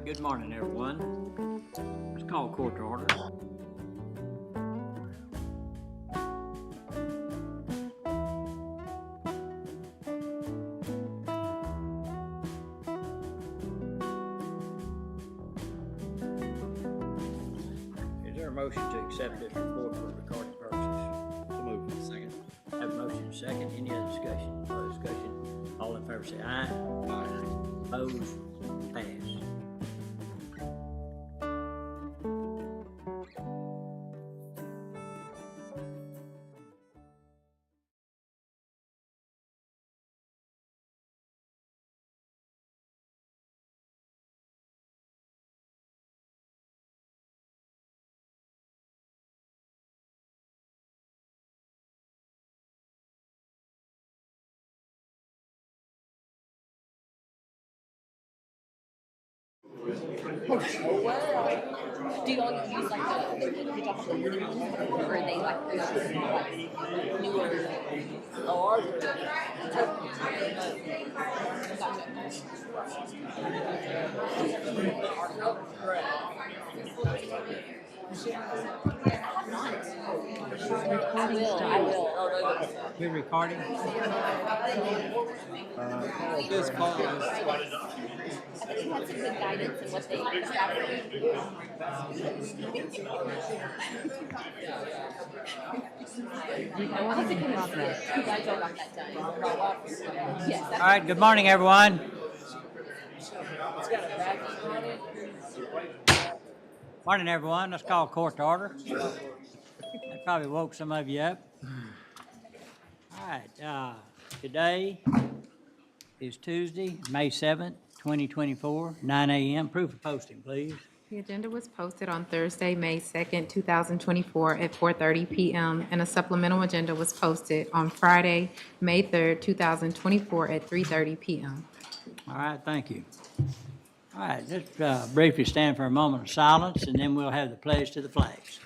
Good morning, everyone. Let's call court to order. Is there a motion to accept this report for recording purposes? So moved. Second. Have a motion second. Any other discussion? No discussion. All in favor say aye. Aye. Opposed? Pass. Do y'all use like the drop off the wooden ones before, or are they like newer? Oh, ours I will. We're recording. This pause. I think that's some good guidance in what they Yes. All right, good morning, everyone. Morning, everyone. Let's call court to order. That probably woke some of you up. All right, today is Tuesday, May 7th, 2024, 9 a.m. Proof of posting, please. The agenda was posted on Thursday, May 2nd, 2024 at 4:30 p.m. and a supplemental agenda was posted on Friday, May 3rd, 2024 at 3:30 p.m. All right, thank you. All right, let's briefly stand for a moment of silence, and then we'll have the pledge to the flags.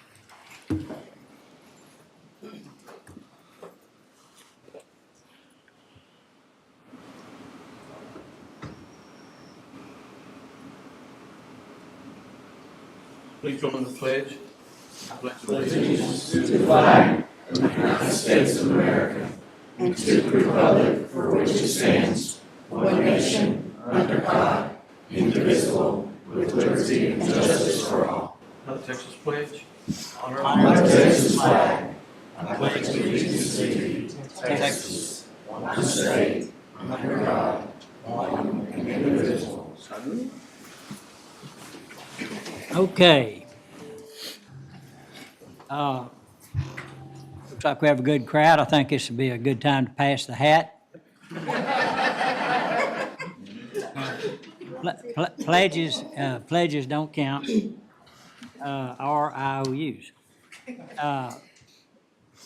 Please join the pledge. I pledge allegiance to the flag of the United States of America and to the republic for which it stands, one nation, under God, indivisible, with liberty and justice for all. the Texas pledge. Honor the Texas flag. I pledge allegiance to thee, Texas, one state, under God, one and indivisible. Okay. Looks like we have a good crowd. I think this would be a good time to pass the hat. Pledges don't count, or IOUs.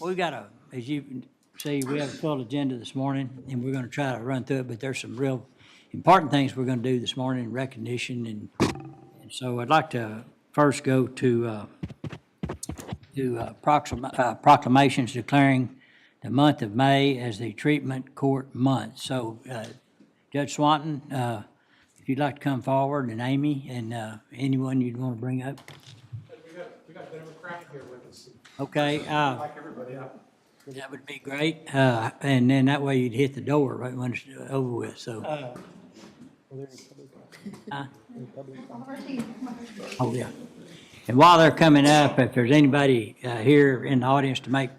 We got as you can see, we have a full agenda this morning, and we're going to try to run through it, but there's some real important things we're going to do this morning in recognition, and so I'd like to first go to proclamations declaring the month of May as the treatment court month. So Judge Swanton, if you'd like to come forward, and Amy, and anyone you'd want to bring up. We got Democrat here with us. Okay. Like everybody else. That would be great. And then that way you'd hit the door right when it's over with, so. Oh, yeah. And while they're coming up, if there's anybody here in the audience to make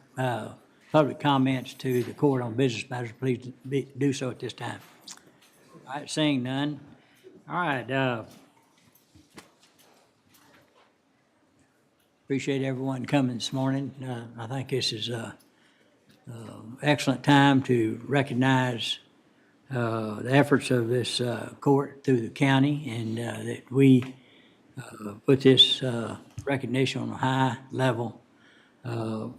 public comments to the court on business matters, please do so at this time. All right, seeing none. All right. Appreciate everyone coming this morning. I think this is an excellent time to recognize the efforts of this court through the county, and that we put this recognition on a high level of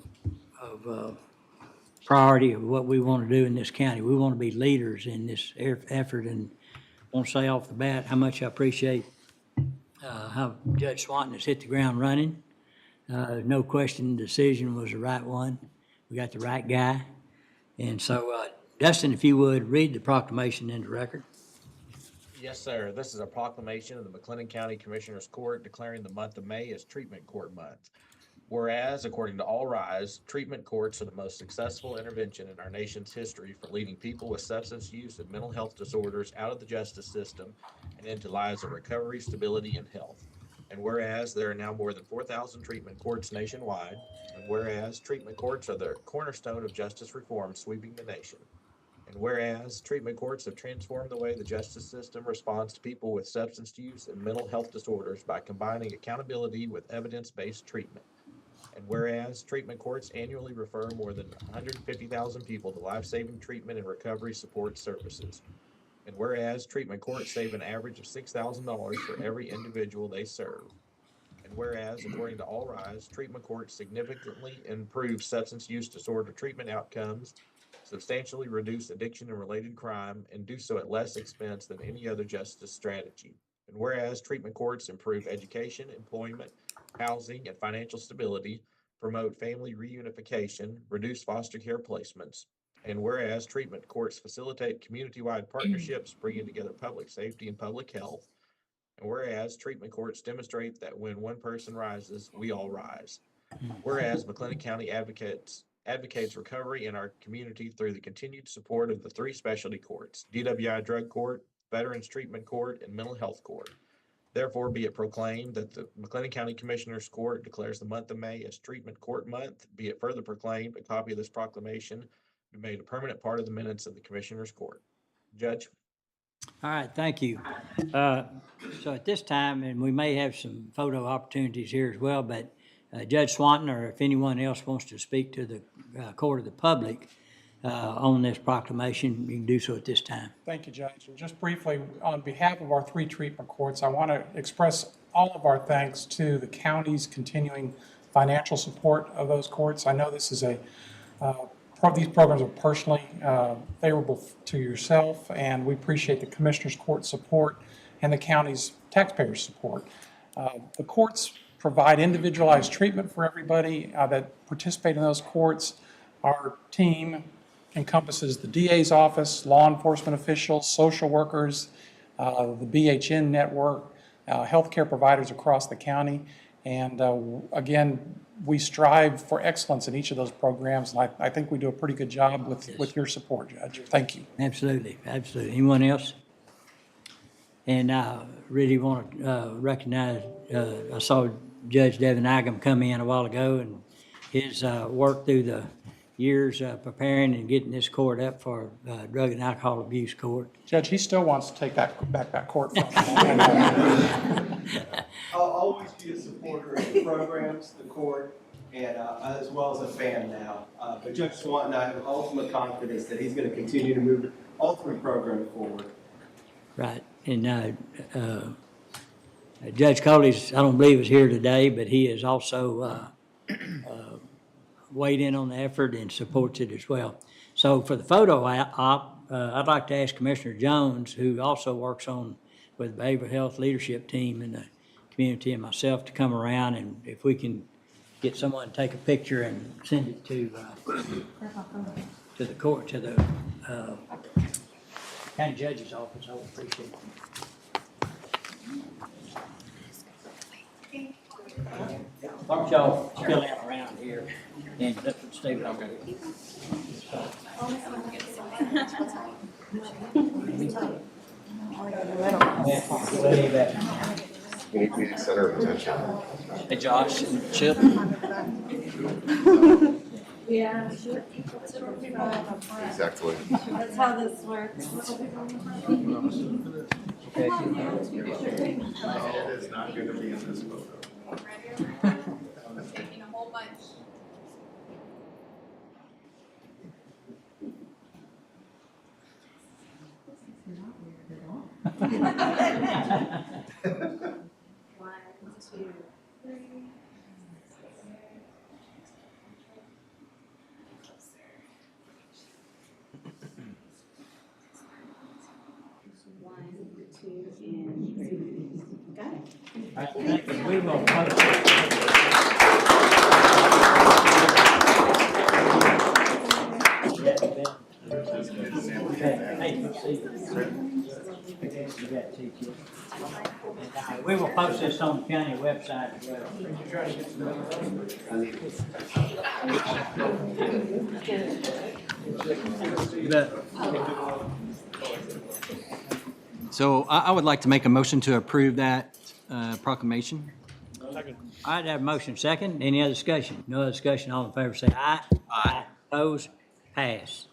priority of what we want to do in this county. We want to be leaders in this effort, and I want to say off the bat how much I appreciate how Judge Swanton has hit the ground running. No question, the decision was the right one. We got the right guy. And so, Dustin, if you would, read the proclamation into record. Yes, sir. This is a proclamation of the McLennan County Commissioners Court declaring the month of May as Treatment Court Month. Whereas, according to All Rise, treatment courts are the most successful intervention in our nation's history for leading people with substance use and mental health disorders out of the justice system and into lives of recovery, stability, and health. And whereas there are now more than 4,000 treatment courts nationwide, and whereas treatment courts are the cornerstone of justice reform sweeping the nation. And whereas treatment courts have transformed the way the justice system responds to people with substance use and mental health disorders by combining accountability with evidence-based treatment. And whereas treatment courts annually refer more than 150,000 people to life-saving treatment and recovery support services. And whereas treatment courts save an average of $6,000 for every individual they serve. And whereas, according to All Rise, treatment courts significantly improve substance use disorder treatment outcomes, substantially reduce addiction and related crime, and do so at less expense than any other justice strategy. And whereas treatment courts improve education, employment, housing, and financial stability, promote family reunification, reduce foster care placements. And whereas treatment courts facilitate community-wide partnerships, bringing together public safety and public health. And whereas treatment courts demonstrate that when one person rises, we all rise. Whereas McLennan County advocates recovery in our community through the continued support of the 3 specialty courts, DWI Drug Court, Veterans Treatment Court, and Mental Health Court. Therefore, be it proclaimed that the McLennan County Commissioners Court declares the month of May as Treatment Court Month. Be it further proclaimed, a copy of this proclamation be made a permanent part of the minutes of the Commissioners Court. Judge? All right, thank you. So at this time, and we may have some photo opportunities here as well, but Judge Swanton, or if anyone else wants to speak to the court of the public on this proclamation, you can do so at this time. Thank you, Judge. And just briefly, on behalf of our 3 treatment courts, I want to express all of our thanks to the county's continuing financial support of those courts. I know this is these programs are personally favorable to yourself, and we appreciate the Commissioners Court support and the county's taxpayers' support. The courts provide individualized treatment for everybody that participate in those courts. Our team encompasses the DA's office, law enforcement officials, social workers, the BHN network, healthcare providers across the county. And again, we strive for excellence in each of those programs, and I think we do a pretty good job with your support, Judge. Thank you. Absolutely, absolutely. Anyone else? And I really want to recognize, I saw Judge Devin Agam come in a while ago, and his work through the years preparing and getting this court up for drug and alcohol abuse court. Judge, he still wants to take back that court. I'll always be a supporter of the programs, the court, and as well as a fan now. But Judge Swanton, I have ultimate confidence that he's going to continue to move all 3 programs forward. Right. And Judge Coley's, I don't believe is here today, but he is also weighed in on the effort and supports it as well. So for the photo op, I'd like to ask Commissioner Jones, who also works with the behavioral health leadership team in the community, and myself to come around, and if we can get someone to take a picture and send it to the court, to the county judge's office, I would appreciate it. Why don't y'all fill in around here and let them stay with me. We need to center of attention. Hey, Josh and Chip. Yeah. Exactly. That's how this works. Okay. It is not going to be in this photo. Taking a whole bunch. Why? 2, 3. One, two, and 3. Got it? All right, thank you. We will post we will post this on the county website as well. So I would like to make a motion to approve that proclamation. All right, have a motion second. Any other discussion? No other discussion. All in favor say aye. Aye. Opposed? Pass.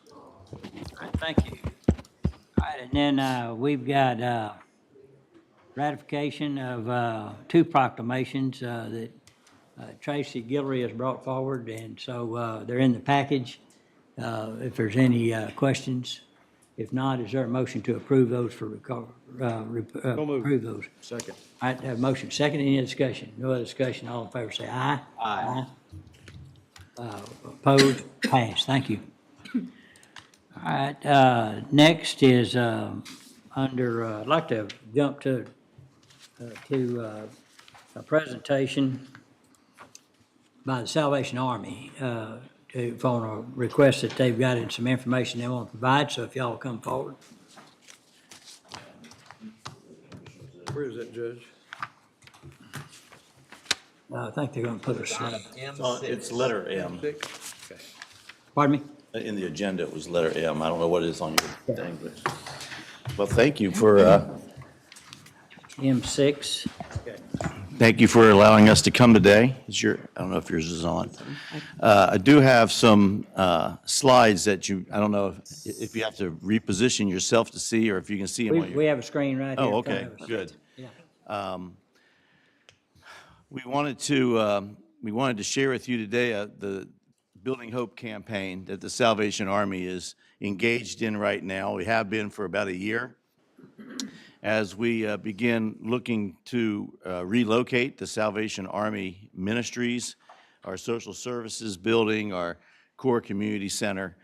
All right, thank you. All right, and then we've got ratification of two proclamations that Tracy Guillory has brought forward, and so they're in the package. If there's any questions. If not, is there a motion to approve those for approve those? Second. All right, have a motion second. Any discussion? No other discussion. All in favor say aye. Aye. Opposed? Pass. Thank you. All right, next is under, I'd like to jump to a presentation by the Salvation Army on a request that they've got and some information they want to provide, so if y'all will come forward. Where is that, Judge? I think they're gonna put a slide. It's letter M. Pardon me? In the agenda, it was letter M. I don't know what it is on your thing, but, well, thank you for, M6. thank you for allowing us to come today. Is your, I don't know if yours is on. I do have some slides that I don't know if you have to reposition yourself to see, or if you can see them on We your. have a screen right here. Oh, in front okay, of us. good. Yeah. We wanted to share with you today the Building Hope campaign that the Salvation Army is engaged in right now. We have been for about a year. As we begin looking to relocate the Salvation Army ministries, our social services building, our core community center.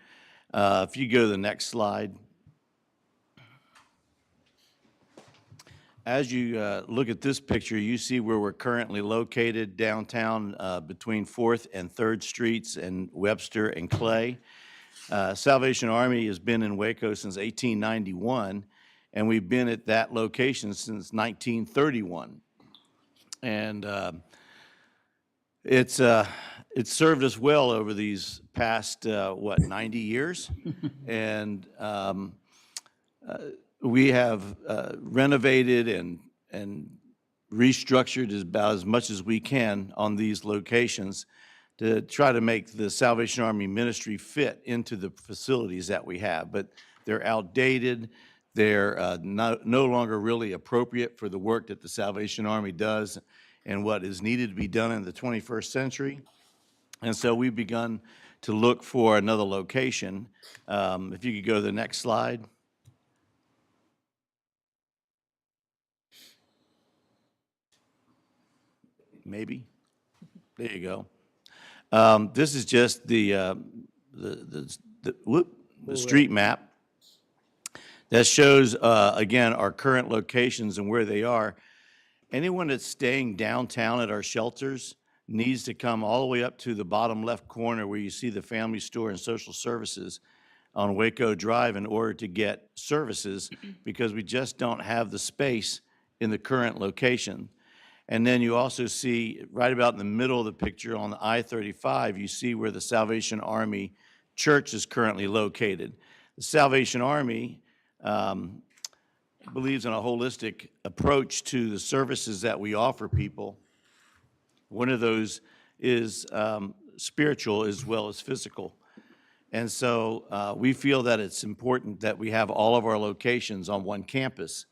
If you go to the next slide. As you look at this picture, you see where we're currently located downtown between 4th and 3rd Streets and Webster and Clay. Salvation Army has been in Waco since 1891, and we've been at that location since 1931. And it's served us well over these past, 90 years? And we have renovated and restructured about as much as we can on these locations to try to make the Salvation Army ministry fit into the facilities that we have. But they're outdated. They're no longer really appropriate for the work that the Salvation Army does and what is needed to be done in the 21st century. And so we've begun to look for another location. If you could go to the next slide. Maybe. There you go. This is just the street map that shows, again, our current locations and where they are. Anyone that's staying downtown at our shelters needs to come all the way up to the bottom left corner where you see the Family Store and Social Services on Waco Drive in order to get services, because we just don't have the space in the current location. And then you also see right about in the middle of the picture on the I-35, you see where the Salvation Army Church is currently located. The Salvation Army believes in a holistic approach to the services that we offer people. One of those is spiritual as well as physical. And so we feel that it's important that we have all of our locations on one campus.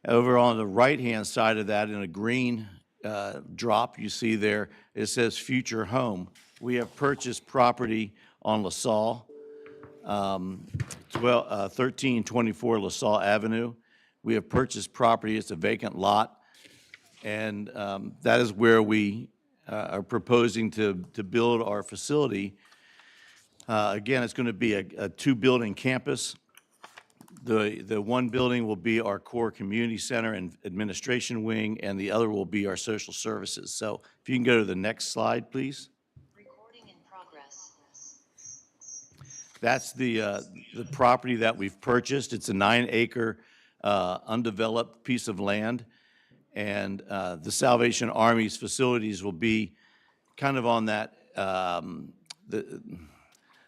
Over on the right-hand side of that, in a green drop you see there, it says Future Home. We have purchased property on LaSalle, 1324 LaSalle Avenue. We have purchased property, it's a vacant lot, And that is where we are proposing to build our facility. Again, it's going to be a two-building campus. The one building will be our core community center and administration wing, and the other will be our social services. So if you can go to the next slide, please. Recording in progress. That's the property that we've purchased. It's a 9-acre undeveloped piece of land. And the Salvation Army's facilities will be kind of on that,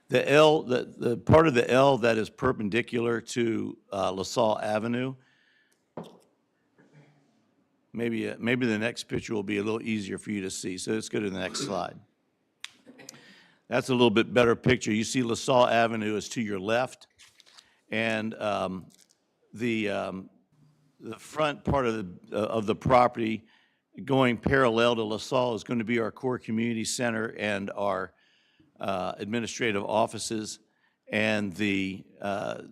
the part of the L that is perpendicular to LaSalle Avenue. Maybe the next picture will be a little easier for you to see. So let's go to the next slide. That's a little bit better picture. You see LaSalle Avenue is to your left, and the front part of the property going parallel to LaSalle is going to be our core community center and our administrative offices. And the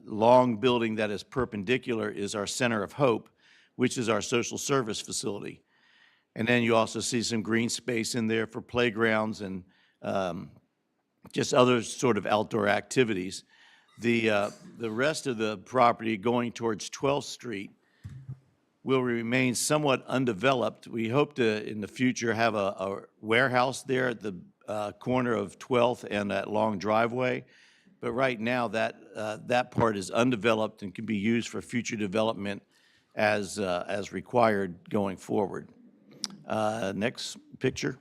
long building that is perpendicular is our Center of Hope, which is our social service facility. And then you also see some green space in there for playgrounds and just other sort of outdoor activities. The rest of the property going towards 12th Street will remain somewhat undeveloped. We hope to, in the future, have a warehouse there at the corner of 12th and that long driveway. But right now, that part is undeveloped and can be used for future development as required going forward. Next picture.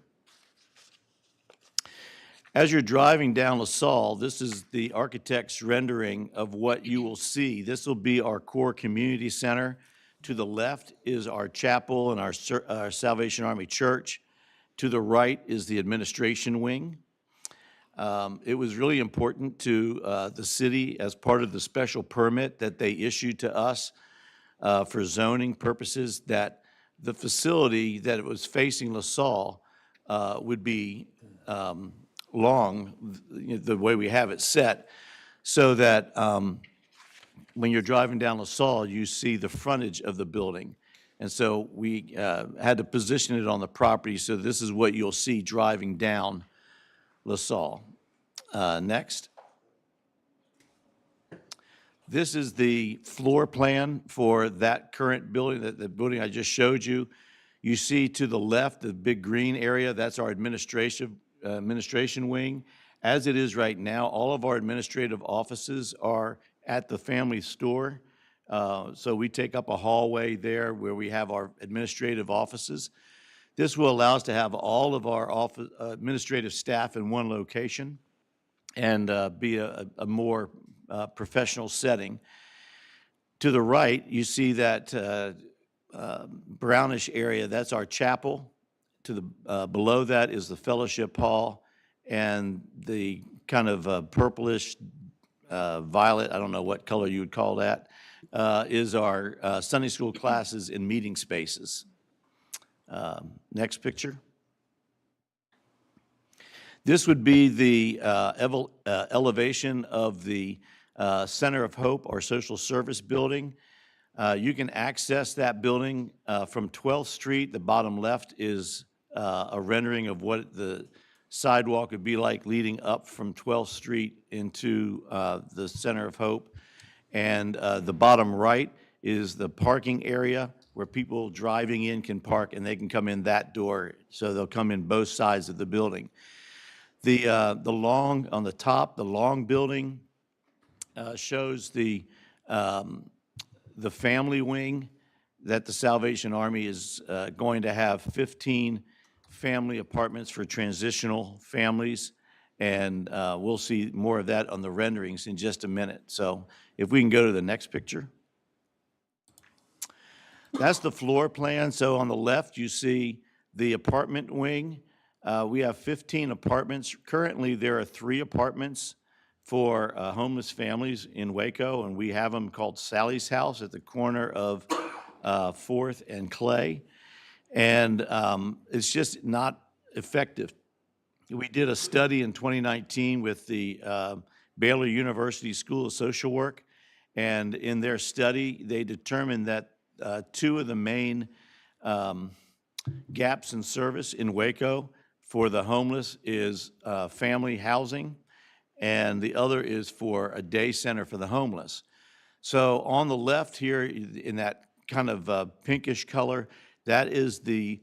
As you're driving down LaSalle, this is the architect's rendering of what you will see. This will be our core community center. To the left is our chapel and our Salvation Army Church. To the right is the administration wing. It was really important to the city, as part of the special permit that they issued to us for zoning purposes, that the facility that was facing LaSalle would be long, the way we have it set, so that when you're driving down LaSalle, you see the frontage of the building. And so we had to position it on the property, so this is what you'll see driving down LaSalle. Next. This is the floor plan for that current building, the building I just showed you. You see to the left, the big green area, that's our administration wing. As it is right now, all of our administrative offices are at the family store. So we take up a hallway there where we have our administrative offices. This will allow us to have all of our administrative staff in one location and be a more professional setting. To the right, you see that brownish area, that's our chapel. To the below that is the fellowship hall, and the kind of purplish violet, I don't know what color you would call that, is our Sunday school classes and meeting spaces. Next picture. This would be the elevation of the Center of Hope, our social service building. You can access that building from 12th Street. The bottom left is a rendering of what the sidewalk would be like leading up from 12th Street into the Center of Hope. And the bottom right is the parking area where people driving in can park, and they can come in that door, so they'll come in both sides of the building. The long, on the top, the long building shows the family wing that the Salvation Army is going to have 15 family apartments for transitional families, and we'll see more of that on the renderings in just a minute. So if we can go to the next picture. That's the floor plan. So on the left, you see the apartment wing. We have 15 apartments. Currently, there are 3 apartments for homeless families in Waco, and we have them called Sally's House at the corner of 4th and Clay. And it's just not effective. We did a study in 2019 with the Baylor University School of Social Work, and in their study, they determined that 2 of the main gaps in service in Waco for the homeless is family housing, and the other is for a day center for the homeless. So on the left here, in that kind of pinkish color, that is the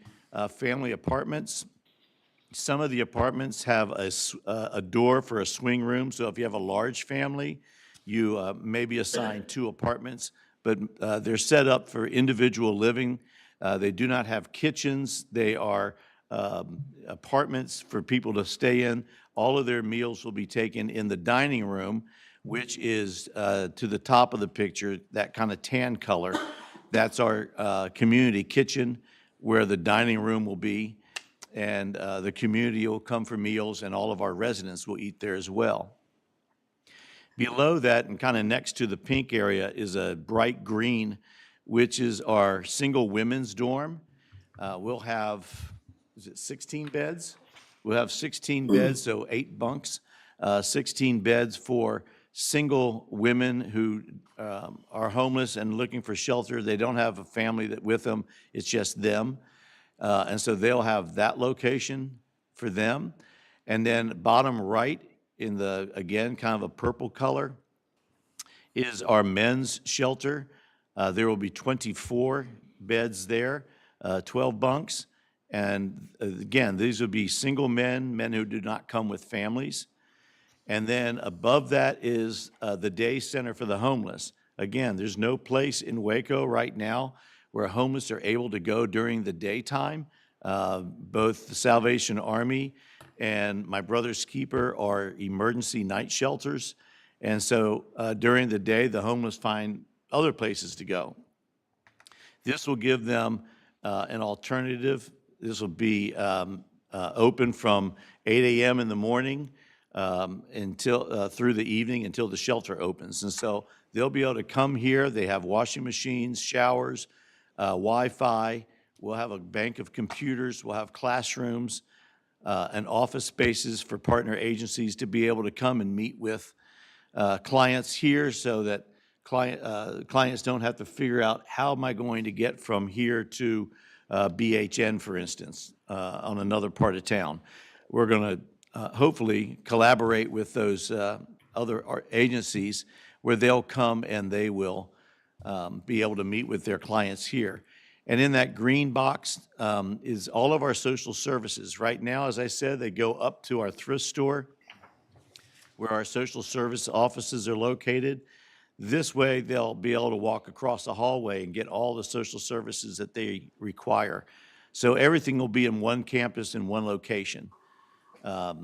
family apartments. Some of the apartments have a door for a swing room, so if you have a large family, you may be assigned 2 apartments, but they're set up for individual living. They do not have kitchens. They are apartments for people to stay in. All of their meals will be taken in the dining room, which is to the top of the picture, that kind of tan color. That's our community kitchen where the dining room will be. And the community will come for meals, and all of our residents will eat there as well. Below that, and kind of next to the pink area, is a bright green, which is our single women's dorm. We'll have, is it 16 beds? We'll have 16 beds, so 8 bunks, 16 beds for single women who are homeless and looking for shelter. They don't have a family with them, it's just them. And so they'll have that location for them. And then bottom right in the, again, kind of a purple color, is our men's shelter. There will be 24 beds there, 12 bunks. And again, these would be single men who do not come with families. And then above that is the day center for the homeless. Again, there's no place in Waco right now where homeless are able to go during the daytime. Both the Salvation Army and My Brother's Keeper are emergency night shelters. And so during the day, the homeless find other places to go. This will give them an alternative. This will be open from 8 a.m. in the morning until through the evening until the shelter opens. And so they'll be able to come here. They have washing machines, showers, Wi-Fi. We'll have a bank of computers. We'll have classrooms and office spaces for partner agencies to be able to come and meet with clients here, so that clients don't have to figure out, how am I going to get from here to BHN, for instance, on another part of town. We're going to hopefully collaborate with those other agencies where they'll come and they will be able to meet with their clients here. And in that green box is all of our social services. Right now, as I said, they go up to our thrift store where our social service offices are located. This way, they'll be able to walk across the hallway and get all the social services that they require. So everything will be in one campus in one location. At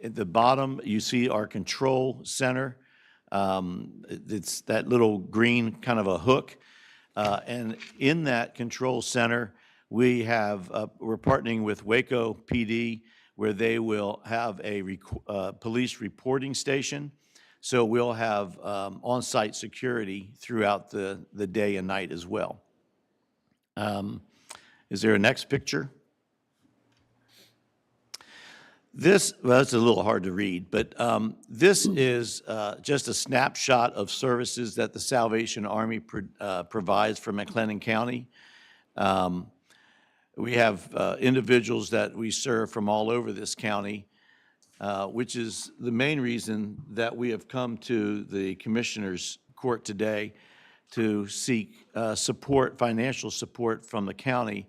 the bottom, you see our control center. It's that little green kind of a hook. And in that control center, we have, we're partnering with Waco PD, where they will have a police reporting station. So we'll have on-site security throughout the day and night as well. Is there a next picture? This, well, it's a little hard to read, but this is just a snapshot of services that the Salvation Army provides for McLennan County. We have individuals that we serve from all over this county, which is the main reason that we have come to the Commissioner's Court today to seek support, financial support from the county.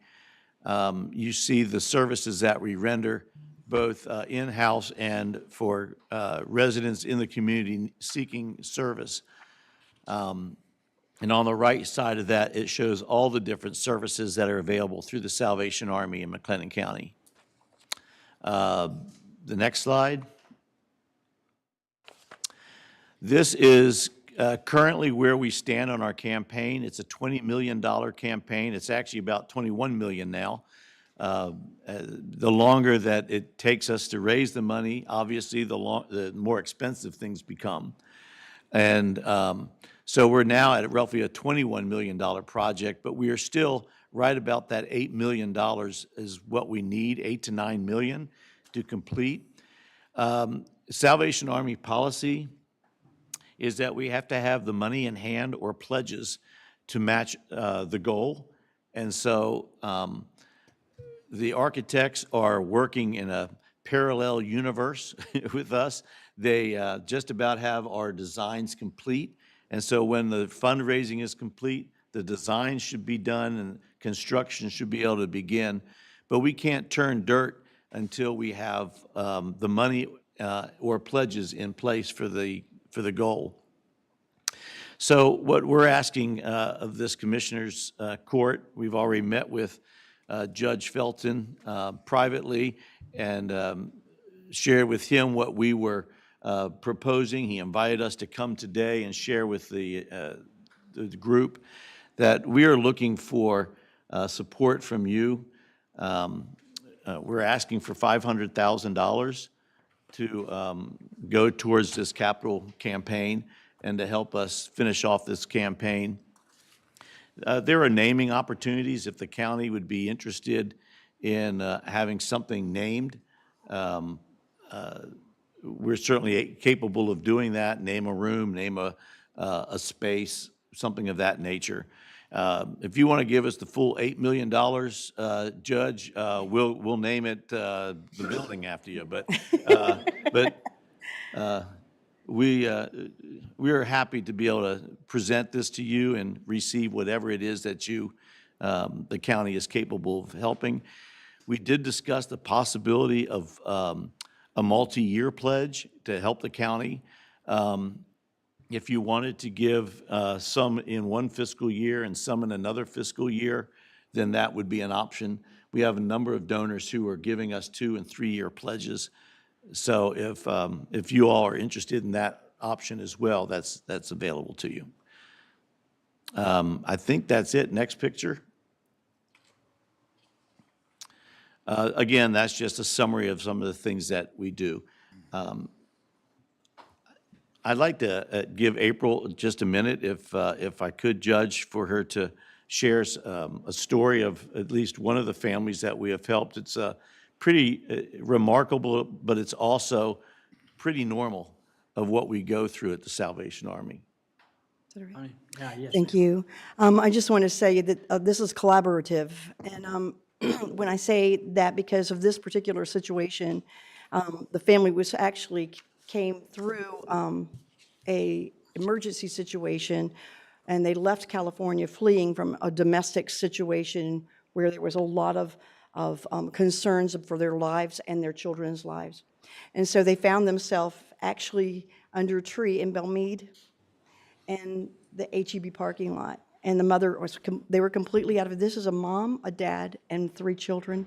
You see the services that we render, both in-house and for residents in the community seeking service. And on the right side of that, it shows all the different services that are available through the Salvation Army in McLennan County. The next slide. This is currently where we stand on our campaign. It's a $20 million campaign. It's actually about $21 million now. The longer that it takes us to raise the money, obviously, the more expensive things become. And so we're now at roughly a $21 million project, but we are still right about that $8 million is what we need, 8 to 9 million to complete. Salvation Army policy is that we have to have the money in hand or pledges to match the goal. And so The architects are working in a parallel universe with us. They just about have our designs complete. And so when the fundraising is complete, the design should be done and construction should be able to begin. But we can't turn dirt until we have the money or pledges in place for the goal. So what we're asking of this Commissioners Court, we've already met with Judge Felton privately and shared with him what we were proposing. He invited us to come today and share with the group that we are looking for support from you. We're asking for $500,000 to go towards this capital campaign and to help us finish off this campaign. There are naming opportunities if the county would be interested in having something named. We're certainly capable of doing that, name a room, name a space, something of that nature. If you want to give us the full $8 million, Judge, we'll name it the building after you. But we are happy to be able to present this to you and receive whatever it is that you, the county is capable of helping. We did discuss the possibility of a multi-year pledge to help the county. If you wanted to give some in one fiscal year and some in another fiscal year, then that would be an option. We have a number of donors who are giving us 2- and 3-year pledges. So if you all are interested in that option as well, that's available to you. I think that's it. Next picture. Again, that's just a summary of some of the things that we do. I'd like to give April just a minute, if I could, Judge, for her to share a story of at least one of the families that we have helped. It's pretty remarkable, but it's also pretty normal of what we go through at the Salvation Army. Thank you. I just want to say that this is collaborative, and when I say that, because of this particular situation, the family was actually came through a emergency situation, and they left California fleeing from a domestic situation where there was a lot of concerns for their lives and their children's lives. And so they found themselves actually under a tree in Belmead and the HEB parking lot. And the mother they were completely out of it. This is a mom, a dad, and 3 children.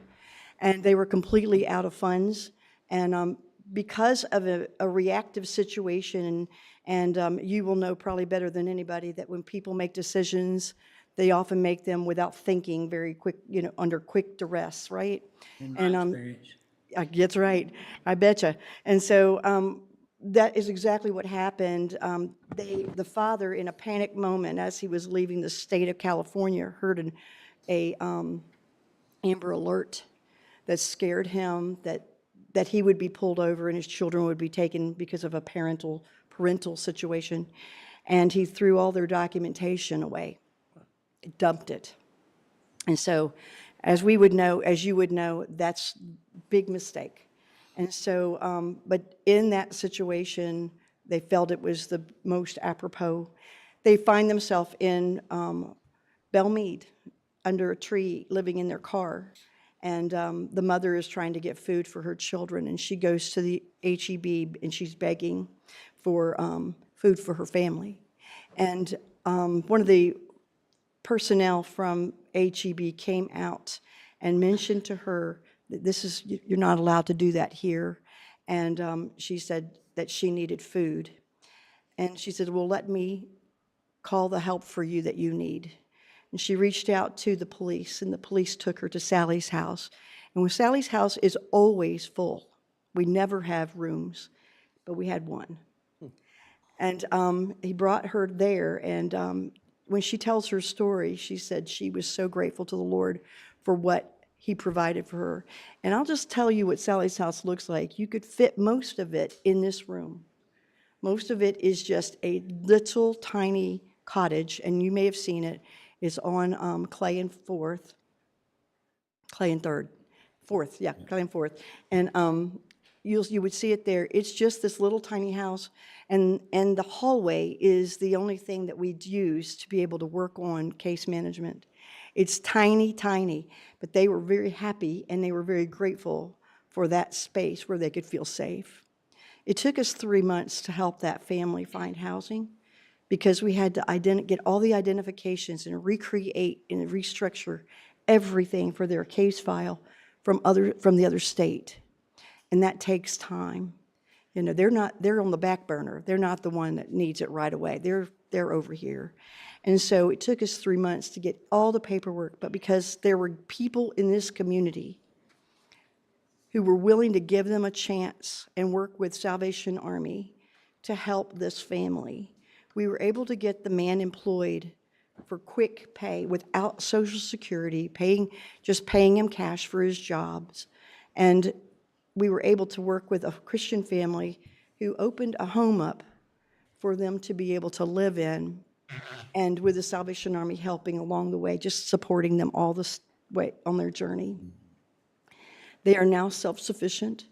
And they were completely out of funds. And because of a reactive situation, and you will know probably better than anybody that when people make decisions, they often make them without thinking, very quick, under quick duress, right? In my experience. That's right. I betcha. And so that is exactly what happened. The father, in a panic moment, as he was leaving the state of California, heard an Amber Alert that scared him that he would be pulled over and his children would be taken because of a parental situation, and he threw all their documentation away, dumped it. And so, as you would know, that's a big mistake. And so, but in that situation, they felt it was the most apropos. They find themselves in Belmead, under a tree, living in their car. And the mother is trying to get food for her children, and she goes to the HEB, and she's begging for food for her family. And one of the personnel from HEB came out and mentioned to her that you're not allowed to do that here. And she said that she needed food. And she said, well, let me call the help for you that you need. And she reached out to the police, and the police took her to Sally's house. And when Sally's house is always full, we never have rooms, but we had one. And he brought her there, and when she tells her story, she said she was so grateful to the Lord for what he provided for her. And I'll just tell you what Sally's house looks like. You could fit most of it in this room. Most of it is just a little tiny cottage, and you may have seen it. It's on Clay and 3rd. Fourth, yeah, Clan Fourth. And you would see it there. It's just this little tiny house, and the hallway is the only thing that we'd use to be able to work on case management. It's tiny, tiny, but they were very happy and they were very grateful for that space where they could feel safe. It took us 3 months to help that family find housing because we had to get all the identifications and recreate and restructure everything for their case file from the other state. And that takes time. You know, they're on the back burner. They're not the one that needs it right away. They're over here. And so it took us 3 months to get all the paperwork, but because there were people in this community who were willing to give them a chance and work with Salvation Army to help this family, we were able to get the man employed for quick pay without Social Security, just paying him cash for his jobs. And we were able to work with a Christian family who opened a home up for them to be able to live in, and with the Salvation Army helping along the way, just supporting them all this way on their journey. They are now self-sufficient,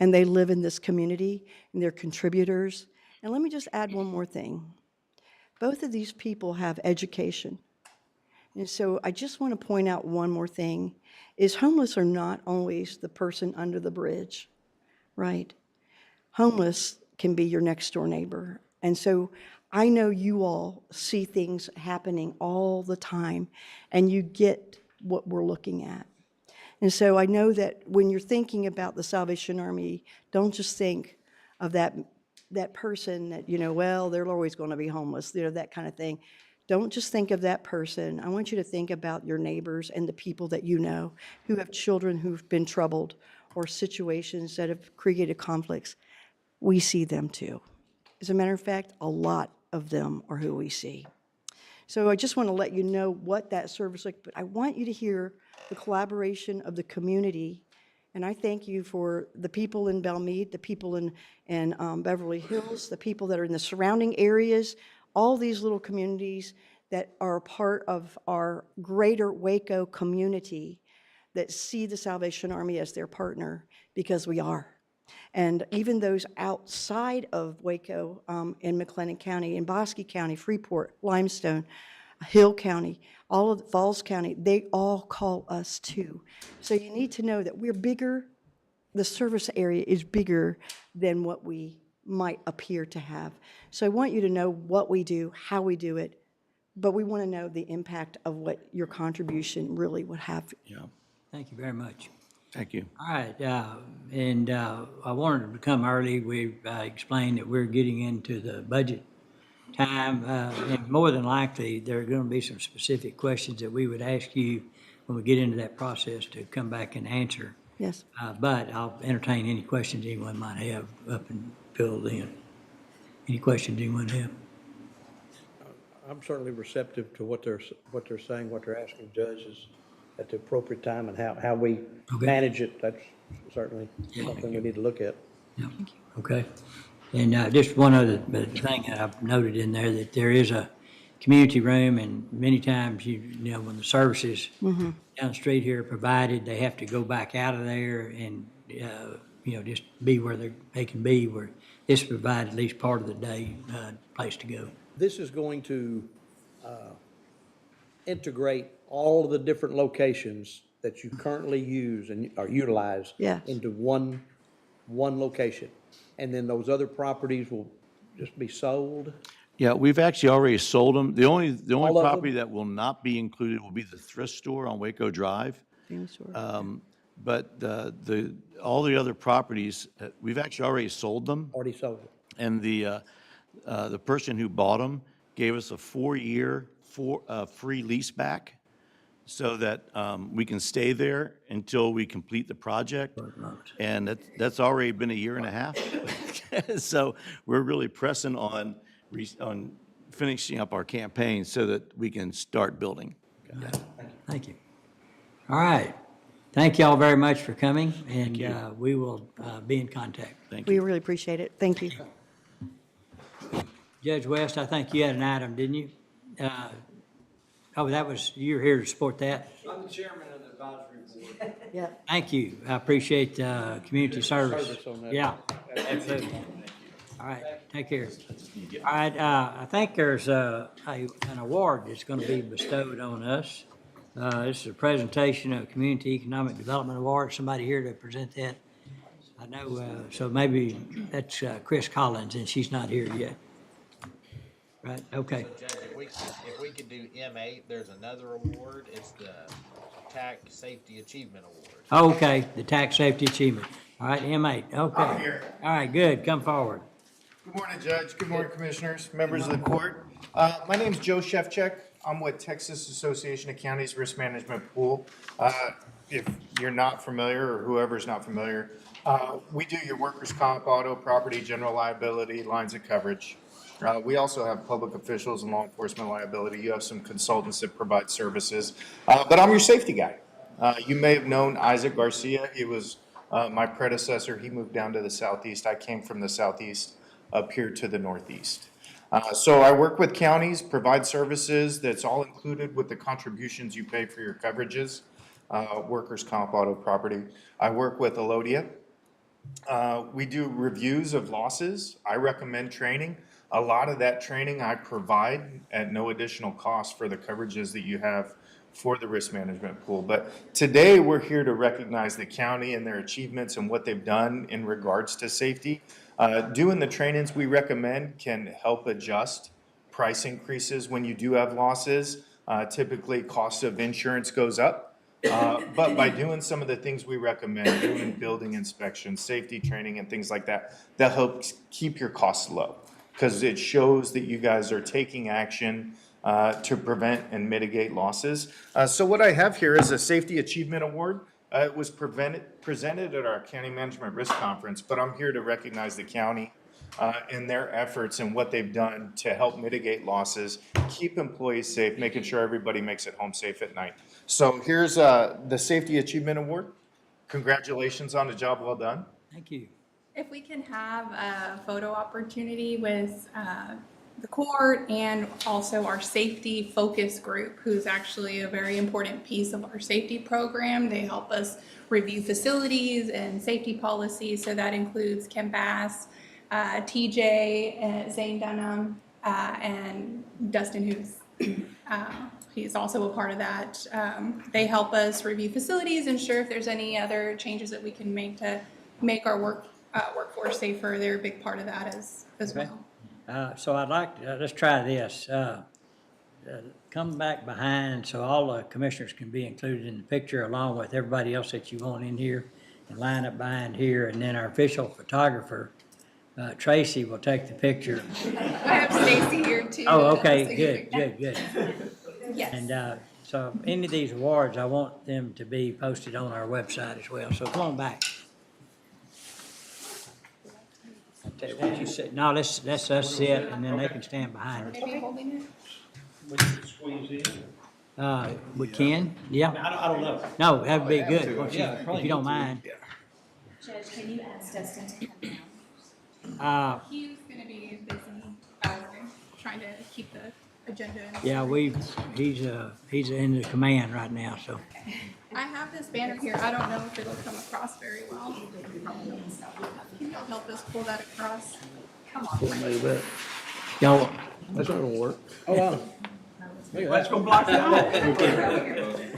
and they live in this community, and they're contributors. And let me just add one more thing. Both of these people have education. And so I just want to point out one more thing, is homeless are not always the person under the bridge, right? Homeless can be your next door neighbor. And so I know you all see things happening all the time, and you get what we're looking at. And so I know that when you're thinking about the Salvation Army, don't just think of that person that, you know, well, they're always going to be homeless, you know, that kind of thing. Don't just think of that person. I want you to think about your neighbors and the people that you know who have children who've been troubled or situations that have created conflicts. We see them too. As a matter of fact, a lot of them are who we see. So I just want to let you know what that service like, but I want you to hear the collaboration of the community. And I thank you for the people in Belmead, the people in Beverly Hills, the people that are in the surrounding areas, all these little communities that are a part of our greater Waco community that see the Salvation Army as their partner, because we are. And even those outside of Waco in McLennan County, in Bosque County, Freeport, Limestone, Hill County, all of Falls County, they all call us too. So you need to know that we're bigger, the service area is bigger than what we might appear to have. So I want you to know what we do, how we do it, but we want to know the impact of what your contribution really would have. Yeah. Thank you very much. Thank you. All right, and I wanted to come early. We explained that we're getting into the budget time, and more than likely, there are going to be some specific questions that we would ask you when we get into that process to come back and answer. Yes. But I'll entertain any questions anyone might have up until then. Any questions anyone have? I'm certainly receptive to what they're saying, what they're asking judges at the appropriate time, and how we manage it. That's certainly something we need to look at. Yeah. Okay. And just one other thing that I've noted in there, that there is a community room, and many times, you know, when the services down the street here are provided, they have to go back out of there and, you know, just be where they can be, where this provides at least part of the day place to go. This is going to integrate all of the different locations that you currently use and or utilize into one location. And then those other properties will just be sold? Yeah, we've actually already sold them. The only All of property them? that will not be included will be the thrift store on Waco Drive. But all the other properties, we've actually already sold them. Already sold it. And the person who bought them gave us a 4-year free lease back, so that we can stay there until we complete the project. And that's already been 1.5 years. So we're really pressing on finishing up our campaign so that we can start building. Okay. Thank you. All right. Thank you all very much for coming, and we will be in contact. Thank you. We really appreciate it. Thank you. Judge West, I think you had an item, didn't you? Oh, that was, you're here to support that? I'm the chairman of the advisory board. Yeah. Thank you. I appreciate community service. Service on that. Yeah, absolutely. All right, take care. All right, I think there's an award that's going to be bestowed on us. This is a presentation of Community Economic Development Award. Somebody here to present that? I know, so maybe that's Chris Collins, and she's not here yet. Right, okay. So Judge, if we could do M8, there's another award. It's the TAC Safety Achievement Award. Okay, the Tax Safety Achievement. All right, M8, okay. I'm here. All right, good, come forward. Good morning, Judge. Good morning, Commissioners, members of the court. My name's Joe Shevchek. I'm with Texas Association of Counties Risk Management Pool. If you're not familiar, or whoever's not familiar, we do your workers' comp, auto, property, general liability, lines of coverage. We also have public officials and law enforcement liability. You have some consultants that provide services, but I'm your safety guy. You may have known Isaac Garcia. He was my predecessor. He moved down to the southeast. I came from the southeast up here to the northeast. So I work with counties, provide services that's all included with the contributions you pay for your coverages, workers' comp, auto, property. I work with Elodia. We do reviews of losses. I recommend training. A lot of that training I provide at no additional cost for the coverages that you have for the risk management pool. But today we're here to recognize the county and their achievements and what they've done in regards to safety. Doing the trainings we recommend can help adjust price increases when you do have losses. Typically, cost of insurance goes up. But by doing some of the things we recommend, doing building inspections, safety training, and things like that, that helps keep your costs low because it shows that you guys are taking action to prevent and mitigate losses. So what I have here is a Safety Achievement Award. It was presented at our County Management Risk Conference, but I'm here to recognize the county in their efforts and what they've done to help mitigate losses, keep employees safe, making sure everybody makes it home safe at night. So here's the Safety Achievement Award. Congratulations on a job well done. Thank you. If we can have a photo opportunity with the court and also our safety focus group, who's actually a very important piece of our safety program. They help us review facilities and safety policies. So that includes Kim Bass, TJ, Zane Dunham, and Dustin Hughes. He's also a part of that. They help us review facilities, ensure if there's any other changes that we can make to make our workforce safer. They're a big part of that as Okay. well. So I'd like, let's try this. Come back behind so all the commissioners can be included in the picture along with everybody else that you want in here, and line up behind here, and then our official photographer, Tracy, will take the picture. I have Stacy here too. Oh, okay, good. Yes. And so any of these awards, I want them to be posted on our website as well, so come on back. No, let's us sit, and then they can stand behind us. Maybe holding it. We can squeeze in. We can, yeah. I don't know. No, that'd be good, if you don't mind. Judge, can you ask Dustin to come down? He's gonna be busy, trying to keep the agenda. Yeah, he's in the command right now, so. I have this banner here. I don't know if it'll come across very well. Can y'all help us pull that across? Come on. Y'all, That's not gonna work. oh, wow. Let's go block that out.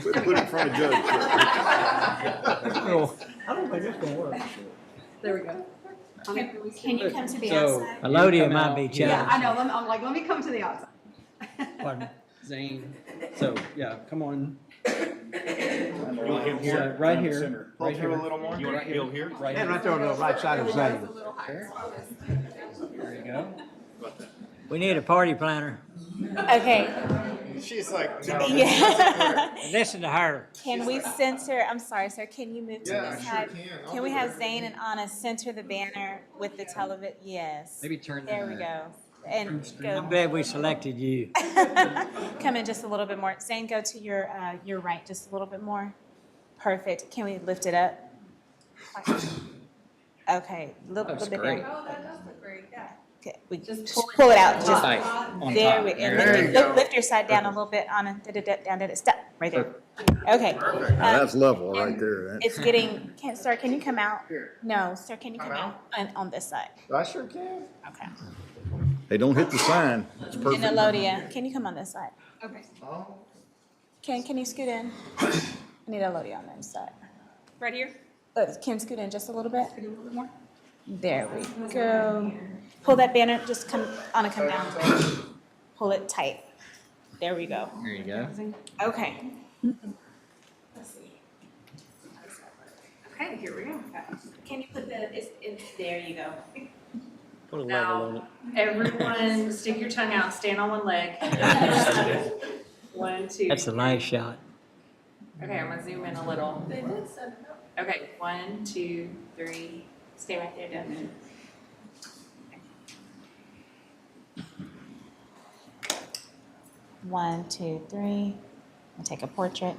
Put it in front of Judge. I don't think it's gonna work. There we go. Can you come to the So- outside? Elodia might be Yeah, I challenged. know. I'm like, let me come to the outside. Pardon? Zane, so, yeah, come on. Here, So, right here, pull right through here. a little more. Right here, right And here. right there on the right side of Zane. There you go. We need a party planner. Okay, She's like, no. yeah. Listen to her. Can we center, I'm sorry, sir, can you move to Yeah, I this sure side? can. I'll Can we do have it. Zane and Anna center the banner with the television? Yes. Maybe turn There we go. And I'm go, glad we selected you. come in just a little bit more. Zane, go to your right, just a little bit more. Perfect. Can we lift it up? Okay, little That's bit great. more. Oh, that does look great, yeah. Okay, we just pull it out, just, Tight, on there top. we, and There you lift, go. lift your side down a little bit on it, down, did it, stop, right there. Okay. Now, that's level right there. It's getting, sir, can you come out? No, sir, can you come out on this side? I sure can. Okay. Hey, don't hit the sign. It's And perfect. Elodia, can you come on this side? Okay. Can you scoot in? I need Elodia on this side. Right here? Can you scoot in just a little bit? A little bit more? There we go. Pull that banner, just come down. Pull it tight. There we go. There you go. Okay. Okay, here we go. Can you put there you go. Put a level on Now, it. everyone, stick your tongue out, stand on one leg. 1, 2. That's the nice shot. Okay, I'm gonna zoom in a little. Okay, 1, 2, 3. Stay right there, Devin. One, two, three. I'll take a portrait.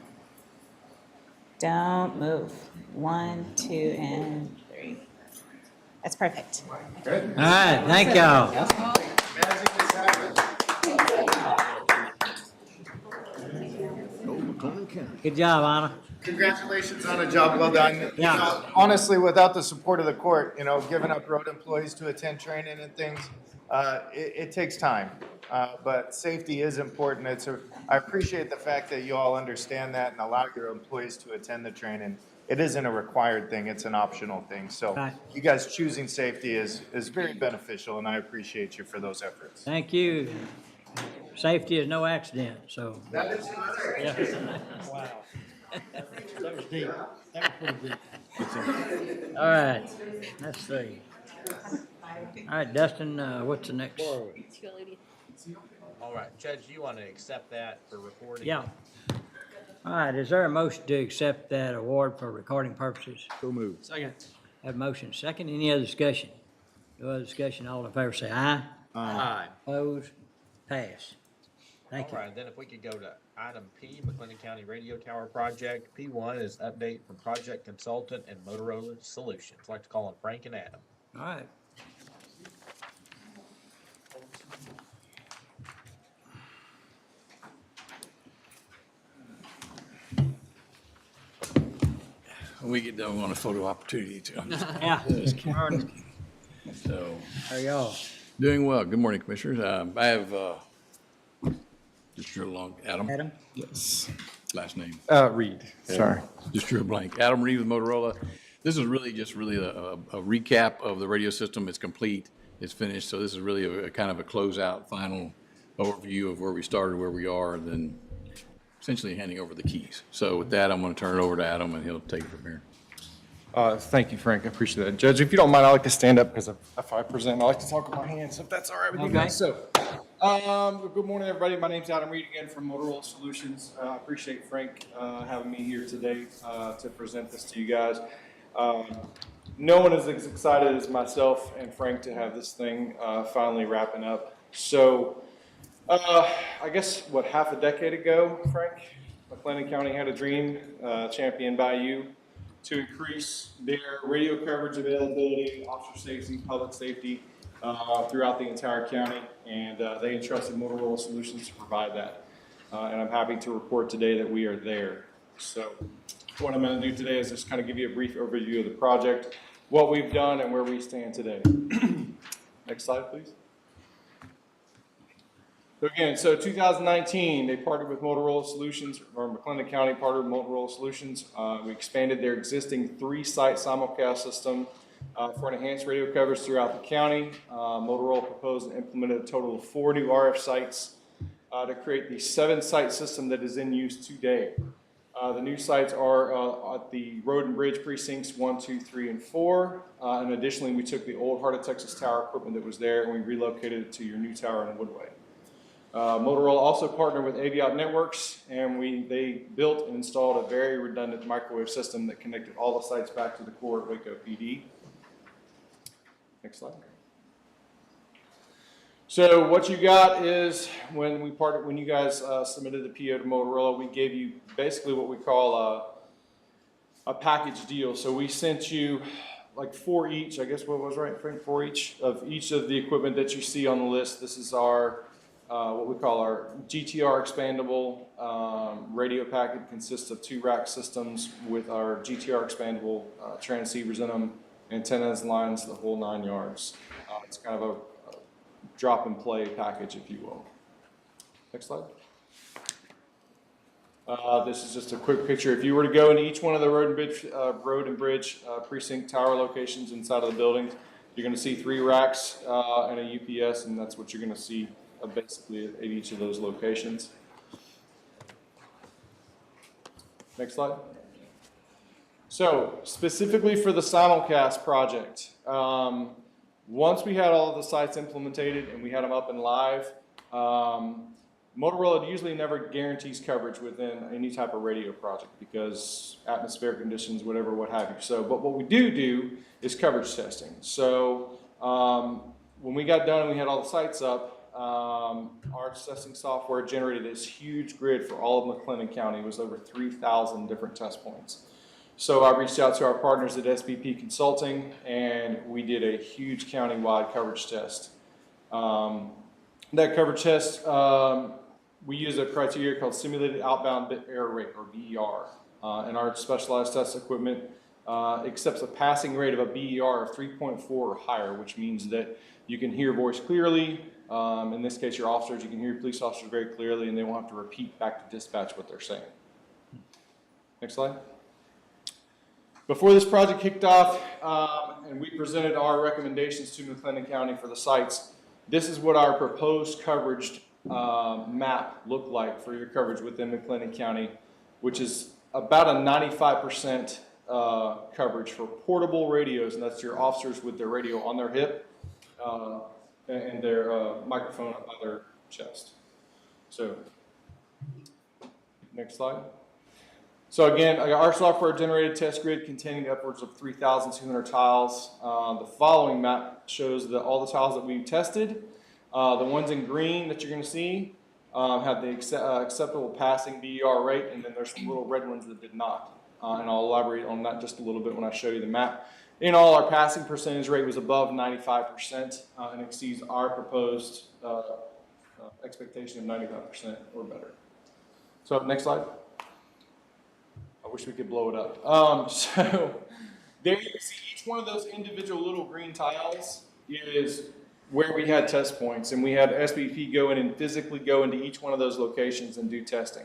Don't move. 1, 2, and 3. That's perfect. Good. All right, thank y'all. Magic has happened. Good job, Anna. Congratulations on a job well done. You Yeah. know, honestly, without the support of the court, you know, giving up road employees to attend training and things, it takes time. But safety is important. I appreciate the fact that you all understand that and allow your employees to attend the training. It isn't a required thing, it's an optional thing. So Right. you guys choosing safety is very beneficial, and I appreciate you for those efforts. Thank you. Safety is no accident, so. That is Wow. That was deep. That was pretty deep. All right, let's see. All right, Dustin, what's the next? All right, Judge, you want to accept that for recording? Yeah. All right, is there a motion to accept that award for recording purposes? So moved. Second. Have a motion second. Any other discussion? No other discussion. All in favor say aye. Aye. Opposed? Pass. Thank All you. right, then if we could go to item P, McLennan County Radio Tower Project. P1 is update from project consultant and Motorola Solutions. I'd like to call on Frank and Adam. All right. When we get done, we want a photo opportunity too. Yeah. So, How y'all? doing well. Good morning, Commissioners. I have, just drew along, Adam. Adam? Yes. Last name. Reed. Sorry. Just drew a blank. Adam Reed with Motorola. This is really just really a recap of the radio system. It's complete. It's finished. So this is really a kind of a closeout, final overview of where we started, where we are, and then essentially handing over the keys. So with that, I'm going to turn it over to Adam, and he'll take it from here. Thank you, Frank. I appreciate that. Judge, if you don't mind, I like to stand up because if I present, I like to talk with my hands, if that's all right with you guys. So, good morning, everybody. My name's Adam Reed again from Motorola Solutions. I appreciate Frank having me here today to present this to you guys. No one is as excited as myself and Frank to have this thing finally wrapping up. So, I guess, half a decade ago, Frank, McLennan County had a dream championed by you to increase their radio coverage availability, officer safety, public safety throughout the entire county, and they entrusted Motorola Solutions to provide that. And I'm happy to report today that we are there. So what I'm going to do today is just kind of give you a brief overview of the project, what we've done, and where we stand today. Next slide, please. So again, 2019, they partnered with Motorola Solutions, or McLennan County partnered with Motorola Solutions. We expanded their existing 3-site simulcast system for enhanced radio coverage throughout the county. Motorola proposed and implemented a total of 4 new RF sites to create the 7-site system that is in use today. The new sites are at the Road and Bridge precincts 1, 2, 3, and 4. And additionally, we took the old Heart of Texas tower equipment that was there and we relocated it to your new tower in Woodway. Motorola also partnered with Aviat Networks, and they built and installed a very redundant microwave system that connected all the sites back to the core at Waco PD. Next slide. So what you got is when you guys submitted the PO to Motorola, we gave you basically what we call a package deal. So we sent you like 4 each, I guess what was right, Frank, 4 each of the equipment that you see on the list. This is our, what we call our GTR expandable radio packet. Consists of 2 rack systems with our GTR expandable transceivers in them, antennas, lines, the whole 9 yards. It's kind of a drop and play package, if you will. Next slide. This is just a quick picture. If you were to go into each one of the road and bridge precinct tower locations inside of the buildings, you're going to see 3 racks and a UPS, and that's what you're going to see basically at each of those locations. Next slide. So specifically for the simulcast project, once we had all of the sites implemented and we had them up and live, Motorola usually never guarantees coverage within any type of radio project because atmospheric conditions, whatever, what have you. So, but what we do is coverage testing. So when we got done and we had all the sites up, our testing software generated this huge grid for all of McLennan County. It was over 3,000 different test points. So I reached out to our partners at SBP Consulting, and we did a huge county-wide coverage test. That coverage test, we use a criteria called Simulated Outbound Bit Error Rate, or BER. And our specialized test equipment accepts a passing rate of a BER of 3.4 or higher, which means that you can hear voice clearly. In this case, your officers, you can hear police officers very clearly, and they won't have to repeat back to dispatch what they're saying. Next slide. Before this project kicked off, and we presented our recommendations to McLennan County for the sites, this is what our proposed coverage map looked like for your coverage within McLennan County, which is about a 95% coverage for portable radios, and that's your officers with their radio on their hip and their microphone up by their chest. So, next slide. So again, our software generated test grid containing upwards of 3,200 tiles. The following map shows that all the tiles that we tested. The ones in green that you're going to see have the acceptable passing BER rate, and then there's some little red ones that did not. And I'll elaborate on that just a little bit when I show you the map. In all, our passing percentage rate was above 95% and exceeds our proposed expectation of 95% or better. So next slide. I wish we could blow it up. So there you can see each one of those individual little green tiles is where we had test points, and we had SBP go in and physically go into each one of those locations and do testing.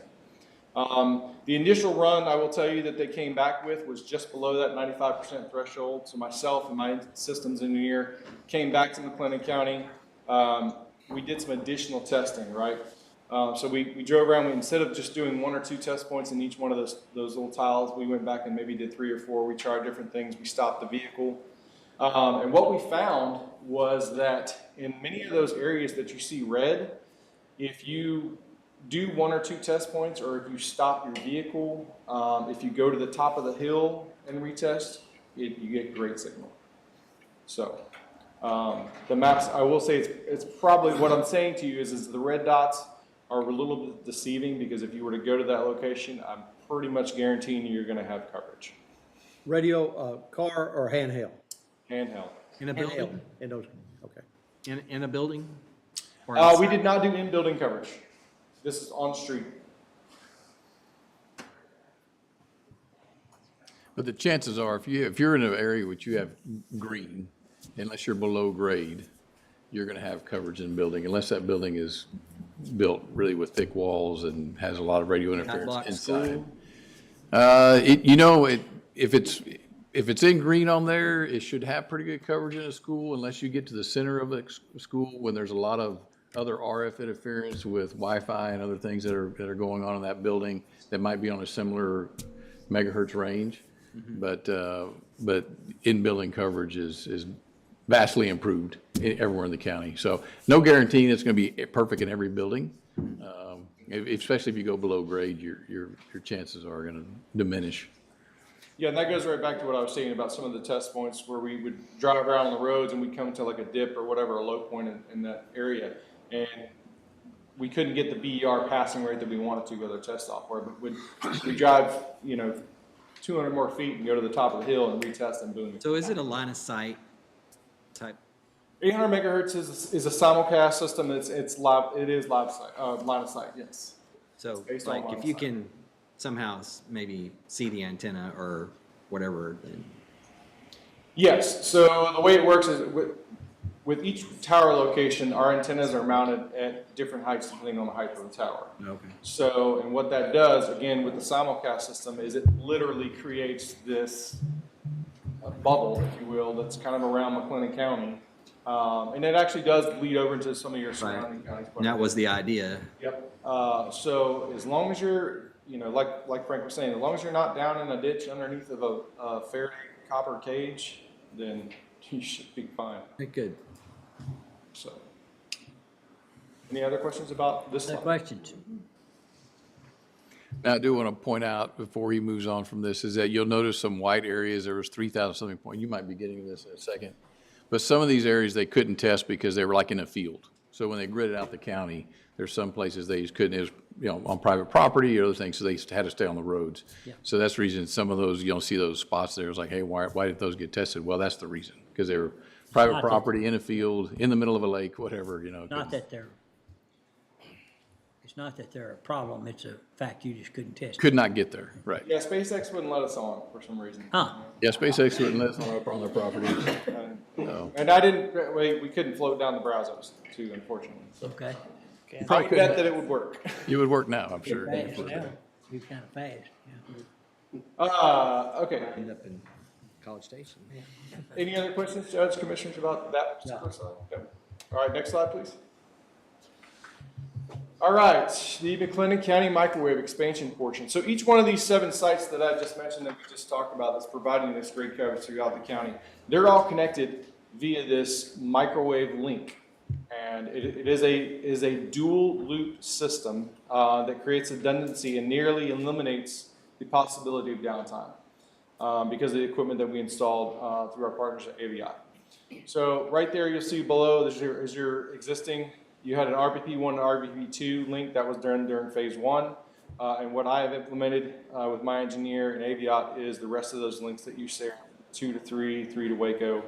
The initial run, I will tell you that they came back with was just below that 95% threshold. So myself and my systems engineer came back to McLennan County. We did some additional testing, right? So we drove around. Instead of just doing 1 or 2 test points in each one of those little tiles, we went back and maybe did 3 or 4. We tried different things. We stopped the vehicle. And what we found was that in many of those areas that you see red, if you do 1 or 2 test points, or if you stop your vehicle, if you go to the top of the hill and retest, you get great signal. So the maps, I will say it's probably what I'm saying to you is the red dots are a little bit deceiving, because if you were to go to that location, I'm pretty much guaranteeing you're going to have coverage. Radio, car, or handheld? Handheld. In a building? In those, okay. In a building? Or We did not do in-building coverage. This is on street. But the chances are, if you're in an area which you have green, unless you're below grade, you're going to have coverage in the building, unless that building is built really with thick walls and has a lot of radio interference inside. If it's in green on there, it should have pretty good coverage in a school, unless you get to the center of the school when there's a lot of other RF interference with Wi-Fi and other things that are going on in that building that might be on a similar megahertz range. Mm-hmm. But in-building coverage is vastly improved everywhere in the county. So no guaranteeing it's going to be perfect in every building. Especially if you go below grade, your chances are going to diminish. Yeah, and that goes right back to what I was saying about some of the test points where we would drive around on the roads and we'd come to like a dip or whatever, a low point in that area. And we couldn't get the BER passing rate that we wanted to with our test software. But we drive, 200 more feet and go to the top of the hill and retest and boom. So is it a line of sight type? 800 megahertz is a simulcast system. It's live. It is live sight, line of sight. Yes. So Based on like line if of you sight. can somehow maybe see the antenna or whatever, then Yes. So the way it works is with each tower location, our antennas are mounted at different heights depending on the height of the tower. okay. So, and what that does, again, with the simulcast system, is it literally creates this bubble, if you will, that's kind of around McLennan County. And it actually does bleed over into some of your surrounding counties. And that was the idea. Yep. So as long as you're, you know, like Frank was saying, as long as you're not down in a ditch underneath of a Faraday copper cage, then you should be fine. Good. So, any other questions about this No slide? questions? Now, I do want to point out before he moves on from this is that you'll notice some white areas. There was 3,000 something point. You might be getting to this in a second. But some of these areas they couldn't test because they were like in a field. So when they gridded out the county, there's some places they just couldn't, it was, you know, on private property or other things, so they had to stay on the roads. Yeah. So that's the reason some of those, you don't see those spots there. It's like, hey, why did those get tested? Well, that's the reason, because they were private Not that- property in a field, in the middle of a lake, whatever, you know. Not that they're, it's not that they're a problem, it's a fact you just couldn't test. Could not get there, right. Yeah, SpaceX wouldn't let us on for some reason. Huh. Yeah, SpaceX wouldn't let us on their property. No. And I didn't, we couldn't float down the Brazos too, unfortunately. So Okay. I bet that it would work. It would work now, I'm sure. Fast now. You're kind of fast, Okay. End up in College Station. Any other questions, Judge, Commissioners, about that particular slide? Okay. All right, next slide, please. All right, the McLennan County microwave expansion portion. So each one of these 7 sites that I just mentioned that we just talked about that's providing this great coverage throughout the county, they're all connected via this microwave link. And it is a dual loop system that creates redundancy and nearly eliminates the possibility of downtime because of the equipment that we installed through our partners at Aviat. So right there you'll see below is your existing, you had an RBP1 and RBP2 link that was done during phase 1. And what I have implemented with my engineer and Aviat is the rest of those links that you share, 2 to 3, 3 to Waco.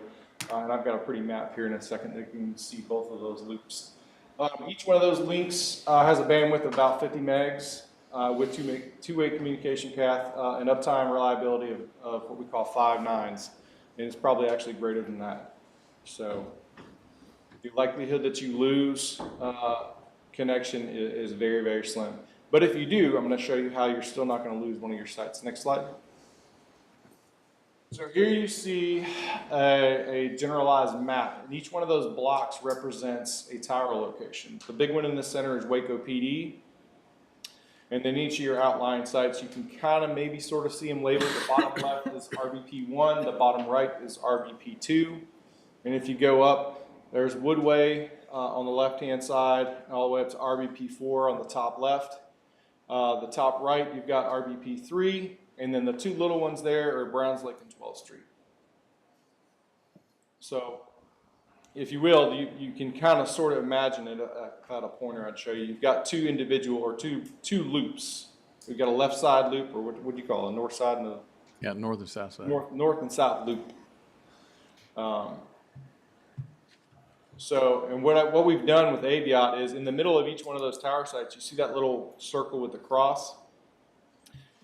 And I've got a pretty map here in a second that you can see both of those loops. Each one of those links has a bandwidth of about 50 megs with two-way communication path and uptime reliability of what we call 5 nines. And it's probably actually greater than that. So the likelihood that you lose connection is very, very slim. But if you do, I'm going to show you how you're still not going to lose one of your sites. Next slide. So here you see a generalized map, and each one of those blocks represents a tower location. The big one in the center is Waco PD, and then each of your outlying sites, you can kind of maybe sort of see them labeled. The bottom left is RBP1, the bottom right is RBP2, and if you go up, there's Woodway on the left-hand side, and all the way up to RBP4 on the top left. The top right, you've got RBP3, and then the 2 little ones there are Browns Lake and 12th Street. So, if you will, you can kind of sort of imagine it. If I had a pointer, I'd show you. You've got 2 individual or two loops. We've got a left side loop, or what do you call it? A north side and a Yeah, north and south side. north and south loop. So, and what we've done with Aviat is in the middle of each one of those tower sites, you see that little circle with the cross?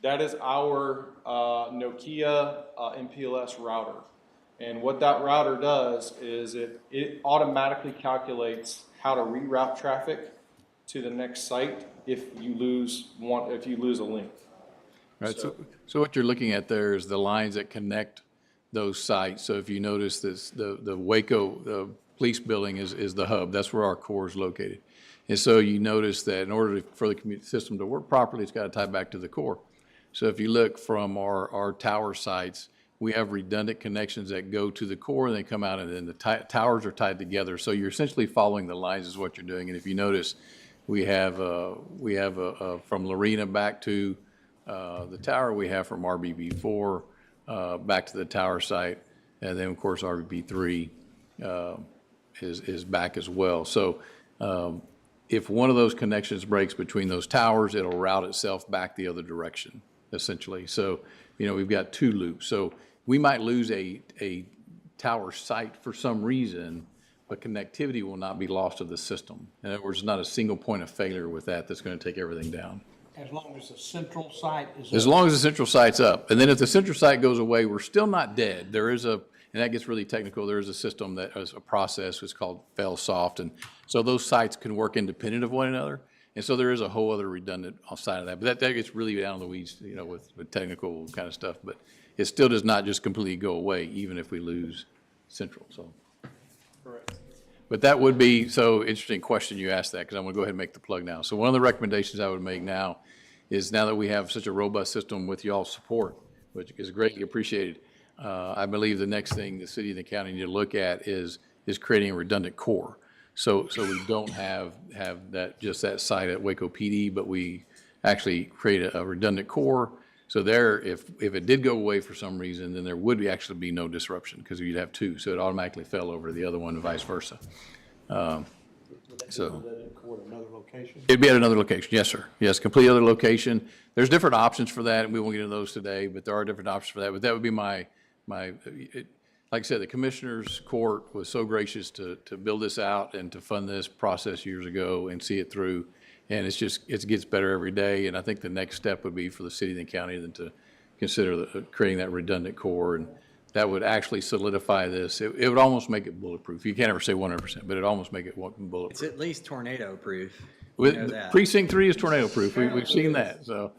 That is our Nokia MPLS router. And what that router does is it automatically calculates how to reroute traffic to the next site if you lose a link. Right, so what you're looking at there is the lines that connect those sites. So if you notice this, the Waco, the police building is the hub. That's where our core is located. And so you notice that in order for the system to work properly, it's got to tie back to the core. So if you look from our tower sites, we have redundant connections that go to the core and they come out, and then the towers are tied together. So you're essentially following the lines is what you're doing. And if you notice, we have from Lorena back to the tower, we have from RBP4 back to the tower site, and then of course RBP3 is back as well. So if one of those connections breaks between those towers, it'll route itself back the other direction, essentially. So we've got 2 loops. So we might lose a tower site for some reason, but connectivity will not be lost to the system. In other words, not a single point of failure with that's going to take everything down. As long as the central site is. As long as the central site's up. And then if the central site goes away, we're still not dead. There is and that gets really technical, there is a system that has a process, it's called fail-soft. And so those sites can work independent of one another. And so there is a whole other redundant side of that. But that gets really down in the weeds, with technical kind of stuff. But it still does not just completely go away, even if we lose central, so. Correct. But that would be, so interesting question you asked that, because I'm going to go ahead and make the plug now. So one of the recommendations I would make now is, now that we have such a robust system with y'all's support, which is greatly appreciated, I believe the next thing the city and the county need to look at is creating a redundant core. So we don't have that site at Waco PD, but we actually create a redundant core. So there, if it did go away for some reason, then there would actually be no disruption, because you'd have 2, so it automatically fell over to the other one and vice versa. So Another location? it'd be at another location, yes, sir. Yes, complete other location. There's different options for that, and we won't get into those today, but there are different options for that. But that would be like I said, the Commissioners Court was so gracious to build this out and to fund this process years ago and see it through. And it gets better every day. And I think the next step would be for the city and the county then to consider creating that redundant core. And that would actually solidify this. It would almost make it bulletproof. You can't ever say 100%, but it almost make it bulletproof. It's at least tornado proof. Precinct 3 is tornado proof. We've seen that, so.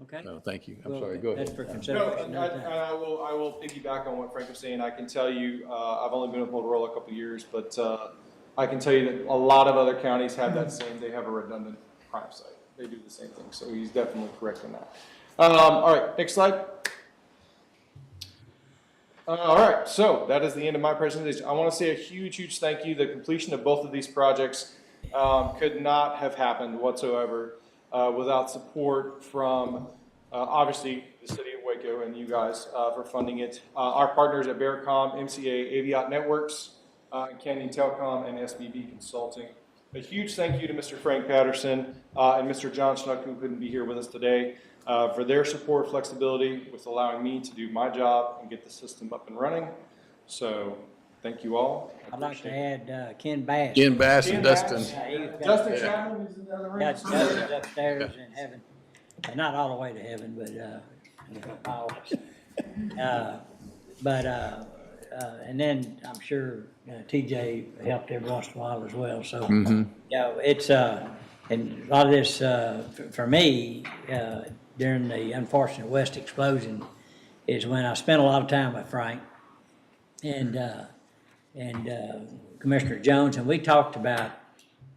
Okay. No, thank you. I'm sorry, go ahead. That's for consideration. No, I will piggyback on what Frank was saying. I can tell you, I've only been with Motorola a couple of years, but I can tell you that a lot of other counties have that same, they have a redundant prime site. They do the same thing, so he's definitely correct in that. All right, next slide. All right, so that is the end of my presentation. I want to say a huge thank you. The completion of both of these projects could not have happened whatsoever without support from obviously the city of Waco and you guys for funding it. Our partners at Bearcom, MCA, Aviat Networks, Canyon Telecom, and SBB Consulting. A huge thank you to Mr. Frank Patterson and Mr. John Schnuck, who couldn't be here with us today, for their support, flexibility with allowing me to do my job and get the system up and running. So thank you all. I'd like to add Ken Bass. Ken Bass and Dustin. Dustin Chapman is in the other room. Dustin's upstairs in heaven. Not all the way to heaven, but and then I'm sure TJ helped every once in a while as well. So it's and a lot of this for me during the unfortunate West explosion is when I spent a lot of time with Frank and Commissioner Jones, and we talked about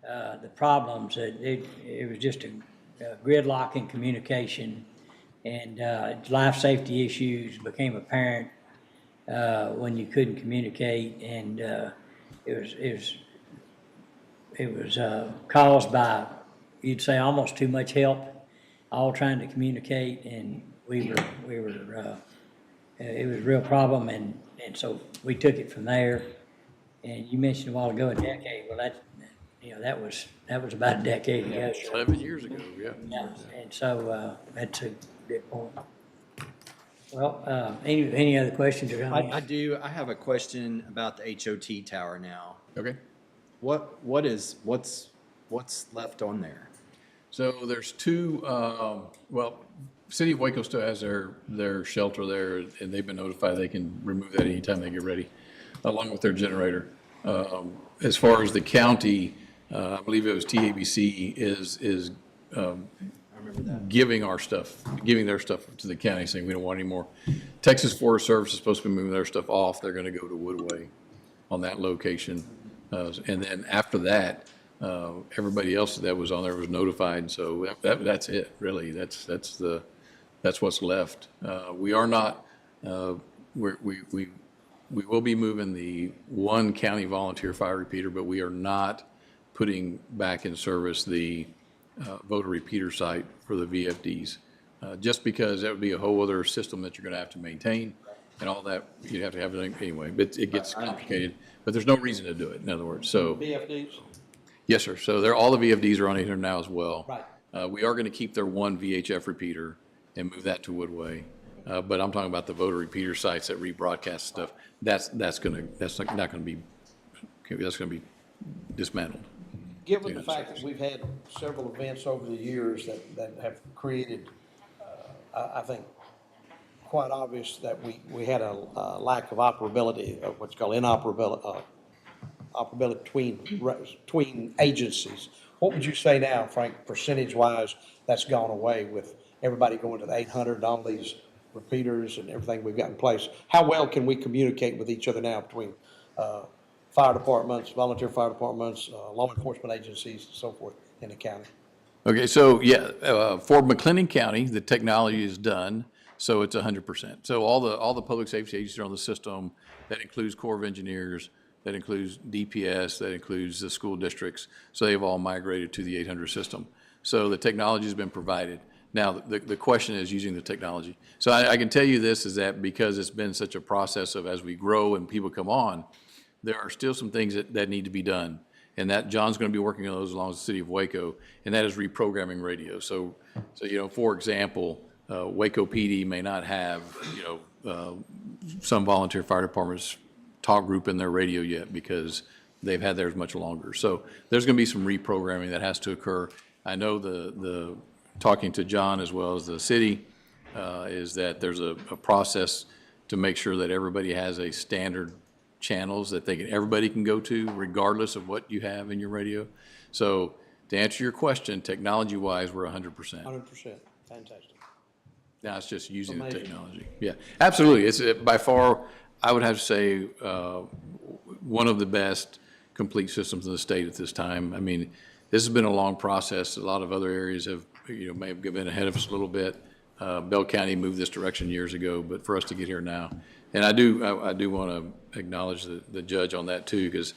the problems that it was just a gridlock in communication, and life safety issues became apparent when you couldn't communicate, and it was caused by, you'd say, almost too much help, all trying to communicate, and we were it was a real problem, and so we took it from there. And you mentioned a while ago a decade. Well, that was about a decade ago. 11 years ago, yeah. And so that's a good point. Well, any other questions or comments? I do. I have a question about the HOT tower now. Okay. What's left on there? So there's 2, well, City of Waco still has their shelter there, and they've been notified they can remove that anytime they get ready, along with their generator. As far as the county, I believe it was TABC is giving their stuff to the county, saying we don't want any more. Texas Forest Service is supposed to be moving their stuff off. They're going to go to Woodway on that location. And then after that, everybody else that was on there was notified. So that's it, really. That's what's left. We are not, we will be moving the one county volunteer fire repeater, but we are not putting back in service the voter repeater site for the VFDs, just because that would be a whole other system that you're going to have to maintain and all that. You'd have to have it anyway, but it gets complicated. But there's no reason to do it, in other words. So VFDs? yes, sir. So all the VFDs are on 800 now as well. Right. We are going to keep their one VHF repeater, and move that to Woodway. But I'm talking about the voter repeater sites that rebroadcast stuff. That's not gonna be dismantled. Given the fact that we've had several events over the years that have created, I think, quite obvious that we had a lack of operability, of what's called inoperability, operability between agencies. What would you say now, Frank, percentage-wise, that's gone away with everybody going to the 800 and all these repeaters and everything we've got in place? How well can we communicate with each other now between fire departments, volunteer fire departments, law enforcement agencies, and so forth in the county? Okay, so yeah, for McLennan County, the technology is done, so it's 100%. So all the public safety agencies are on the system. That includes Corps of Engineers, that includes DPS, that includes the school districts. So they've all migrated to the 800 system. So the technology has been provided. Now, the question is using the technology. So I can tell you this, is that because it's been such a process of as we grow and people come on, there are still some things that need to be done. And that John's going to be working on those along with the city of Waco, and that is reprogramming radio. So for example, Waco PD may not have, some volunteer fire departments talk group in their radio yet because they've had theirs much longer. So there's going to be some reprogramming that has to occur. I know the talking to John as well as the city is that there's a process to make sure that everybody has a standard channels that everybody can go to regardless of what you have in your radio. So to answer your question, technology-wise, we're 100%. 100%, fantastic. Now it's just using the Amazing. technology. Yeah, absolutely. It's by far, I would have to say, one of the best complete systems in the state at this time. I mean, this has been a long process. A lot of other areas have, may have been ahead of us a little bit. Bell County moved this direction years ago, but for us to get here now, and I do want to acknowledge the judge on that too, because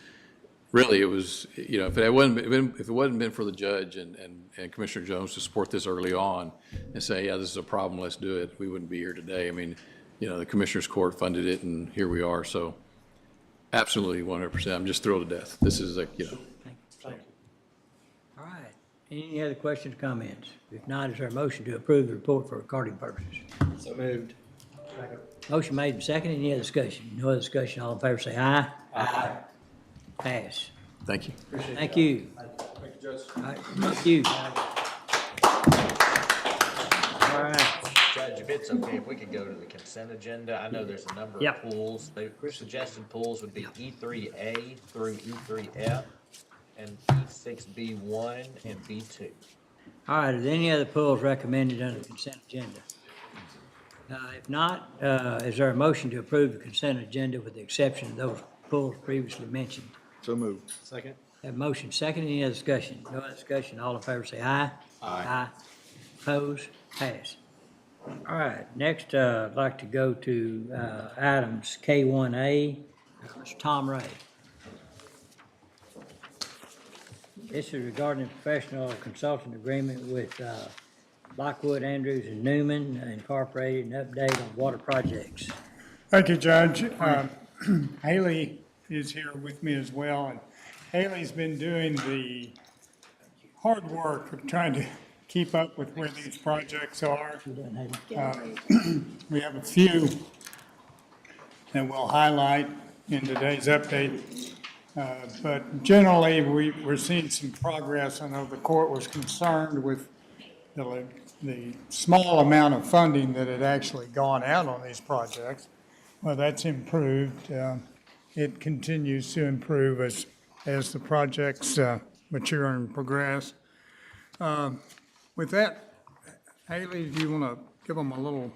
really it was, if it wasn't been for the judge and Commissioner Jones to support this early on and say, yeah, this is a problem, let's do it, we wouldn't be here today. I mean, the Commissioners Court funded it, and here we are. So absolutely 100%. I'm just thrilled to death. This is Thank you. All right. Any other questions, comments? If not, is there a motion to approve the report for recording purposes? So moved. Motion made and seconded. Any other discussion? No other discussion. All in favor say aye. Aye. Pass. Thank you. Thank you. Thank you, Judge. All right. Thank you. All right. Judge, if it's okay, if we could go to the consent agenda. I know there's a number Yep. of pools. The suggested pools would be E3A through E3F and E6B1 and B2. All right. Is there any other pulls recommended under the consent agenda? If not, is there a motion to approve the consent agenda with the exception of those pulls previously mentioned? So moved. Second. Have motion second. Any other discussion? No other discussion. All in favor say aye. Aye. Opposed? Pass. All right. Next, I'd like to go to items K1A. Mr. Tom Ray. This is regarding a professional consulting agreement with Lockwood, Andrews, and Newman Incorporated, an update on water projects. Thank you, Judge. Haley is here with me as well, and Haley's been doing the hard work of trying to keep up with where these projects are. We have a few that we'll highlight in today's update, but generally we're seeing some progress. I know the court was concerned with the small amount of funding that had actually gone out on these projects. Well, that's improved. It continues to improve as the projects mature and progress. With that, Haley, do you want to give them a little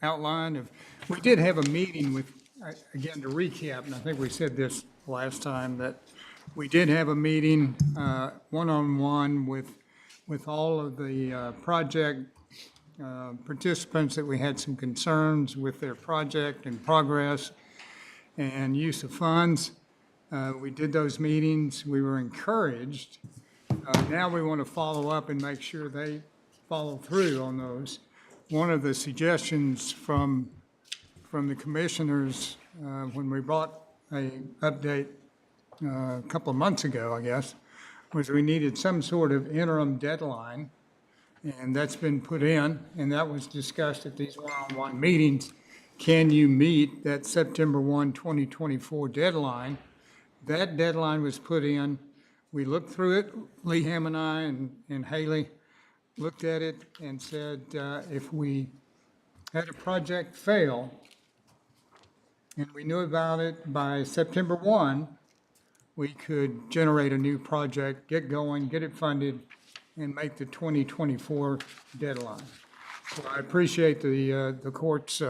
outline? We did have a meeting with, again, to recap, and I think we said this last time, that we did have a meeting one-on-one with all of the project participants that we had some concerns with their project and progress and use of funds. We did those meetings. We were encouraged. Now we want to follow up and make sure they follow through on those. One of the suggestions from the commissioners when we brought an update a couple of months ago, I guess, was we needed some sort of interim deadline and that's been put in, and that was discussed at these one-on-one meetings. Can you meet that September 1, 2024 deadline? That deadline was put in. We looked through it, Leeham and I and Haley looked at it and said, if we had a project fail and we knew about it by September 1, we could generate a new project, get going, get it funded, and make the 2024 deadline. So I appreciate the court's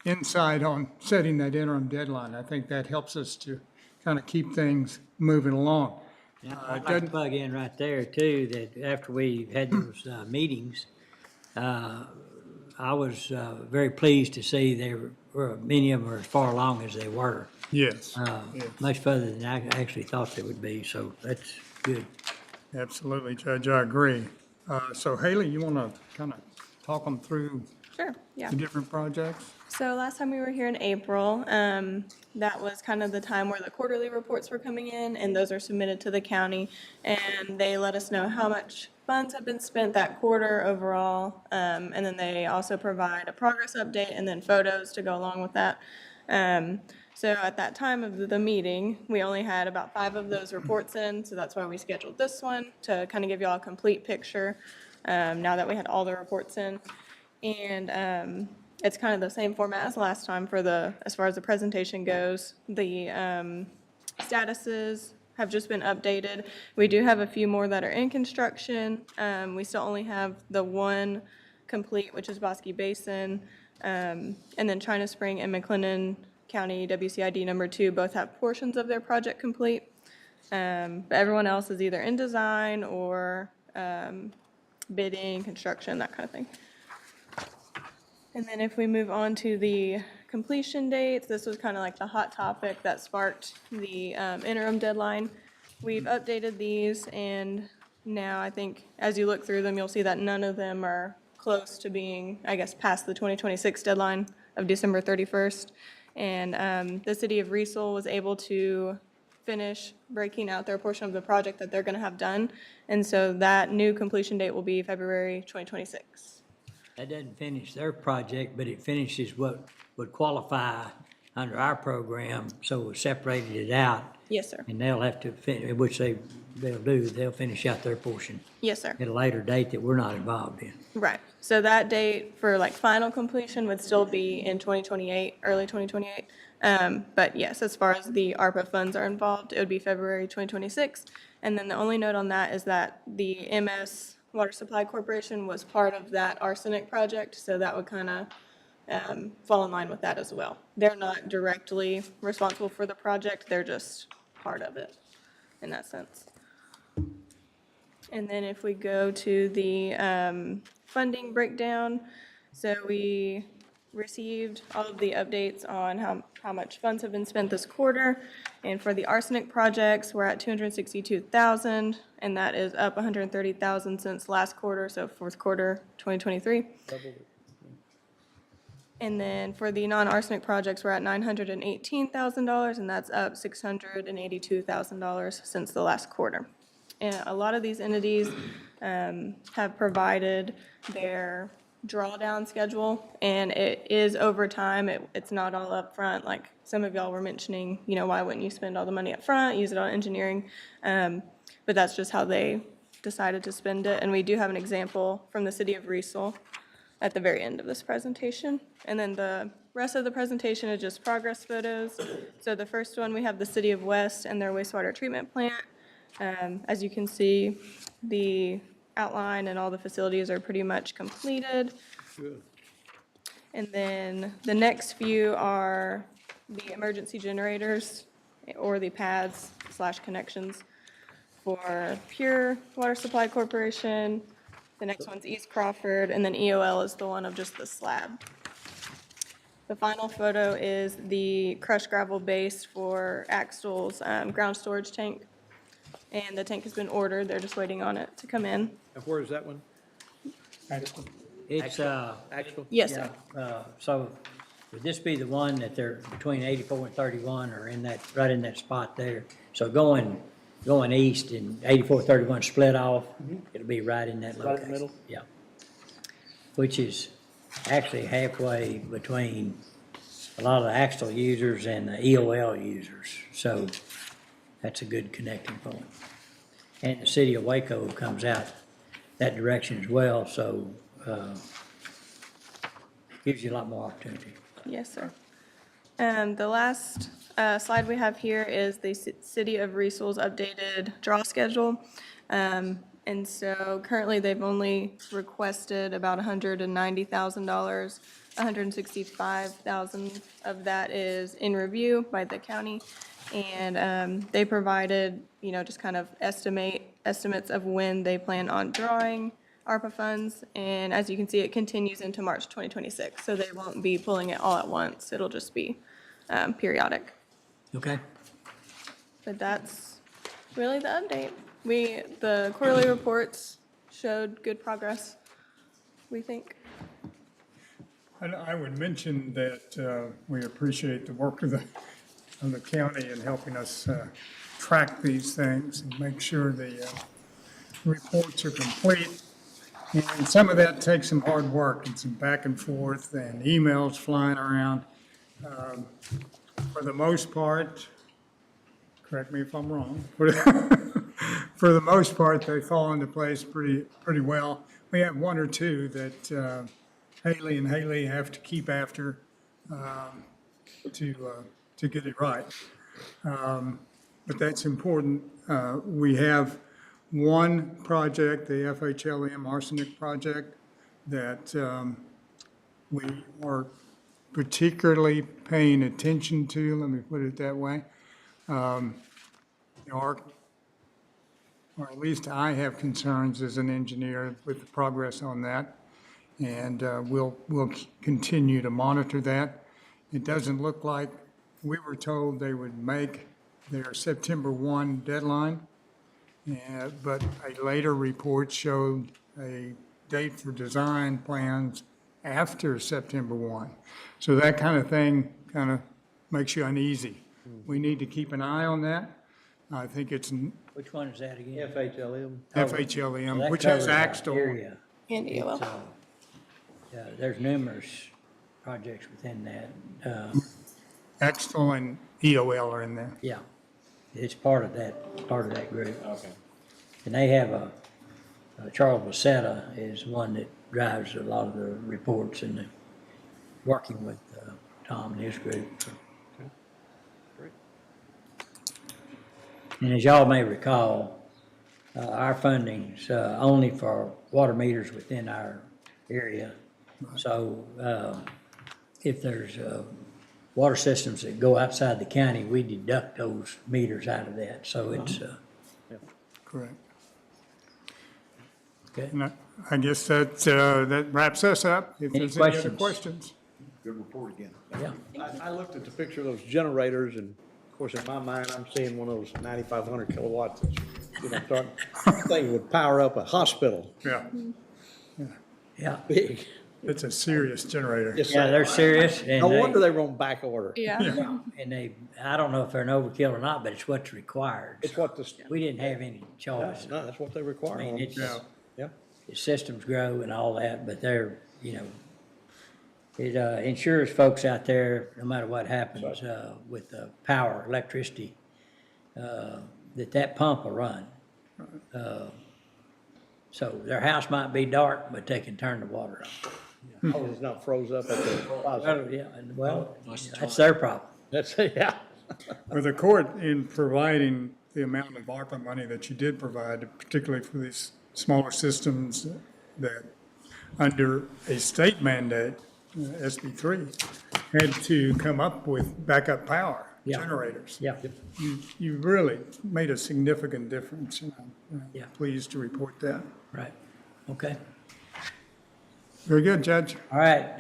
insight on setting that interim deadline. I think that helps us to kind of keep things moving along. Yeah, I'd like to plug in right there too, that after we had those meetings, I was very pleased to see there were, many of them were as far along as they were. Yes. Yes. Much further than I actually thought they would be, so that's good. Absolutely, Judge, I agree. So Haley, you want to kind of talk them through Sure, yeah. the different projects? So last time we were here in April, that was kind of the time where the quarterly reports were coming in, and those are submitted to the county, and they let us know how much funds have been spent that quarter overall, and then they also provide a progress update and then photos to go along with that. So at that time of the meeting, we only had about 5 of those reports in, so that's why we scheduled this one, to kind of give you all a complete picture, now that we had all the reports in. And it's kind of the same format as last time for as far as the presentation goes. The statuses have just been updated. We do have a few more that are in construction. We still only have the one complete, which is Bosque Basin. And then China Spring and McLennan County WCID number 2 both have portions of their project complete. But everyone else is either in design or bidding, construction, that kind of thing. And then if we move on to the completion dates, this was kind of like the hot topic that sparked the interim deadline. We've updated these, and now I think as you look through them, you'll see that none of them are close to being, I guess, past the 2026 deadline of December 31st. And the city of Riesel was able to finish breaking out their portion of the project that they're going to have done. And so that new completion date will be February 2026. That doesn't finish their project, but it finishes what would qualify under our program, so we separated it out. Yes, sir. And they'll have to finish, which they'll do, they'll finish out their portion. Yes, sir. At a later date that we're not involved in. Right. So that date for like final completion would still be in 2028, early 2028. But yes, as far as the ARPA funds are involved, it would be February 2026. And then the only note on that is that the MS Water Supply Corporation was part of that arsenic project, so that would kind of fall in line with that as well. They're not directly responsible for the project, they're just part of it in that sense. And then if we go to the funding breakdown, so we received all of the updates on how much funds have been spent this quarter. And for the arsenic projects, we're at $262,000, and that is up $130,000 since last quarter, so fourth quarter 2023. And then for the non-arsenic projects, we're at $918,000, and that's up $682,000 since the last quarter. And a lot of these entities have provided their drawdown schedule, and it is over time. It's not all up front. Like some of y'all were mentioning, you know, why wouldn't you spend all the money up front, use it on engineering? But that's just how they decided to spend it. And we do have an example from the city of Riesel at the very end of this presentation. And then the rest of the presentation is just progress photos. So the first one, we have the city of West and their wastewater treatment plant. As you can see, the outline and all the facilities are pretty much completed. Good. And then the next few are the emergency generators or the pads / connections for Pure Water Supply Corporation. The next one's East Crawford, and then EOL is the one of just the slab. The final photo is the crushed gravel base for Axtel's ground storage tank. And the tank has been ordered, they're just waiting on it to come in. And where is that one? It's, Actual? Yes, sir. So would this be the one that they're between 84 and 31 or in that, right in that spot there? So going going east and 8431 split off, it'll be right in that Right in the location. middle? Yeah. Which is actually halfway between a lot of the Axtel users and the EOL users. So that's a good connecting point. And the city of Waco comes out that direction as well, so gives you a lot more opportunity. Yes, sir. The last slide we have here is the City of Resource updated draw schedule. And so currently they've only requested about $190,000. $165,000 of that is in review by the county. And they provided, just kind of estimates of when they plan on drawing ARPA funds. And as you can see, it continues into March 2026. So they won't be pulling it all at once. It'll just be periodic. Okay. But that's really the update. The quarterly reports showed good progress, we think. I would mention that we appreciate the work of the county in helping us track these things and make sure the reports are complete. And some of that takes some hard work and some back and forth and emails flying around. For the most part, correct me if I'm wrong, for the most part, they fall into place pretty well. We have one or two that Haley and Haley have to keep after to get it right. But that's important. We have one project, the FHLM arsenic project, that we are particularly paying attention to, let me put it that way. Or at least I have concerns as an engineer with the progress on that. And we'll continue to monitor that. It doesn't look like, we were told they would make their September 1 deadline, but a later report showed a date for design plans after September 1. So that kind of thing kind of makes you uneasy. We need to keep an eye on that. I think it's Which one is that again? FHLM. FHLM, That which has covers our Axtel. area. And EOL. There's numerous projects within that. Axtel and EOL are in there. Yeah, it's part of that group. Okay. And they have Charles Bassetta is one that drives a lot of the reports and working with Tom and his group. And as y'all may recall, our funding's only for water meters within our area. So if there's water systems that go outside the county, we deduct those meters out of that. So it's Correct. okay. And I guess that wraps us up. If Any there's any other questions? questions. Good report again. Yeah. I looked at the picture of those generators, and of course, in my mind, I'm seeing one of those 9,500 kilowatts. Thing would power up a hospital. Yeah. Yeah. Big. It's a serious generator. Yes, Yeah, sir. they're serious. And No wonder they run back order. Yeah. And I don't know if they're an overkill or not, but it's what's required. It's what the, We didn't have any choice. no, that's what they require. I mean, on them. it's, Yeah. the systems grow and all that, but they're, it ensures folks out there, no matter what happens, with the power, electricity, that pump will run. So their house might be dark, but they can turn the water on. Oh, it's not froze up at the Well, plaza. yeah, well, that's their problem. That's, yeah. For the court, in providing the amount of ARPA money that you did provide, particularly for these smaller systems that, under a state mandate, SB3, had to come up with backup power Yeah. generators. Yeah. You really made a significant difference, and I'm Yeah. pleased to report that. Right. Okay. Very good, Judge. All right,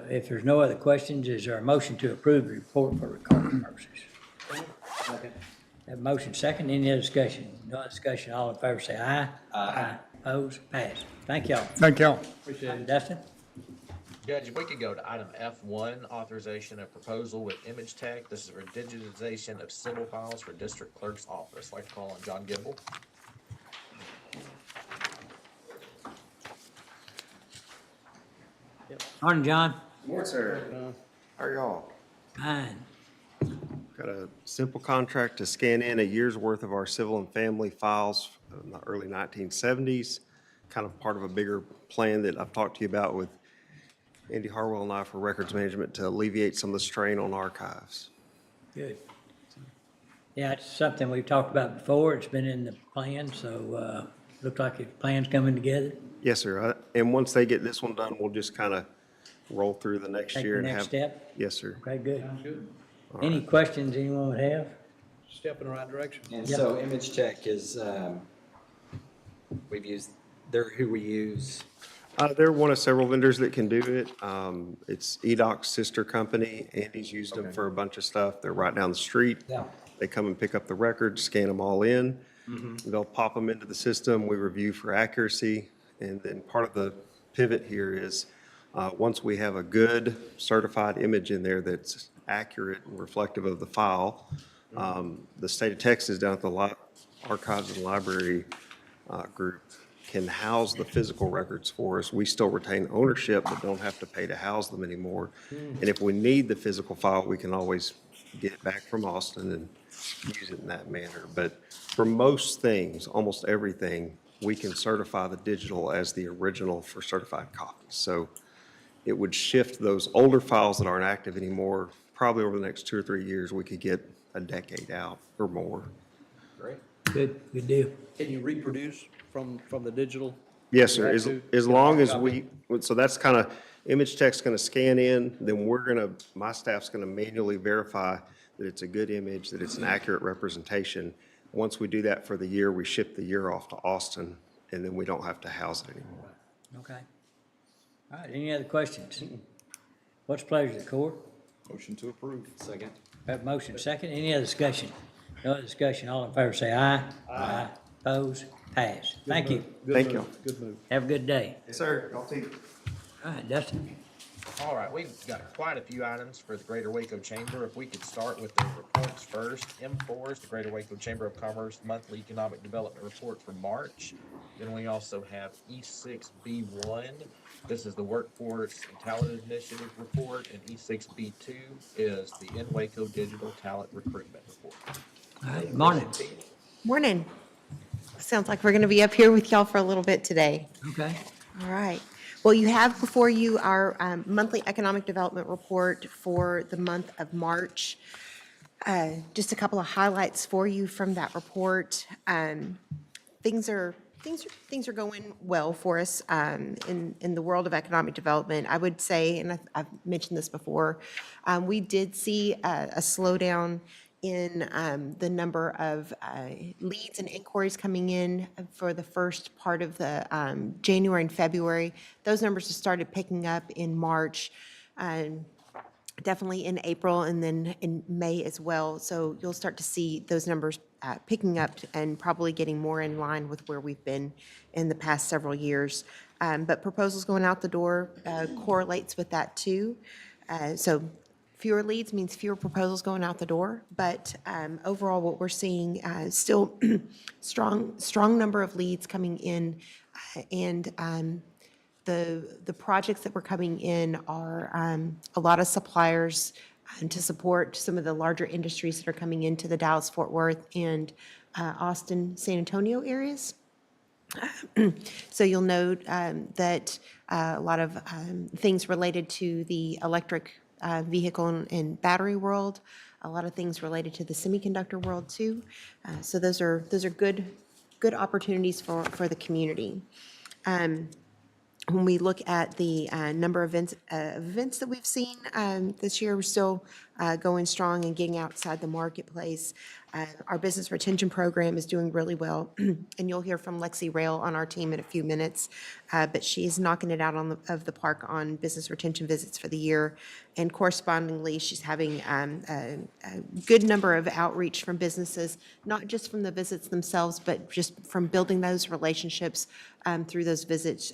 if there's no other questions, is there a motion to approve the report for recording purposes? Have a motion second, any other discussion? No other discussion, all in favor say aye. Aye. Opposed, pass. Thank y'all. Thank y'all. Appreciate it. Dustin? Judge, if we could go to item F1, authorization of proposal with Image Tech. This is for digitization of civil files for district clerk's office. I'd like to call on John Gibble. Morning, John. Morning, sir. How are y'all? Fine. Got a simple contract to scan in a year's worth of our civil and family files in the early 1970s, kind of part of a bigger plan that I've talked to you about with Andy Harwell and I for records management to alleviate some of the strain on archives. Good. Yeah, it's something we've talked about before. It's been in the plan, so looks like the plan's coming together. Yes, sir. And once they get this one done, we'll just kind of roll through the next Take year the and next have. step? Yes, sir. Okay, good. Good. Any questions anyone would have? Step in the right direction. And Yep. so Image Tech is, they're who we use. They're one of several vendors that can do it. It's EDOC's sister company. Andy's used them for a bunch of stuff. They're right down the street. Yeah. They come and pick up the records, scan them all in. Mm-hmm. They'll pop them into the system. We review for accuracy. And then part of the pivot here is, once we have a good certified image in there that's accurate and reflective of the file, the state of Texas down at the Archives and Library group can house the physical records for us. We still retain ownership, but don't have to pay to house them anymore. And if we need the physical file, we can always get it back from Austin and use it in that manner. But for most things, almost everything, we can certify the digital as the original for certified copies. So it would shift those older files that aren't active anymore. Probably over the next 2 or 3 years, we could get a decade out or more. Great. Good, good deal. Can you reproduce from the digital? Yes, sir. Back to- As long as so that's kind of, Image Tech's going to scan in, then my staff's going to manually verify that it's a good image, that it's an accurate representation. Once we do that for the year, we ship the year off to Austin, and then we don't have to house it anymore. Okay. All right, any other questions? What's the pleasure of the court? Motion to approve. Second. Have a motion second. Any other discussion? No other discussion. All in favor say aye. Aye. Oppose? Pass. Thank you. Thank you. Good move. Have a good day. Yes, sir. Y'all take. All right, Dustin. All right, we've got quite a few items for the Greater Waco Chamber. If we could start with the reports first. M4 is the Greater Waco Chamber of Commerce Monthly Economic Development Report for March. Then we also have E6B1. This is the Workforce and Talent Initiative Report, and E6B2 is the In Waco Digital Talent Recruitment Report. All right, morning. Morning. Sounds like we're going to be up here with y'all for a little bit today. Okay. All right. Well, you have before you our monthly economic development report for the month of March. Just a couple of highlights for you from that report. Things are going well for us in the world of economic development. I would say, and I've mentioned this before, we did see a slowdown in the number of leads and inquiries coming in for the first part of the January and February. Those numbers have started picking up in March, definitely in April, and then in May as well. So you'll start to see those numbers picking up and probably getting more in line with where we've been in the past several years. But proposals going out the door correlates with that too. So fewer leads means fewer proposals going out the door, but overall what we're seeing still strong number of leads coming in, and the projects that were coming in are a lot of suppliers to support some of the larger industries that are coming into the Dallas-Fort Worth and Austin, San Antonio areas. So you'll note that a lot of things related to the electric vehicle and battery world, a lot of things related to the semiconductor world too. So those are good opportunities for the community. When we look at the number of events that we've seen this year, we're still going strong and getting outside the marketplace. Our business retention program is doing really well, and you'll hear from Lexi Rail on our team in a few minutes, but she is knocking it out of the park on business retention visits for the year, and correspondingly, she's having a good number of outreach from businesses, not just from the visits themselves, but just from building those relationships through those visits.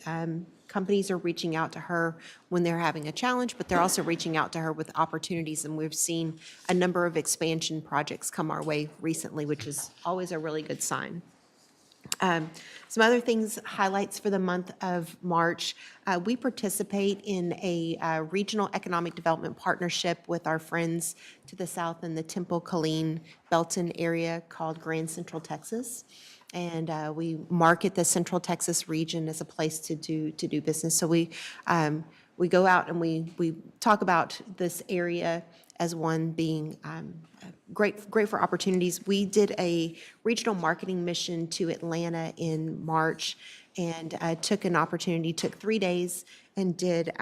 companies are reaching out to her when they're having a challenge, but they're also reaching out to her with opportunities. And we've seen a number of expansion projects come our way recently, which is always a really good sign. Some other things, highlights for the month of March. We participate in a regional economic development partnership with our friends to the south in the Temple, Killeen, Belton area called Grand Central Texas. And we market the Central Texas region as a place to do business. So we go out and we talk about this area as one being great for opportunities. We did a regional marketing mission to Atlanta in March and took 3 days and did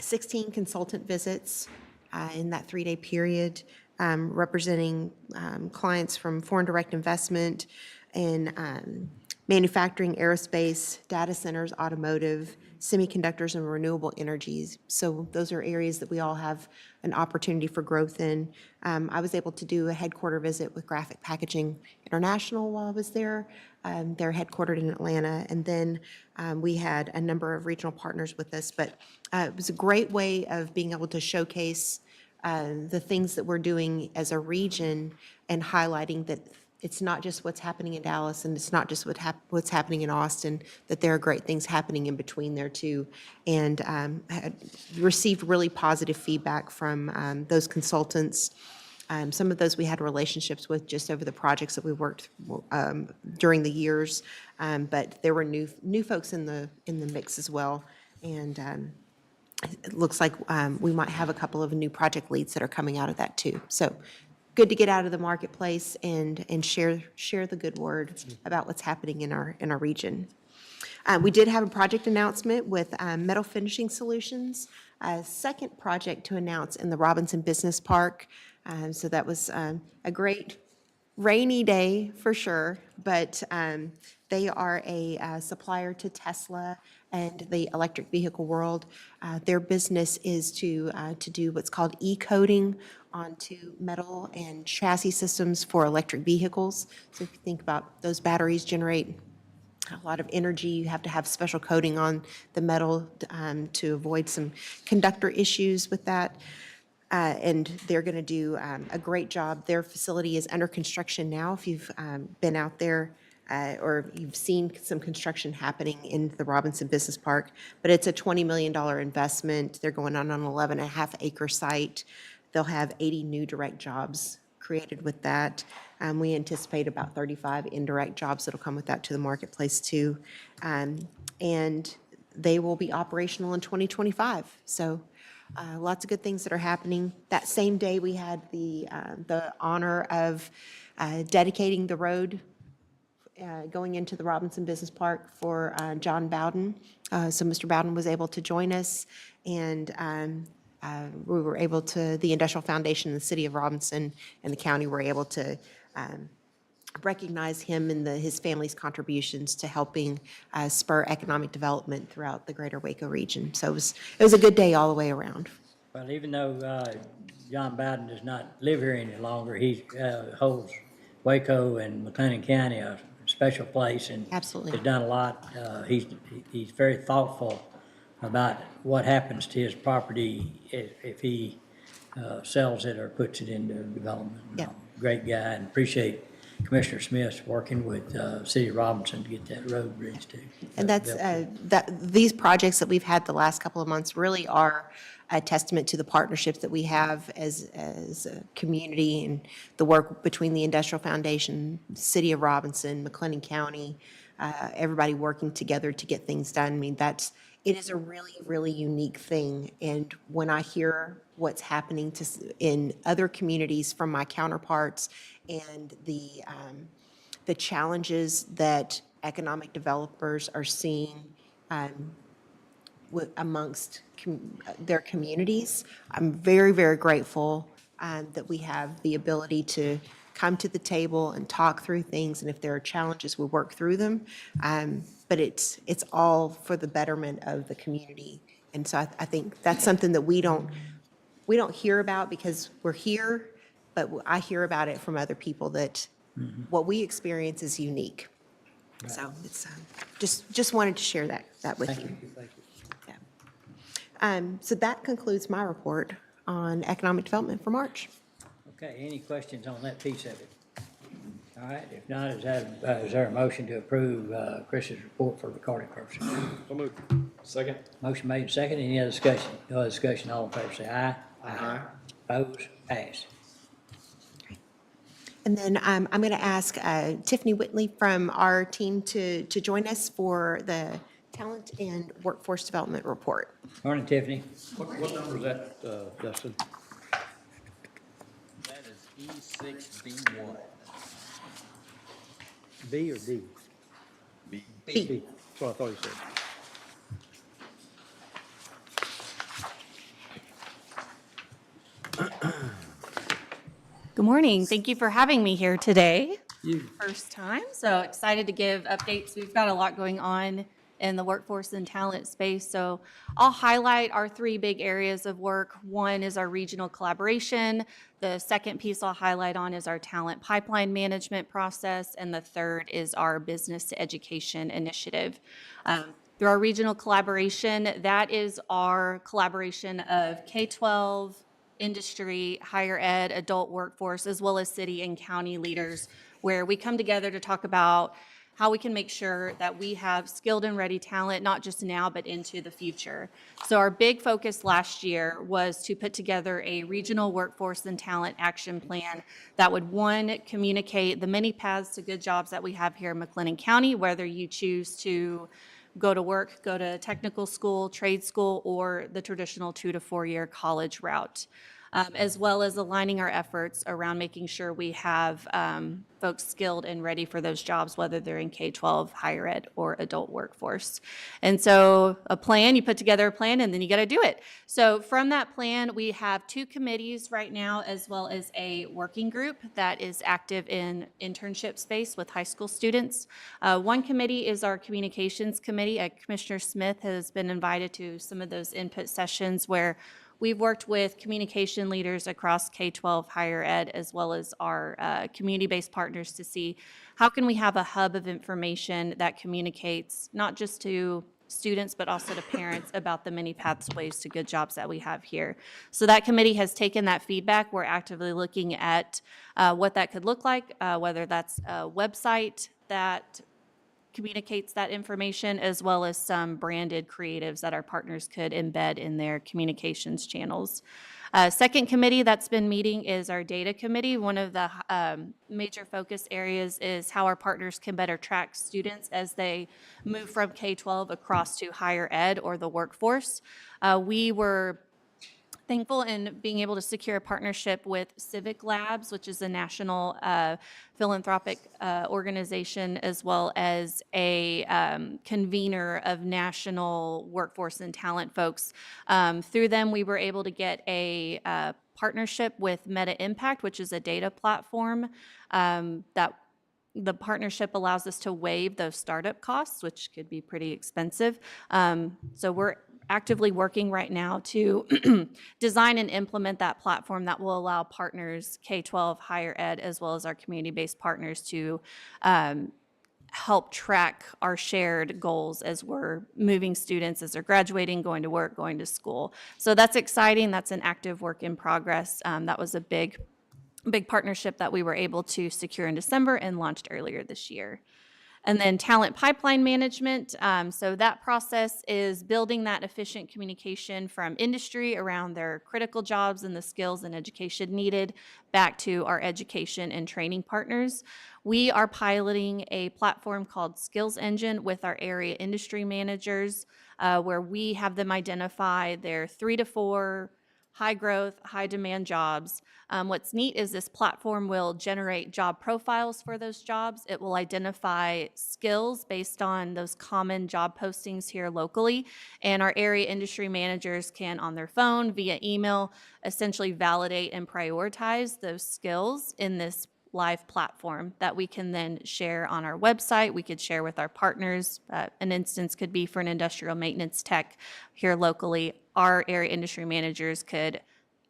16 consultant visits in that 3-day period, representing clients from foreign direct investment in manufacturing, aerospace, data centers, automotive, semiconductors, and renewable energies. So those are areas that we all have an opportunity for growth in. I was able to do a headquarter visit with Graphic Packaging International while I was there. They're headquartered in Atlanta. And then we had a number of regional partners with us. But it was a great way of being able to showcase the things that we're doing as a region and highlighting that it's not just what's happening in Dallas and it's not just what's happening in Austin, that there are great things happening in between there too. And had received really positive feedback from those consultants. Some of those we had relationships with just over the projects that we worked during the years, but there were new folks in the mix as well. And it looks like we might have a couple of new project leads that are coming out of that too. So good to get out of the marketplace and share the good word about what's happening in our region. We did have a project announcement with Metal Finishing Solutions, a second project to announce in the Robinson Business Park. So that was a great rainy day for sure, but they are a supplier to Tesla and the electric vehicle world. Their business is to do what's called e-coating onto metal and chassis systems for electric vehicles. So if you think about those batteries generate a lot of energy, you have to have special coating on the metal to avoid some conductor issues with that. And they're going to do a great job. Their facility is under construction now. If you've been out there or you've seen some construction happening in the Robinson Business Park, but it's a $20 million investment. They're going on an 11.5-acre site. They'll have 80 new direct jobs created with that. We anticipate about 35 indirect jobs that'll come with that to the marketplace too. And they will be operational in 2025. So lots of good things that are happening. That same day, we had the honor of dedicating the road going into the Robinson Business Park for John Bowden. So Mr. Bowden was able to join us, and we were able to, the Industrial Foundation, the City of Robinson, and the county were able to recognize him and his family's contributions to helping spur economic development throughout the greater Waco region. So it was a good day all the way around. Well, even though John Bowden does not live here any longer, he holds Waco and McLennan County a special place and absolutely has done a lot. He's very thoughtful about what happens to his property if he sells it or puts it into development. Yeah. Great guy, and appreciate Commissioner Smith working with City of Robinson to get that road bridge too. And these projects that we've had the last couple of months really are a testament to the partnerships that we have as a community and the work between the Industrial Foundation, City of Robinson, McLennan County, everybody working together to get things done. I mean, it is a really, really unique thing. And when I hear what's happening in other communities from my counterparts and the challenges that economic developers are seeing amongst their communities, I'm very, very grateful that we have the ability to come to the table and talk through things. And if there are challenges, we work through them. But it's all for the betterment of the community. And so I think that's something that we don't hear about because we're here, but I hear about it from other people that what we experience is unique. So it's, just wanted to share that with you. Thank you. So that concludes my report on economic development for March. Okay, any questions on that piece of it? All right, if not, is there a motion to approve Chris's report for recording purposes? So moved. Second. Motion made, second, any other discussion? No other discussion, all in favor say aye. Aye. Opposed, pass. And then I'm going to ask Tiffany Whitley from our team to join us for the Talent and Workforce Development Report. Morning, Tiffany. What number is that, Dustin? That is E6B1. B or D? B. B. That's what I thought you said. Good morning. Thank you for having me here today. First time, so excited to give updates. We've got a lot going on in the workforce and talent space. So I'll highlight our three big areas of work. One is our regional collaboration. The second piece I'll highlight on is our talent pipeline management process. And the third is our business to education initiative. Through our regional collaboration, that is our collaboration of K-12, industry, higher ed, adult workforce, as well as city and county leaders, where we come together to talk about how we can make sure that we have skilled and ready talent, not just now, but into the future. So our big focus last year was to put together a regional workforce and talent action plan that would, one, communicate the many paths to good jobs that we have here in McLennan County, whether you choose to go to work, go to technical school, trade school, or the traditional 2 to 4 year college route. As well as aligning our efforts around making sure we have folks skilled and ready for those jobs, whether they're in K-12, higher ed, or adult workforce. And so a plan, you put together a plan and then you got to do it. So from that plan, we have 2 committees right now, as well as a working group that is active in internship space with high school students. One committee is our communications committee. Commissioner Smith has been invited to some of those input sessions where we've worked with communication leaders across K-12 higher ed, as well as our community-based partners to see how can we have a hub of information that communicates not just to students, but also to parents about the many pathways to good jobs that we have here. So that committee has taken that feedback. We're actively looking at what that could look like, whether that's a website that communicates that information, as well as some branded creatives that our partners could embed in their communications channels. Second committee that's been meeting is our data committee. One of the major focus areas is how our partners can better track students as they move from K-12 across to higher ed or the workforce. We were thankful in being able to secure a partnership with Civic Labs, which is a national philanthropic organization, as well as a convener of national workforce and talent folks. Through them, we were able to get a partnership with Meta Impact, which is a data platform that the partnership allows us to waive those startup costs, which could be pretty expensive. So we're actively working right now to design and implement that platform that will allow partners, K-12, higher ed, as well as our community-based partners to help track our shared goals as we're moving students, as they're graduating, going to work, going to school. So that's exciting. That's an active work in progress. That was a big partnership that we were able to secure in December and launched earlier this year. And then talent pipeline management. So that process is building that efficient communication from industry around their critical jobs and the skills and education needed back to our education and training partners. We are piloting a platform called Skills Engine with our area industry managers, where we have them identify their 3 to 4 high growth, high demand jobs. What's neat is this platform will generate job profiles for those jobs. It will identify skills based on those common job postings here locally. And our area industry managers can, on their phone, via email, essentially validate and prioritize those skills in this live platform that we can then share on our website. We could share with our partners. An instance could be for an industrial maintenance tech here locally. Our area industry managers could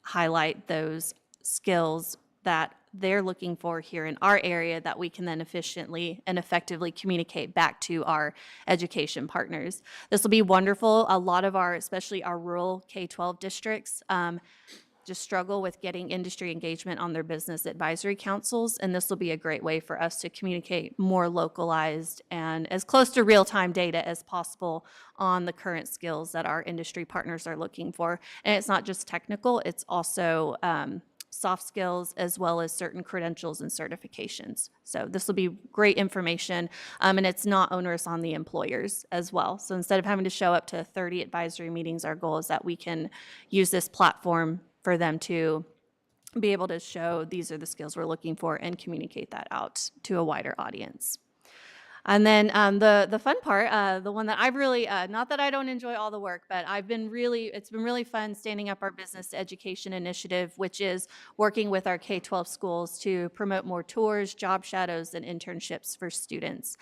highlight those skills that they're looking for here in our area that we can then efficiently and effectively communicate back to our education partners. This will be wonderful. A lot of our, especially our rural K-12 districts, just struggle with getting industry engagement on their business advisory councils, and this will be a great way for us to communicate more localized and as close to real-time data as possible on the current skills that our industry partners are looking for. And it's not just technical, it's also soft skills as well as certain credentials and certifications. So this will be great information, and it's not onerous on the employers as well. So instead of having to show up to 30 advisory meetings, our goal is that we can use this platform for them to be able to show these are the skills we're looking for and communicate that out to a wider audience. And then the fun part, the one that I've really, not that I don't enjoy all the work, but it's been really fun standing up our business education initiative, which is working with our K-12 schools to promote more tours, job shadows, and internships for students.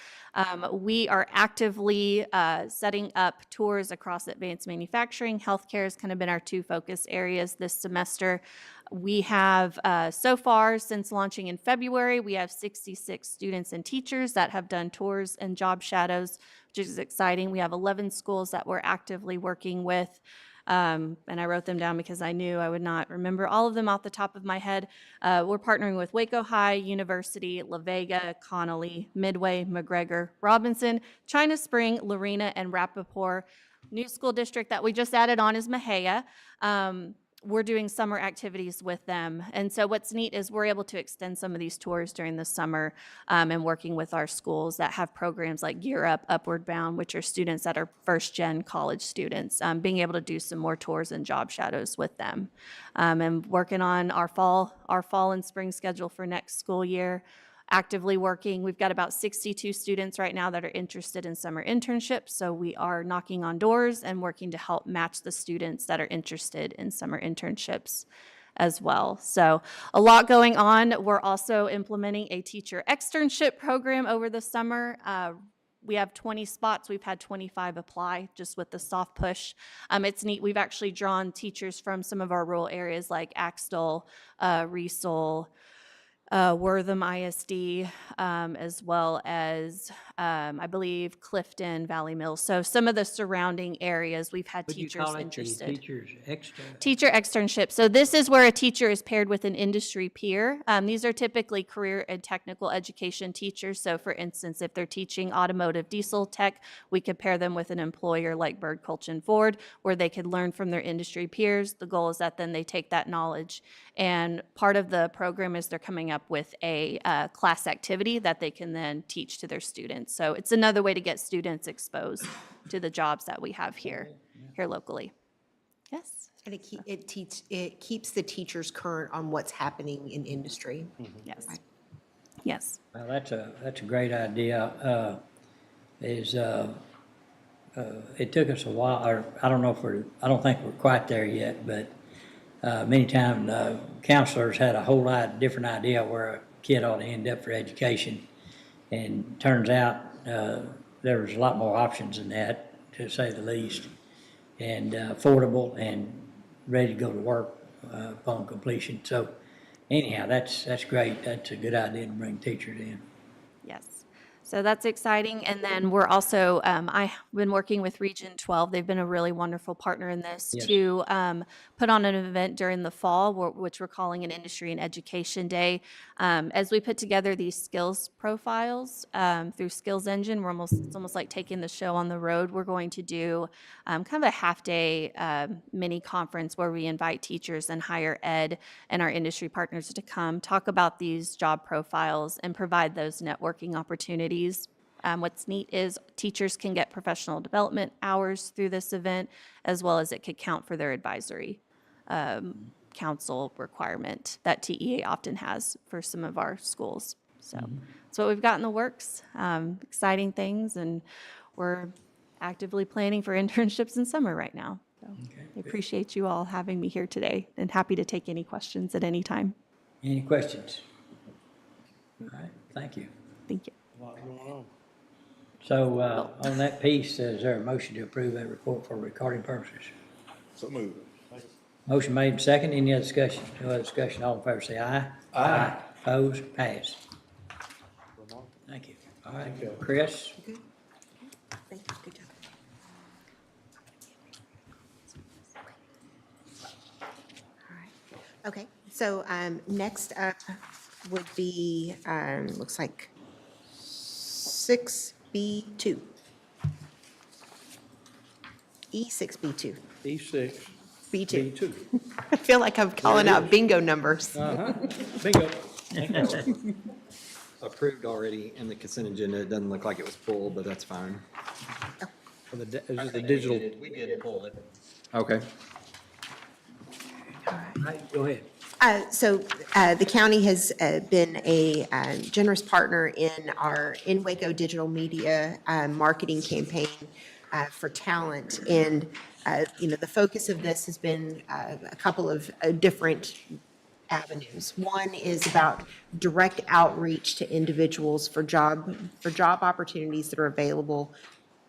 We are actively setting up tours across advanced manufacturing. Healthcare has kind of been our two focus areas this semester. We have, so far, since launching in February, we have 66 students and teachers that have done tours and job shadows, which is exciting. We have 11 schools that we're actively working with, and I wrote them down because I knew I would not remember all of them off the top of my head. We're partnering with Waco High, University, La Vega, Connolly, Midway, McGregor, Robinson, China Spring, Lorena, and Rappaport. New school district that we just added on is Mexia. We're doing summer activities with them. And so what's neat is we're able to extend some of these tours during the summer and working with our schools that have programs like Gear Up, Upward Bound, which are students that are first-gen college students, being able to do some more tours and job shadows with them. And working on our fall and spring schedule for next school year. Actively working. We've got about 62 students right now that are interested in summer internships, so we are knocking on doors and working to help match the students that are interested in summer internships as well. So a lot going on. We're also implementing a teacher externship program over the summer. We have 20 spots. We've had 25 apply just with the soft push. It's neat. We've actually drawn teachers from some of our rural areas like Axtell, Riesel, Wortham ISD, as well as, I believe, Clifton, Valley Mills. So some of the surrounding areas, we've had teachers interested. Teachers extern? Teacher externship. So this is where a teacher is paired with an industry peer. These are typically career and technical education teachers. So for instance, if they're teaching automotive diesel tech, we could pair them with an employer like Bird, Culch, and Ford, where they could learn from their industry peers. The goal is that then they take that knowledge, and part of the program is they're coming up with a class activity that they can then teach to their students. So it's another way to get students exposed to the jobs that we have here locally. Yes. And it keeps the teachers current on what's happening in industry. Yes. Right. Yes. Well, that's a great idea. It took us a while, or I don't think we're quite there yet, but many times counselors had a whole lot different idea where a kid ought to end up for education. And turns out there was a lot more options than that, to say the least, and affordable and ready to go to work upon completion. So anyhow, that's great. That's a good idea to bring teachers in. Yes. So that's exciting. And then we're also, I've been working with Region 12. They've been a really wonderful partner in this to put on an event during the fall, which we're calling an Industry and Education Day. As we put together these skills profiles through Skills Engine, it's almost like taking the show on the road. We're going to do kind of a half-day mini conference where we invite teachers and higher ed and our industry partners to come talk about these job profiles and provide those networking opportunities. What's neat is teachers can get professional development hours through this event, as well as it could count for their advisory council requirement that TEA often has for some of our schools. So that's what we've got in the works, exciting things, and we're actively planning for internships in summer right now. So I appreciate you all having me here today, and happy to take any questions at any time. Any questions? All right, thank you. Thank you. So on that piece, is there a motion to approve that report for recording purposes? So moved. Motion made and second. Any other discussion? No other discussion. All in favor say aye. Aye. Opposed? Passed. Thank you. All right, Chris? Thank you, good job. All right. Okay, so next up would be, looks like 6B2. E6B2. E6. B2. B2. I feel like I'm calling out bingo numbers. Uh-huh. Bingo. Approved already in the consent agenda. It doesn't look like it was pulled, but that's fine. For the, is it the digital? We did pull it. Okay. Go ahead. The county has been a generous partner in our In Waco digital media marketing campaign for talent. And, the focus of this has been a couple of different avenues. One is about direct outreach to individuals for job opportunities that are available,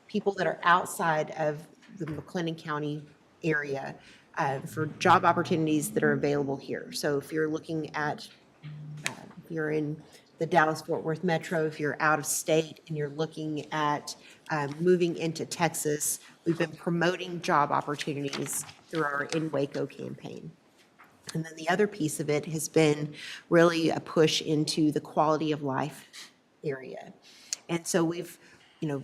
people that are outside of the McLennan County area, for job opportunities that are available here. So if you're looking at, if you're in the Dallas-Fort Worth metro, if you're out of state and you're looking at moving into Texas, we've been promoting job opportunities through our In Waco campaign. And then the other piece of it has been really a push into the quality of life area. And so we've,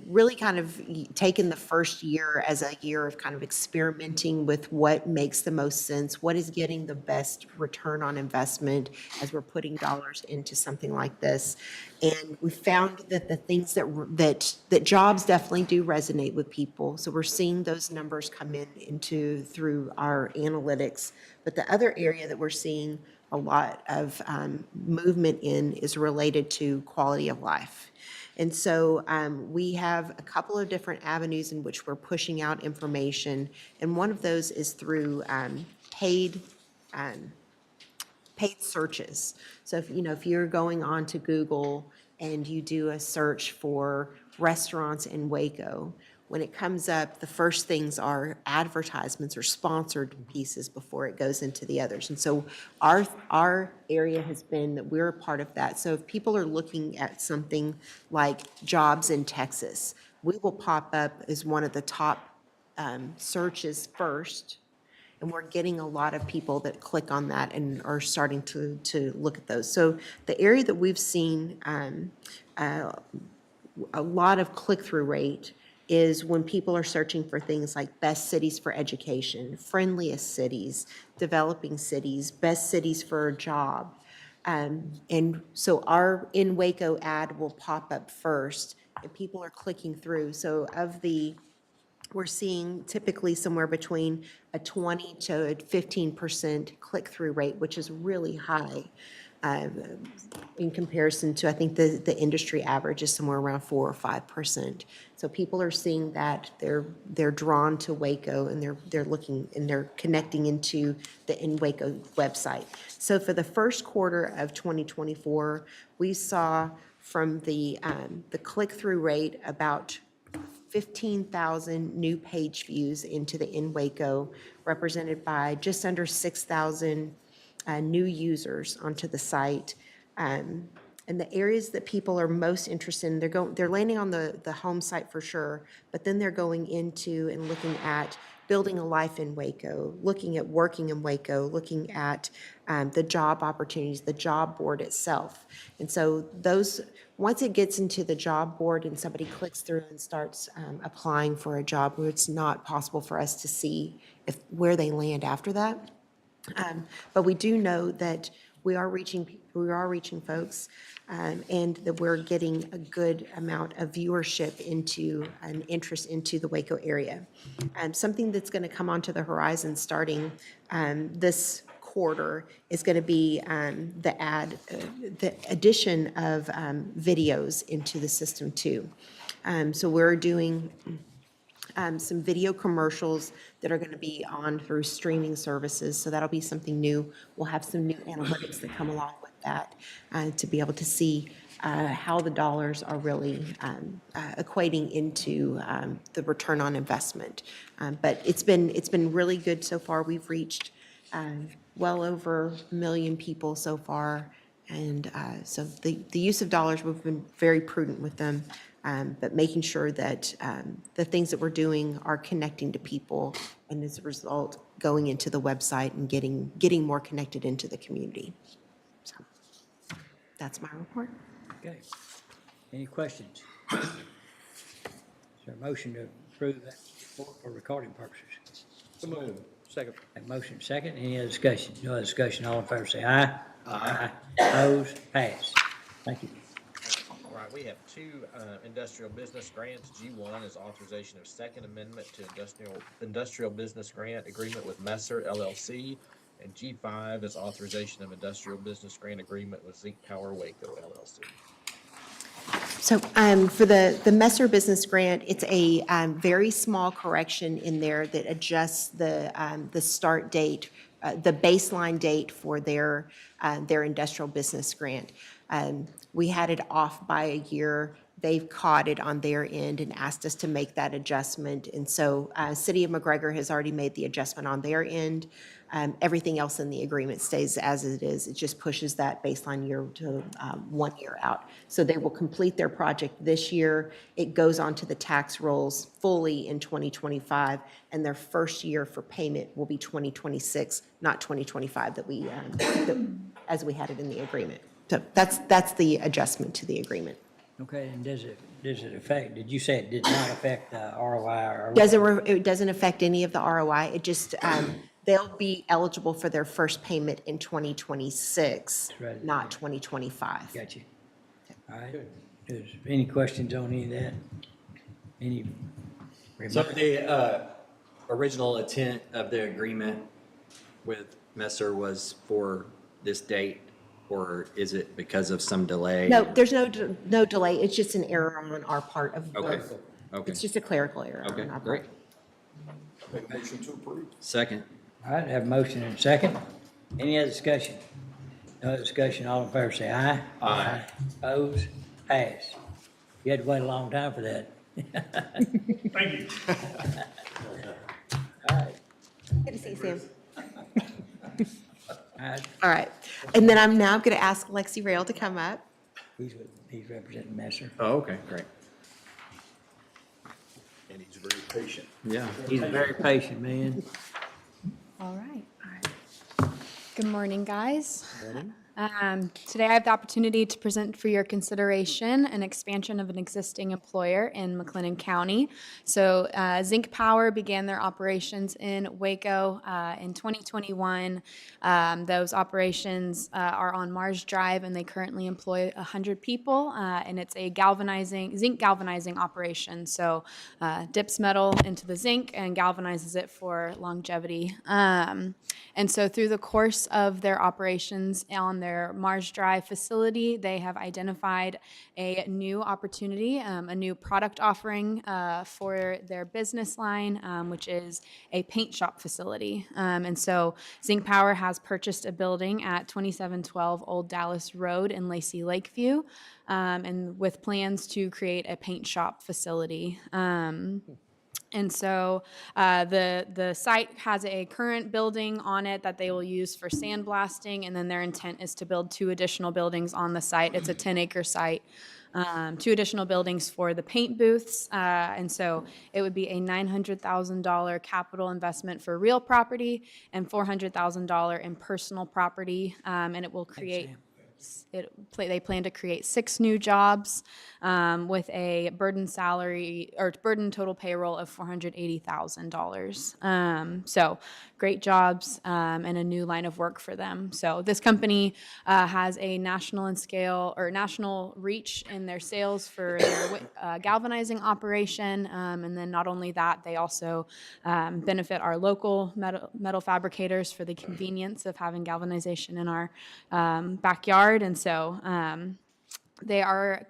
really kind of taken the first year as a year of kind of experimenting with what makes the most sense, what is getting the best return on investment as we're putting dollars into something like this. And we found that the things that jobs definitely do resonate with people. So we're seeing those numbers come through our analytics. But the other area that we're seeing a lot of movement in is related to quality of life. And so we have a couple of different avenues in which we're pushing out information. And one of those is through paid searches. So if you're going on to Google and you do a search for restaurants in Waco, when it comes up, the first things are advertisements or sponsored pieces before it goes into the others. And so our area has been that we're a part of that. So if people are looking at something like jobs in Texas, we will pop up as one of the top searches first. And we're getting a lot of people that click on that and are starting to look at those. So the area that we've seen a lot of click-through rate is when people are searching for things like best cities for education, friendliest cities, developing cities, best cities for a job. And so our In Waco ad will pop up first and people are clicking through. So we're seeing typically somewhere between a 20 to a 15% click-through rate, which is really high. In comparison to, I think the industry average is somewhere around 4 or 5%. So people are seeing that they're drawn to Waco and they're looking and they're connecting into the In Waco website. So for the first quarter of 2024, we saw from the click-through rate about 15,000 new page views into the In Waco, represented by just under 6,000 new users onto the site. And the areas that people are most interested in, they're landing on the home site for sure, but then they're going into and looking at building a life in Waco, looking at working in Waco, looking at the job opportunities, the job board itself. And so once it gets into the job board and somebody clicks through and starts applying for a job, it's not possible for us to see where they land after that. But we do know that we are reaching folks, and that we're getting a good amount of viewership into an interest into the Waco area. Something that's going to come onto the horizon starting this quarter is going to be the addition of videos into the system too. So we're doing some video commercials that are going to be on through streaming services. So that'll be something new. We'll have some new analytics that come along with that to be able to see how the dollars are really equating into the return on investment. But it's been really good so far. We've reached well over 1 million people so far. And so the use of dollars, we've been very prudent with them, but making sure that the things that we're doing are connecting to people, and as a result, going into the website and getting more connected into the community. So that's my report. Okay. Any questions? Is there a motion to approve that report for recording purposes? So moved. Second. Have motion second. Any other discussion? No other discussion. All in favor say aye. Aye. Opposed? Pass. Thank you. All right, we have two industrial business grants. G1 is authorization of second amendment to industrial business grant agreement with Messer LLC. And G5 is authorization of industrial business grant agreement with Zinc Power Waco LLC. So for the Messer Business Grant, it's a very small correction in there that adjusts the start date, the baseline date for their industrial business grant. We had it off by a year. They've caught it on their end and asked us to make that adjustment. And so City of McGregor has already made the adjustment on their end. Everything else in the agreement stays as it is. It just pushes that baseline year to 1 year out. So they will complete their project this year. It goes onto the tax rolls fully in 2025, and their first year for payment will be 2026, not 2025 as we had it in the agreement. So that's the adjustment to the agreement. Okay, and does it affect, did you say it did not affect the ROI or? It doesn't affect any of the ROI. It just, they'll be eligible for their first payment in 2026, Right. not 2025. Got you. All right. Is any questions on any of that? Any So remarks? the original intent of the agreement with Messer was for this date, or is it because of some delay? No, there's no delay. It's just an error on our part of. Okay. Okay. It's just a clerical error Okay, on our great. part. Make motion to approve. Second. All right, have a motion and a second. Any other discussion? No other discussion, all in favor say aye. Aye. Opposed? Pass. You had to wait a long time for that. Thank you. All right. Good to see you, Sam. All right. All right. And then I'm now going to ask Lexi Rail to come up. He's representing Messer. Oh, okay, great. And he's very patient. Yeah. He's a very patient man. All right. Good morning, guys. Today I have the opportunity to present for your consideration an expansion of an existing employer in McLennan County. So Zinc Power began their operations in Waco in 2021. Those operations are on Mars Drive, and they currently employ 100 people, and it's a zinc galvanizing operation. So dips metal into the zinc and galvanizes it for longevity. And so through the course of their operations on their Mars Drive facility, they have identified a new opportunity, a new product offering for their business line, which is a paint shop facility. And so Zinc Power has purchased a building at 2712 Old Dallas Road in Lacey Lakeview, and with plans to create a paint shop facility. And so the site has a current building on it that they will use for sandblasting, and then their intent is to build 2 additional buildings on the site. It's a 10-acre site. 2 additional buildings for the paint booths, and so it would be a $900,000 capital investment for real property and $400,000 in personal property, and it will create. They plan to create 6 new jobs with a burden total payroll of $480,000. So great jobs and a new line of work for them. So this company has a national reach in their sales for their galvanizing operation, and then not only that, they also benefit our local metal fabricators for the convenience of having galvanization in our backyard. And so they are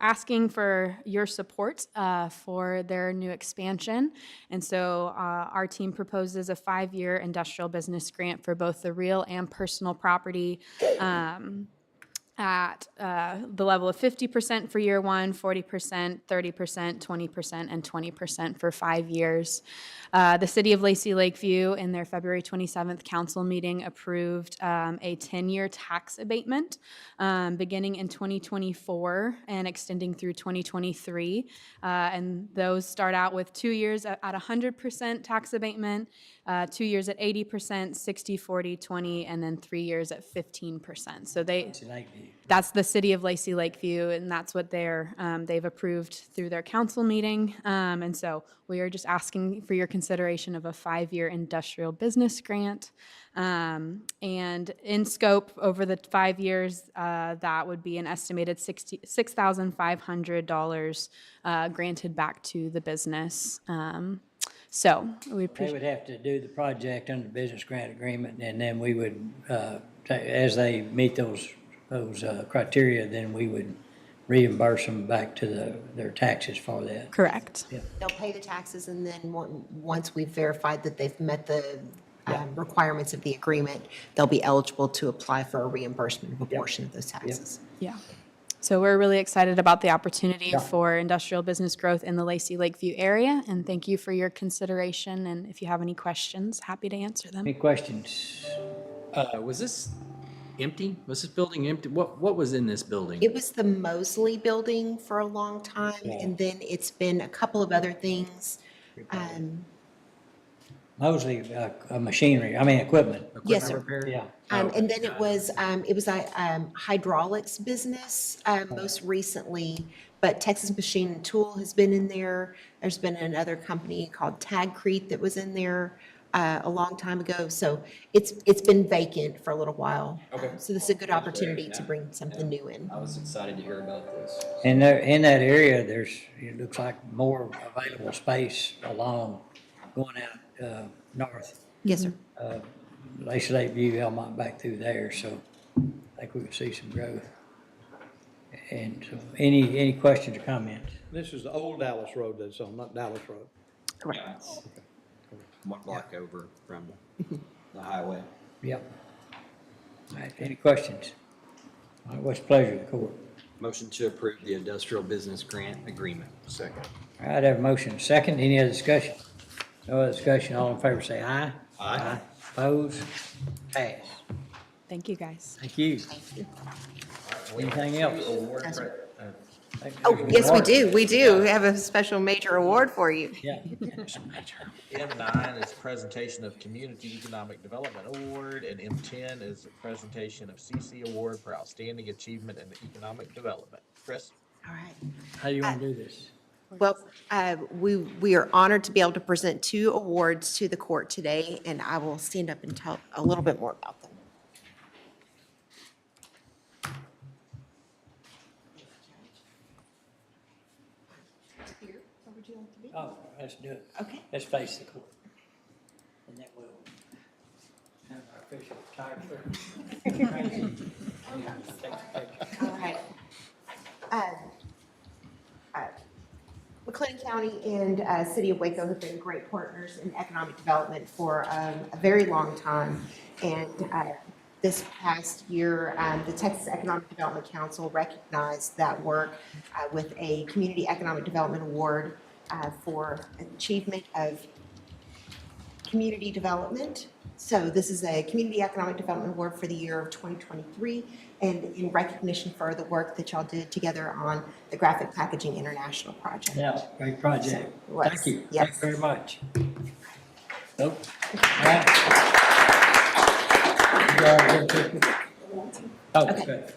asking for your support for their new expansion. And so our team proposes a 5-year industrial business grant for both the real and personal property at the level of 50% for year one, 40%, 30%, 20%, and 20% for 5 years. The City of Lacey Lakeview, in their February 27th council meeting, approved a 10-year tax abatement beginning in 2024 and extending through 2023. And those start out with 2 years at 100% tax abatement, 2 years at 80%, 60, 40, 20, and then 3 years at 15%. So that's the City of Lacey Lakeview, and that's what they've approved through their council meeting. And so we are just asking for your consideration of a 5-year industrial business grant. And in scope over the 5 years, that would be an estimated $6,500 granted back to the business. So we They appreciate. would have to do the project under the business grant agreement, and then we would, as they meet those criteria, then we would reimburse them back to their taxes for that. Correct. Yeah. They'll pay the taxes, and then once we've verified that they've met the requirements of the agreement, they'll be eligible to apply for a reimbursement of a portion of those taxes. Yeah. So we're really excited about the opportunity for industrial business growth in the Lacey Lakeview area, and thank you for your consideration. And if you have any questions, happy to answer them. Any questions? Was this empty? Was this building empty? What was in this building? It was the Mosley Building for a long time, and then it's been a couple of other things. Mostly machinery, equipment. Yes, sir. Repair? Yeah. And then it was a hydraulics business most recently, but Texas Machine and Tool has been in there. There's been another company called Tagcrete that was in there a long time ago. So it's been vacant for a little while. Okay. So this is a good opportunity to bring something new in. I was excited to hear about this. And there, in that area, it looks like more available space along, going out north. Yes, sir. Lacey Lakeview, Elmont, back through there, so I think we could see some growth. And so, any questions or comments? This is the old Dallas Road that's on, not Dallas Road. Correct. One block over from the highway. Yep. All right, any questions? All right, what's the pleasure of the court? Motion to approve the industrial business grant agreement. Second. All right, I have a motion second. Any other discussion? No other discussion. All in favor say aye. Aye. Opposed? Pass. Thank you, guys. Thank you. Anything else? Oh, yes, we do. We do. We have a special major award for you. Yeah. M9 is presentation of Community Economic Development Award, and M10 is a presentation of CC Award for Outstanding Achievement in Economic Development. Chris? All right. How do you want to do this? Well, we are honored to be able to present 2 awards to the court today, and I will stand up and tell a little bit more about them. Here, where would you like to be? Oh, let's do it. Okay. Let's face the court. And that will have our official photographer. All right. McLennan County and City of Waco have been great partners in economic development for a very long time. And this past year, the Texas Economic Development Council recognized that work with a Community Economic Development Award for achievement of community development. So this is a Community Economic Development Award for the year of 2023, and in recognition for the work that y'all did together on the Graphic Packaging International project. Yeah, great project. Yes, Thank you. yes. Thank you very much. Nope. All right. Oh, Okay. good.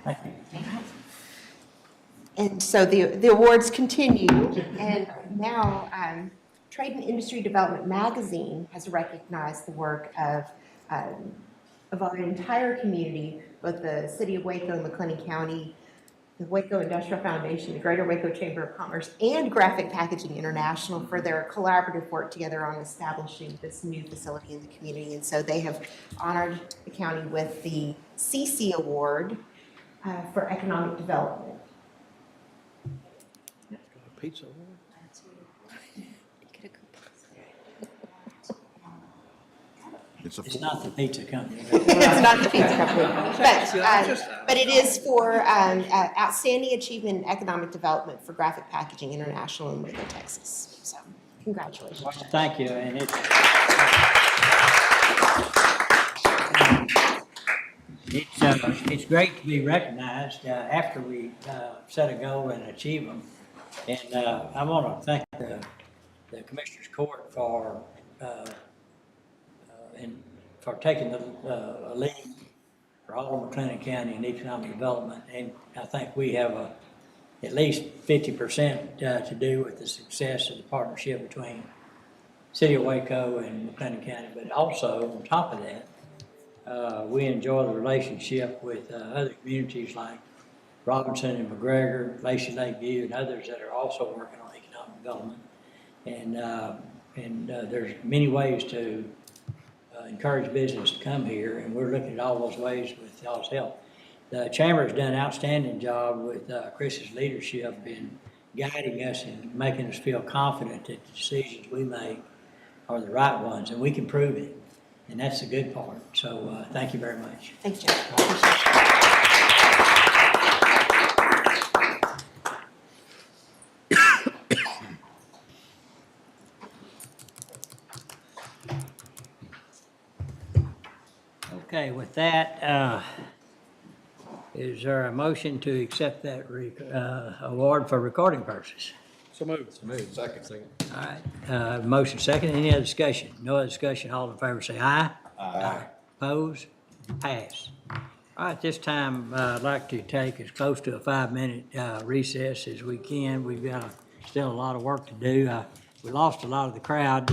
Thank you. And so the awards continue, and now Trade and Industry Development Magazine has recognized the work of our entire community, both the City of Waco and McLennan County, the Waco Industrial Foundation, the Greater Waco Chamber of Commerce, and Graphic Packaging International for their collaborative work together on establishing this new facility in the community. And so they have honored the county with the CC Award for Economic Development. Pizza. It's not the pizza company. It's not the pizza company, but it is for outstanding achievement in economic development for Graphic Packaging International in Waco, Texas. So, congratulations. Well, thank you, and it's great to be recognized after we set a goal and achieve them. And I want to thank the Commissioners Court for taking the lead for all of McLennan County in economic development. And I think we have at least 50% to do with the success of the partnership between City of Waco and McLennan County. But also, on top of that, we enjoy the relationship with other communities like Robinson and McGregor, Lacey Lakeview, and others that are also working on economic development. And there's many ways to encourage business to come here, and we're looking at all those ways with y'all's help. The Chamber's done an outstanding job with Chris's leadership in guiding us and making us feel confident that the decisions we make are the right ones, and we can prove it. And that's the good part. So thank you very much. Thank you, Jeff. Okay, with that, is there a motion to accept that award for recording purposes? So moved. Second. All right, motion second. Any other discussion? No other discussion. All in favor say aye. Aye. Opposed? Pass. All right, this time I'd like to take as close to a 5-minute recess as we can. We've got still a lot of work to do. We lost a lot of the crowd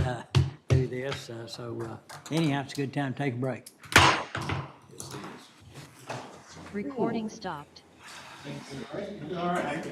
through this, so anyhow, it's a good time to take a break. Recording stopped. All right.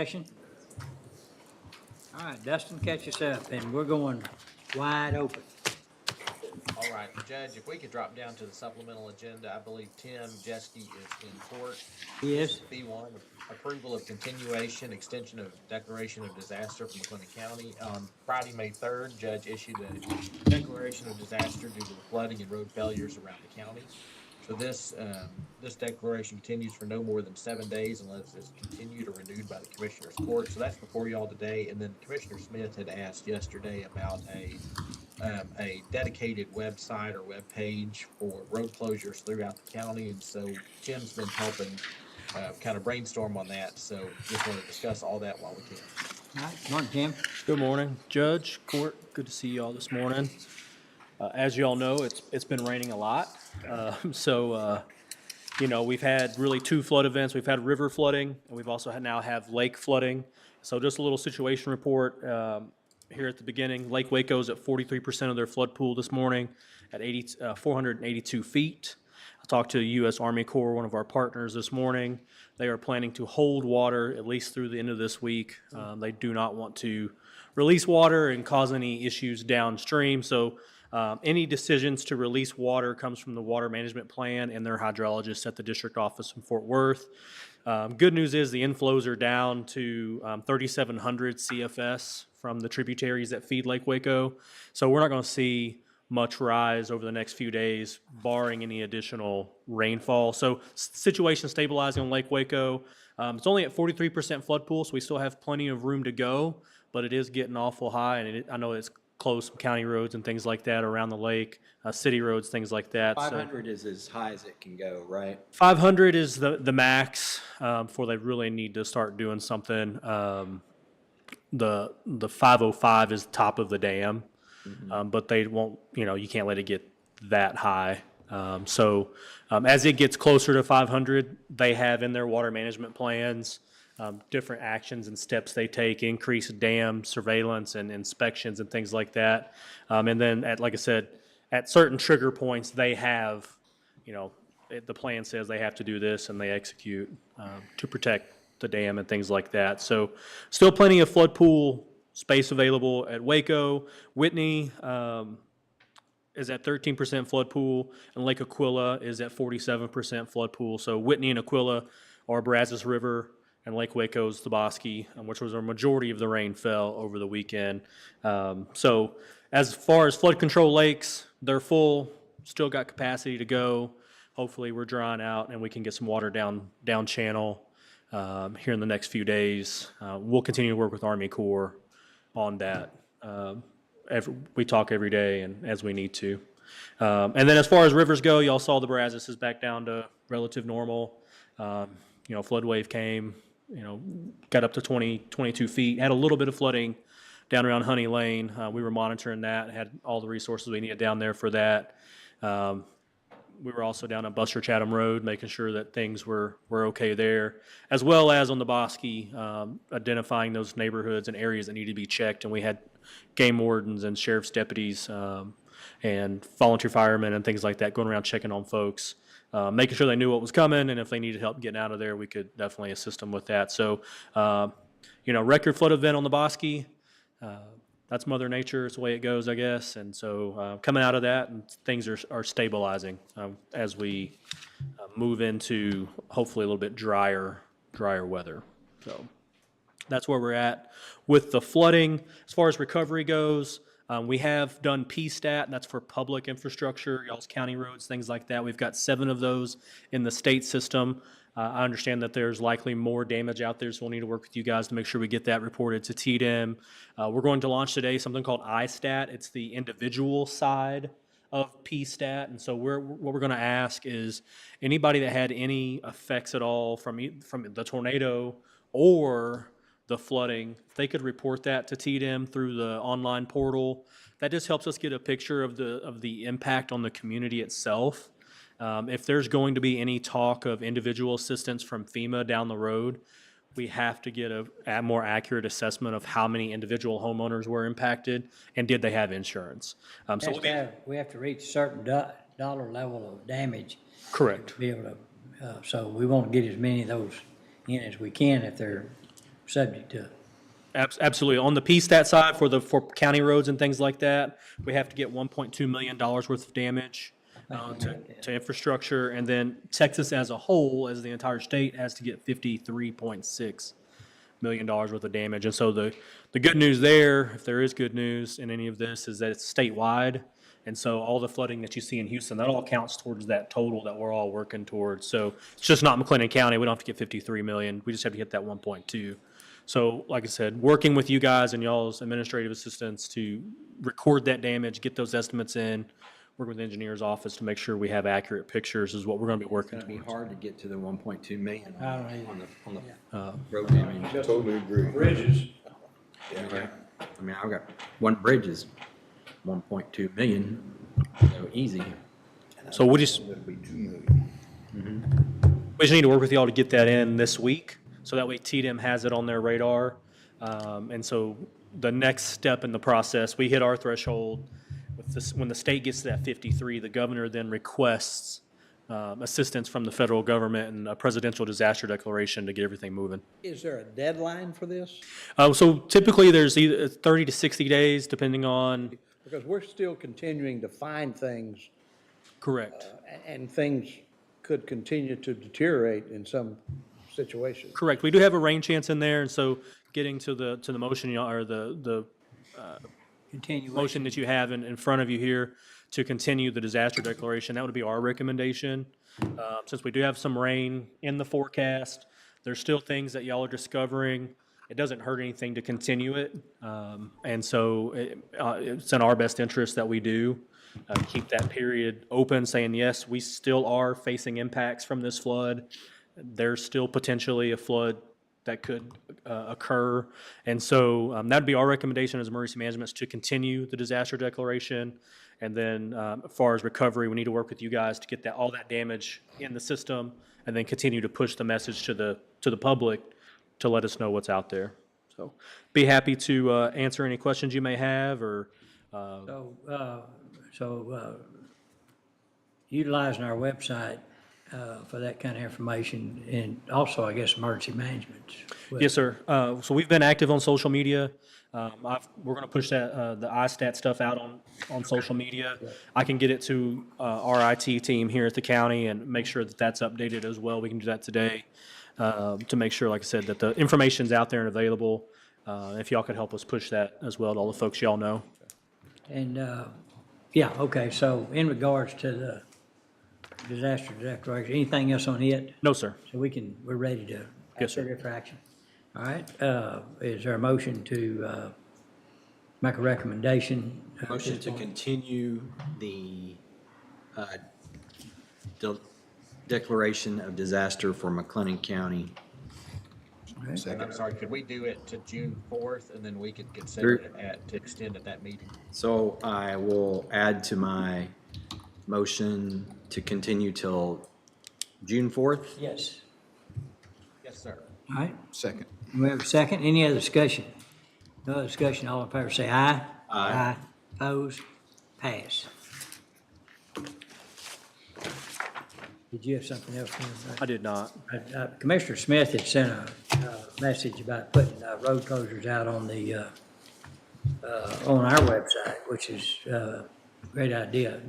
session? All right, Dustin, catch us up, and we're going wide open. All right, Judge, if we could drop down to the supplemental agenda, I believe Tim Jeske is in court. Yes. B1, approval of continuation, extension of declaration of disaster from McLennan County. On Friday, May 3rd, Judge issued a declaration of disaster due to the flooding and road failures around the county. So this declaration continues for no more than 7 days unless it's continued or renewed by the Commissioner's Court. So that's before y'all today. And then Commissioner Smith had asked yesterday about a dedicated website or web page for road closures throughout the county. And so Tim's been helping kind of brainstorm on that. So just want to discuss all that while we can. All right, morning, Tim. Good morning, Judge, Court. Good to see you all this morning. As you all know, it's been raining a lot. We've had really two flood events. We've had river flooding, and we've also now have lake flooding. So just a little situation report here at the beginning. Lake Waco's at 43% of their flood pool this morning at 482 feet. I talked to the U.S. Army Corps, one of our partners, this morning. They are planning to hold water at least through the end of this week. They do not want to release water and cause any issues downstream. So any decisions to release water comes from the water management plan and their hydrologists at the district office in Fort Worth. Good news is the inflows are down to 3,700 CFS from the tributaries that feed Lake Waco. So we're not going to see much rise over the next few days, barring any additional rainfall. So situation stabilizing on Lake Waco. It's only at 43% flood pool, so we still have plenty of room to go, but it is getting awful high, and I know it's closed some county roads and things like that around the lake, city roads, things like that. 500 is as high as it can go, right? 500 is the max before they really need to start doing something. The 505 is top of the dam, but they won't, you can't let it get that high. As it gets closer to 500, they have in their water management plans different actions and steps they take, increased dam surveillance and inspections and things like that. And then, like I said, at certain trigger points, they have, the plan says they have to do this, and they execute to protect the dam and things like that. So still plenty of flood pool space available at Waco. Whitney is at 13% flood pool, and Lake Aquila is at 47% flood pool. So Whitney and Aquila are Brazos River, and Lake Waco's the Bosque, which was a majority of the rain fell over the weekend. So as far as flood control lakes, they're full, still got capacity to go. Hopefully we're drying out and we can get some water down channel here in the next few days. We'll continue to work with Army Corps on that. We talk every day and as we need to. And then as far as rivers go, y'all saw the Brazos is back down to relative normal. Flood wave came, got up to 22 feet, had a little bit of flooding down around Honey Lane. We were monitoring that, had all the resources we needed down there for that. We were also down on Buster Chatham Road, making sure that things were okay there, as well as on the Bosque, identifying those neighborhoods and areas that need to be checked. And we had game wardens and sheriff's deputies and volunteer firemen and things like that going around checking on folks. Making sure they knew what was coming, and if they needed help getting out of there, we could definitely assist them with that. So, record flood event on the Bosque. That's Mother Nature. It's the way it goes, I guess. And so coming out of that, and things are stabilizing as we move into hopefully a little bit drier weather. So that's where we're at with the flooding. As far as recovery goes, we have done PSTAT, and that's for public infrastructure, y'all's county roads, things like that. We've got 7 of those in the state system. I understand that there's likely more damage out there, so we'll need to work with you guys to make sure we get that reported to TDEM. We're going to launch today something called ISTAT. It's the individual side of PSTAT, and so what we're going to ask is anybody that had any effects at all from the tornado or the flooding, if they could report that to TDEM through the online portal. That just helps us get a picture of the impact on the community itself. If there's going to be any talk of individual assistance from FEMA down the road, we have to get a more accurate assessment of how many individual homeowners were impacted and did they have insurance. We have to reach a certain dollar level of damage. Correct. To be able to, so we want to get as many of those in as we can if they're subject to. Absolutely. On the PSTAT side, for county roads and things like that, we have to get $1.2 million worth of damage to infrastructure. And then Texas as a whole, as the entire state, has to get $53.6 million worth of damage. And so the good news there, if there is good news in any of this, is that it's statewide. And so all the flooding that you see in Houston, that all counts towards that total that we're all working towards. So it's just not McLennan County. We don't have to get 53 million. We just have to get that 1.2. So like I said, working with you guys and y'all's administrative assistants to record that damage, get those estimates in, work with the engineer's office to make sure we have accurate pictures is what we're going to be working It'd be towards. hard to get to the 1.2 million on the road I damage. totally agree. Bridges. Okay. I mean, I've got one bridge is 1.2 million, so easy. So we just need to work with y'all to get that in this week, so that way TDM has it on their radar. And so the next step in the process, we hit our threshold. With this, when the state gets to that 53, the governor then requests assistance from the federal government and a presidential disaster declaration to get everything moving. Is there a deadline for this? So typically there's either 30 to 60 days, depending on. Because we're still continuing to find things. Correct. And things could continue to deteriorate in some situations. Correct. We do have a rain chance in there, and so getting to the motion, or the motion that you have in front of you here to continue the disaster declaration, that would be our recommendation. Since we do have some rain in the forecast, there's still things that y'all are discovering. It doesn't hurt anything to continue it. And so it's in our best interest that we do keep that period open, saying, yes, we still are facing impacts from this flood. There's still potentially a flood that could occur. And so that'd be our recommendation as emergency management, is to continue the disaster declaration. And then as far as recovery, we need to work with you guys to get all that damage in the system, and then continue to push the message to the public to let us know what's out there. So be happy to answer any questions you may have, or. Utilizing our website for that kind of information, and also, I guess, emergency management. Yes, sir. So we've been active on social media. We're going to push that the ISTAT stuff out on social media. I can get it to our IT team here at the county and make sure that that's updated as well. We can do that today to make sure, like I said, that the information's out there and available. If y'all could help us push that as well to all the folks y'all know. And, yeah, okay, so in regards to the disaster declaration, anything else on it? No, sir. So we're ready to Yes, sir. consider it for action. All right, is there a motion to make a recommendation? Motion to continue the declaration of disaster for McLennan County. And I'm sorry, could we do it to June 4th, and then we could consider it to extend at that meeting? So I will add to my motion to continue till June 4th. Yes. Yes, sir. All right, Second. we have a second. Any other discussion? No other discussion, all in favor say aye. Aye. Opposed? Pass. Did you have something else? I did not. Commissioner Smith had sent a message about putting road closures out on the, on our website, which is a great idea.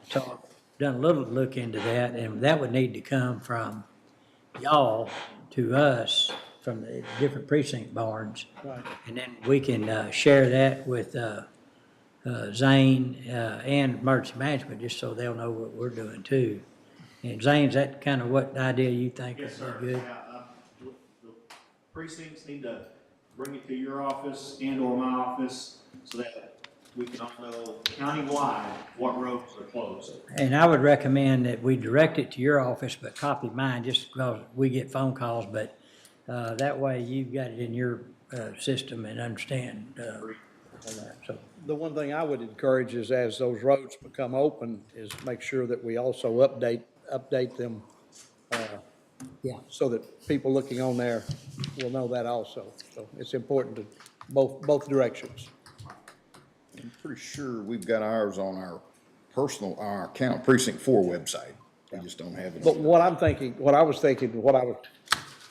So I've done a little look into that, and that would need to come from y'all to us from the different precinct barns. Right. And then we can share that with Zane and emergency management, just so they'll know what we're doing too. And Zane, is that kind of what idea you think would be good? The precincts need to bring it to your office and or my office so that we can all know countywide what roads are closed. And I would recommend that we direct it to your office, but copy mine, just because we get phone calls, but that way you've got it in your system and understand that. So The one thing I would encourage is, as those roads become open, is make sure that we also update them, so that people looking on there will know that also. So it's important to both directions. I'm pretty sure we've got ours on our precinct 4 website. We just don't have it. But what I was thinking, what I was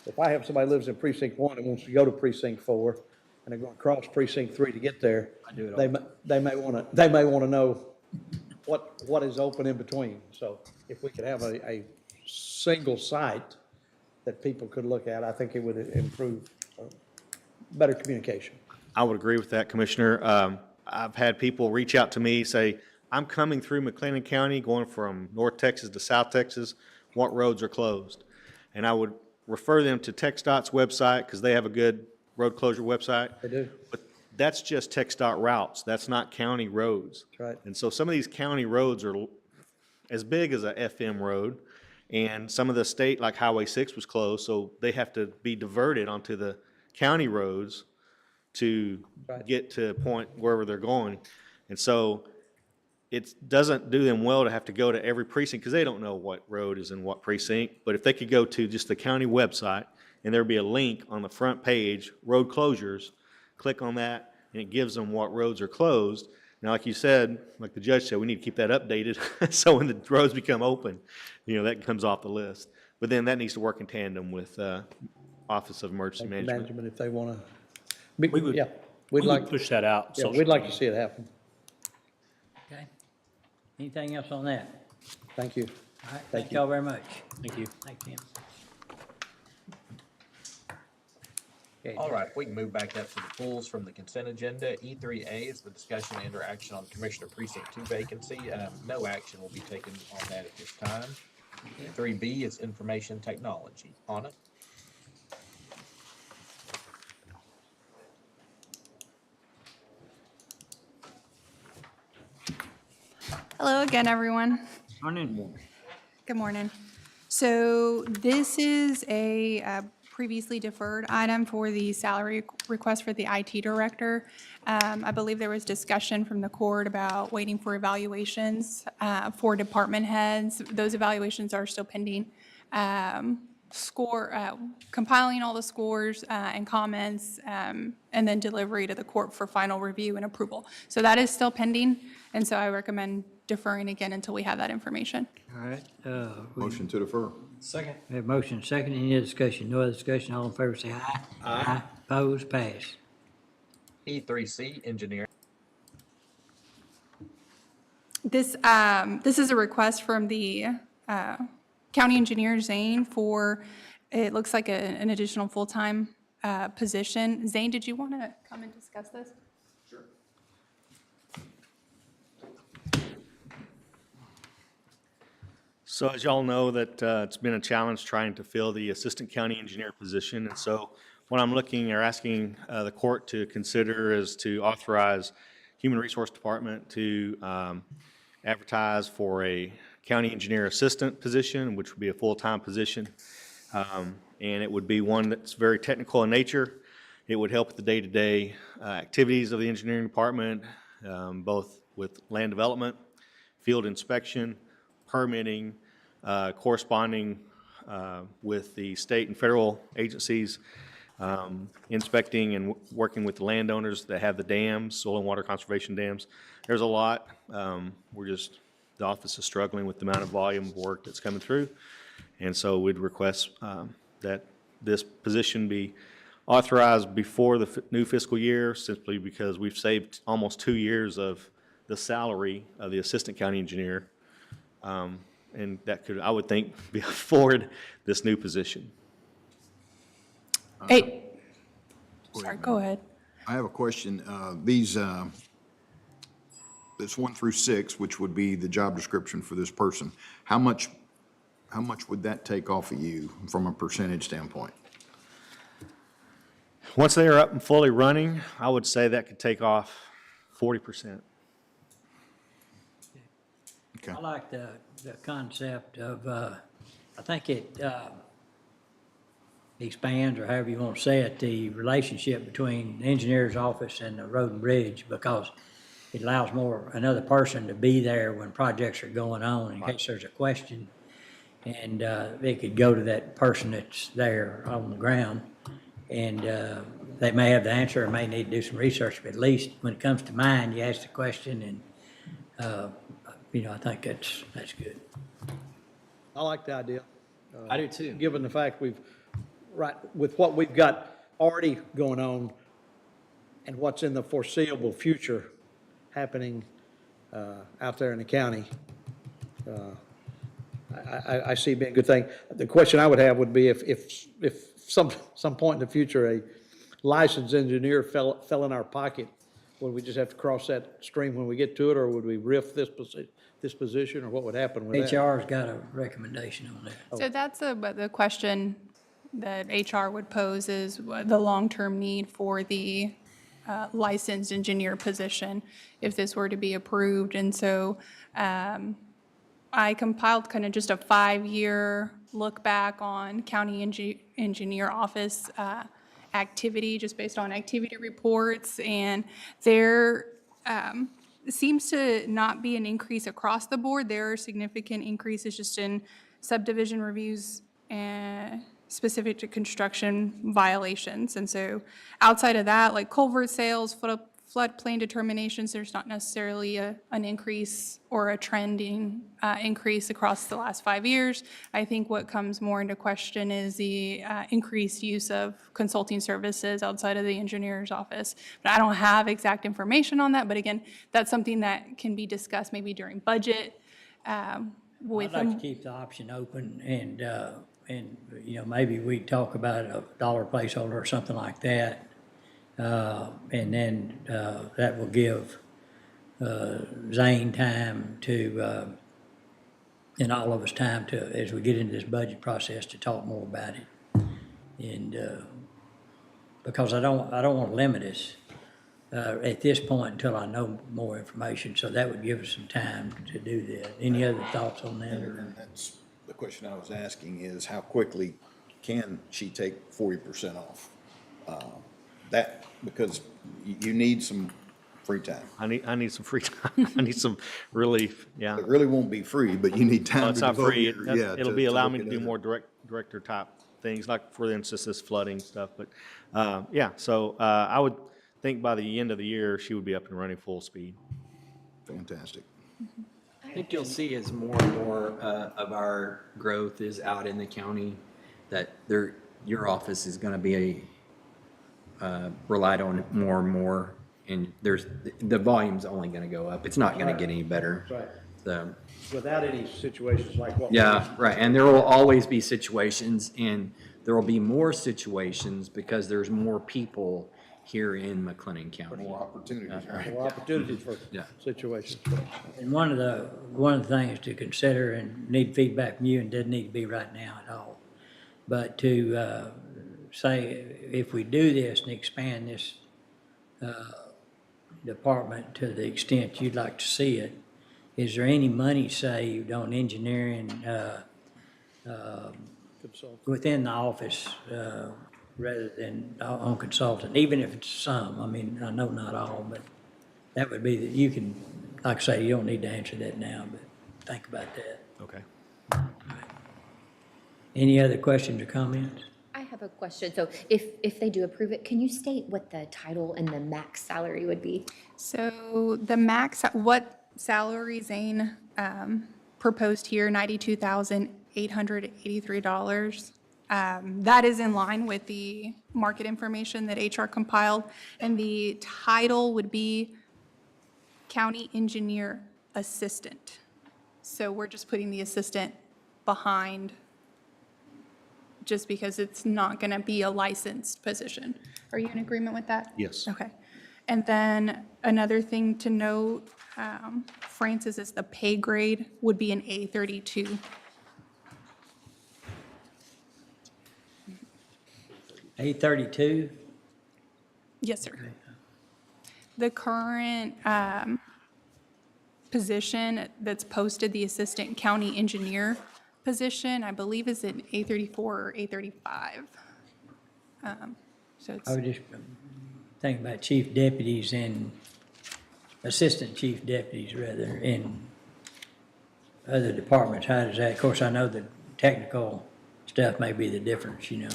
if I have somebody lives in precinct 1 and wants to go to precinct 4, and they're going to cross precinct 3 to get there, they may want to know what is open in between. So if we could have a single site that people could look at, I think it would improve better communication. I would agree with that, Commissioner. I've had people reach out to me, say, I'm coming through McLennan County, going from North Texas to South Texas. What roads are closed? And I would refer them to TxDOT's website, because they have a good road closure website. They do. But that's just TxDOT routes. That's not county roads. That's right. And so some of these county roads are as big as a FM road, and some of the state, like Highway 6 was closed, so they have to be diverted onto the county roads to get to a point wherever they're going. And so it doesn't do them well to have to go to every precinct, because they don't know what road is in what precinct. But if they could go to just the county website, and there'd be a link on the front page, road closures, click on that, and it gives them what roads are closed. Now, like you said, like the judge said, we need to keep that updated, so when the roads become open, that comes off the list. But then that needs to work in tandem with Office of Emergency Management. If they want to. We would, Yeah, we'd like to push that out. Yeah, we'd like to see it happen. Okay. Anything else on that? Thank you. All right, thank y'all very much. Thank you. Thank you. All right, we can move back up to the pulls from the consent agenda. E3A is the discussion and interaction on Commissioner Precinct 2 vacancy. No action will be taken on that at this time. 3B is information technology. Anna? Hello again, everyone. Morning. Good morning. So this is a previously deferred item for the salary request for the IT director. I believe there was discussion from the court about waiting for evaluations for department heads. Those evaluations are still pending. Compiling all the scores and comments, and then delivery to the court for final review and approval. So that is still pending, and so I recommend deferring again until we have that information. All right. Motion to defer. Second. We have motion second. Any other discussion? No other discussion. All in favor say aye. Aye. Opposed? Pass. E3C, engineering. This is a request from the county engineer, Zane, for, it looks like an additional full-time position. Zane, did you want to come and discuss this? Sure. So as y'all know, that it's been a challenge trying to fill the assistant county engineer position. And so what I'm looking or asking the court to consider is to authorize Human Resource Department to advertise for a county engineer assistant position, which would be a full-time position. And it would be one that's very technical in nature. It would help with the day-to-day activities of the engineering department, both with land development, field inspection, permitting, corresponding with the state and federal agencies, inspecting and working with the landowners that have the dams, soil and water conservation dams. There's a lot. The office is struggling with the amount of volume of work that's coming through. And so we'd request that this position be authorized before the new fiscal year, simply because we've saved almost 2 years of the salary of the assistant county engineer. And that could, I would think, be afford this new position. Hey, sorry, go ahead. I have a question. This 1 through 6, which would be the job description for this person, how much would that take off of you from a percentage standpoint? Once they are up and fully running, I would say that could take off 40%. Okay. I like the concept of, I think it expands, or however you want to say it, the relationship between the engineer's office and the road and bridge, because it allows another person to be there when projects are going on in case there's a question. And they could go to that person that's there on the ground, and they may have the answer or may need to do some research, but at least when it comes to mine, you ask the question, and I think that's good. I like the idea. I do too. Given the fact right, with what we've got already going on and what's in the foreseeable future happening out there in the county, I see it being a good thing. The question I would have would be if some point in the future, a licensed engineer fell in our pocket, would we just have to cross that stream when we get to it, or would we riff this position, or what would happen with that? HR's got a recommendation on that. So that's the question that HR would pose is the long-term need for the licensed engineer position if this were to be approved. And so I compiled kind of just a 5-year look back on county engineer office activity, just based on activity reports. And there seems to not be an increase across the board. There are significant increases just in subdivision reviews and specific to construction violations. And so outside of that, like culvert sales, floodplain determinations, there's not necessarily an increase or a trending increase across the last 5 years. I think what comes more into question is the increased use of consulting services outside of the engineer's office. But I don't have exact information on that, but again, that's something that can be discussed maybe during budget with I'd like to keep the option open, and you know, maybe we talk about a dollar placeholder or something like that. And then that will give Zane time to, and all of us time to, as we get into this budget process, to talk more about it. And because I don't want to limit us at this point until I know more information. So that would give us some time to do that. Any other thoughts on that? And that's the question I was asking, is how quickly can she take 40% off? That, because you need some free time. I need some free time. I need some relief, yeah. It really won't be free, but you need time No, to it's not devote free. your- yeah, It'll to- be to allow me to looking do at more director type things, like for instance, this flooding stuff. But yeah, so I would think by the end of the year, she would be up and running full speed. Fantastic. I think you'll see as more and more of our growth is out in the county, that your office is going to be relied on more and more, and the volume's only going to go up. It's not going to get any better. Right. So, Without any situations like what. yeah, right. And there will always be situations, and there will be more situations because there's more people here in McLennan County. More opportunities, right? More opportunities for Yeah. situations. And one of the things to consider, and need feedback from you, and doesn't need to be right now at all, but to say, if we do this and expand this department to the extent you'd like to see it, is there any money saved on engineering within the office rather than on consultant, even if it's some? I mean, I know not all, but that would be that you can, like I say, you don't need to answer that now, but think about that. Okay. Any other questions or comments? I have a question. So if they do approve it, can you state what the title and the max salary would be? So the max, what salary Zane proposed here, $92,883. That is in line with the market information that HR compiled, and the title would be County Engineer Assistant. So we're just putting the assistant behind, just because it's not going to be a licensed position. Are you in agreement with that? Yes. Okay. And then another thing to note, Francis, is the pay grade would be an A32. A32? Yes, sir. The current position that's posted, the assistant county engineer position, I believe is an A34 or A35. So it's. I was just thinking about chief deputies and assistant chief deputies rather in other departments. How does that, of course, I know the technical stuff may be the difference, you know.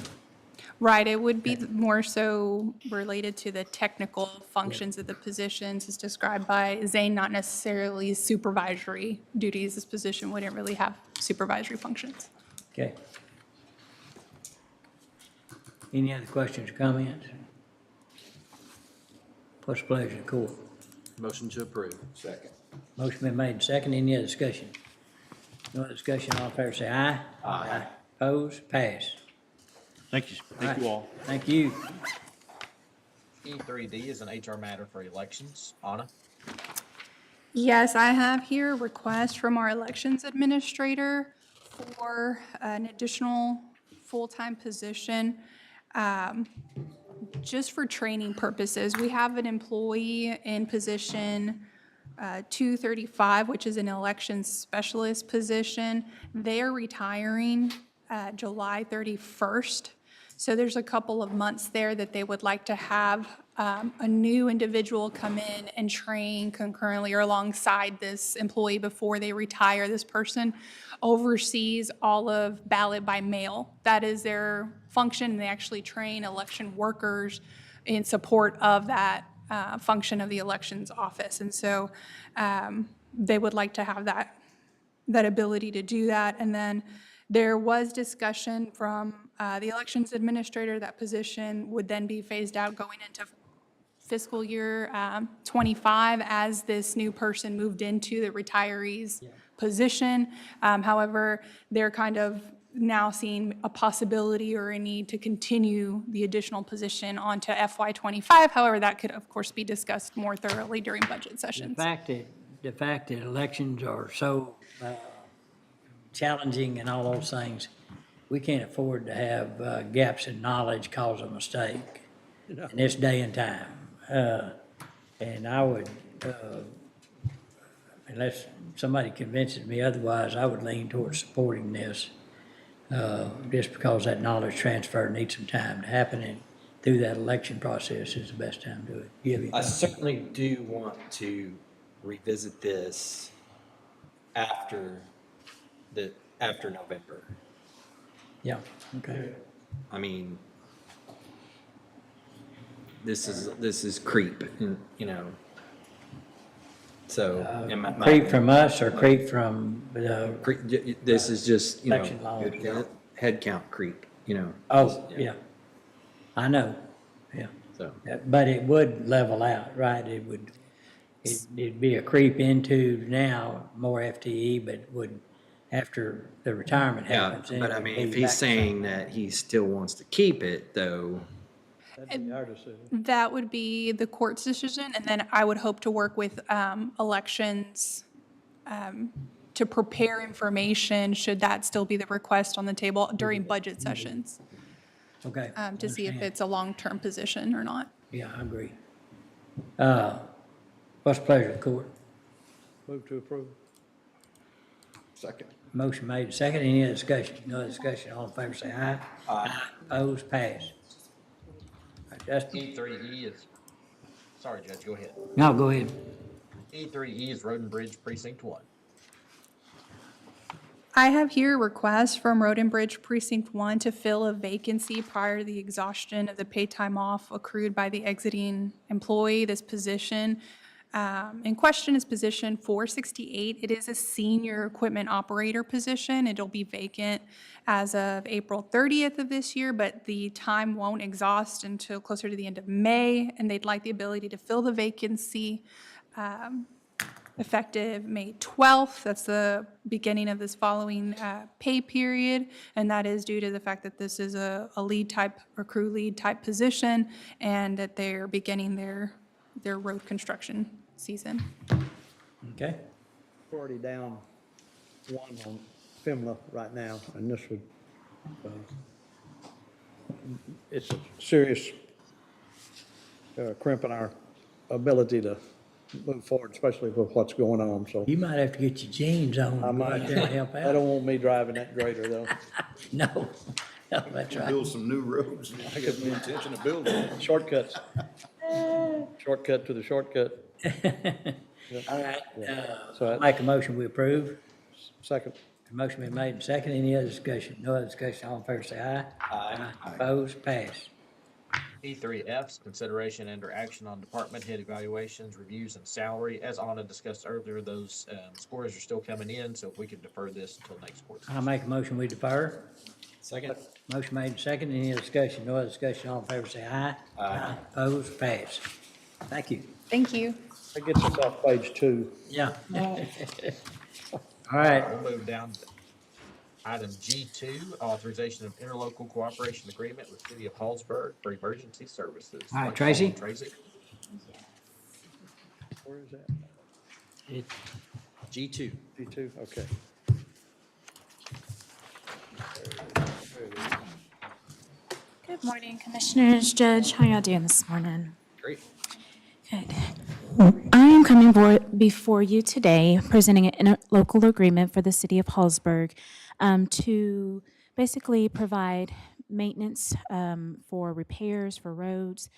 Right, it would be more so related to the technical functions of the positions as described by Zane, not necessarily supervisory duties. This position wouldn't really have supervisory functions. Okay. Any other questions or comments? What's the pleasure of the court? Motion to approve. Second. Motion been made and second. Any other discussion? No other discussion, all in favor say aye. Aye. Opposed? Pass. Thank you. Thank you all. Thank you. E3D is an HR matter for elections. Anna? Yes, I have here a request from our elections administrator for an additional full-time position. Just for training purposes, we have an employee in position 235, which is an elections specialist position. They're retiring July 31st. So there's a couple of months there that they would like to have a new individual come in and train concurrently or alongside this employee before they retire. This person oversees all of ballot by mail. That is their function. They actually train election workers in support of that function of the elections office. And so they would like to have that ability to do that. And then there was discussion from the elections administrator. That position would then be phased out going into fiscal year 25 as this new person moved into the retiree's position. However, they're kind of now seeing a possibility or a need to continue the additional position onto FY25. However, that could, of course, be discussed more thoroughly during budget sessions. The fact that elections are so challenging and all those things, we can't afford to have gaps in knowledge cause a mistake in this day and time. And I would, unless somebody convinces me otherwise, I would lean towards supporting this, just because that knowledge transfer needs some time to happen, and through that election process is the best time to do it. You have any I thoughts? certainly do want to revisit this after November. Yeah, okay. I mean, this is creep, you know. So. and my- Creep from us or creep from the? This is just, you Election law. know, head count creep, you know. Oh, yeah. I know, yeah. So. But it would level out, right? It'd be a creep into now more FTE, but would, after the retirement Yeah, happens. then but I it'd mean, be if back he's to- saying that he still wants to keep it, though. That'd be our decision. That would be the court's decision, and then I would hope to work with elections to prepare information, should that still be the request on the table during budget sessions, Okay. to see if understand. it's a long-term position or not. Yeah, I agree. What's the pleasure of the court? Move to approve. Second. Motion made, second. Any other discussion? No other discussion. All in favor say aye. Aye. Opposed, pass. All right, Justin? E3E is, sorry, Judge, go ahead. No, go ahead. E3E is Road and Bridge Precinct 1. I have here a request from Road and Bridge Precinct 1 to fill a vacancy prior to the exhaustion of the paid time off accrued by the exiting employee. This position in question is position 468. It is a senior equipment operator position. It'll be vacant as of April 30th of this year, but the time won't exhaust until closer to the end of May, and they'd like the ability to fill the vacancy effective May 12th. That's the beginning of this following pay period, and that is due to the fact that this is a lead type or crew lead type position, and that they're beginning their road construction season. Okay. We're already down one on FEMLA right now, and this would, it's a serious crimp in our ability to move forward, especially with what's going on, so. You might have to get your jeans on I and go out might, there and help they out. don't want me driving that grader, though. No, no, that's right. Build some new roads. I got no intention of building. Shortcuts. Shortcut to the shortcut. All right, So I- make a motion, we approve. Second. Motion been made and second. Any other discussion? No other discussion. All in favor say aye. Aye. Opposed, pass. E3F is consideration and/or action on department head evaluations, reviews, and salary. As Anna discussed earlier, those scores are still coming in, so if we could defer this until next quarter. I make a motion, we defer. Second. Motion made and second. Any other discussion? No other discussion. All in favor say aye. Aye. Opposed? Passed. Thank you. Thank you. That gets us off page 2. Yeah. All right. We'll move down to item G2, authorization of interlocal cooperation agreement with City of Hallsburg for emergency services. All right, Tracy. Tracy? Where is that? G2. G2, okay. Good morning, Commissioners, Judge. How y'all doing this morning? Great. Good. I am coming before you today, presenting an interlocal agreement for the City of Hallsburg to basically provide maintenance for repairs for roads,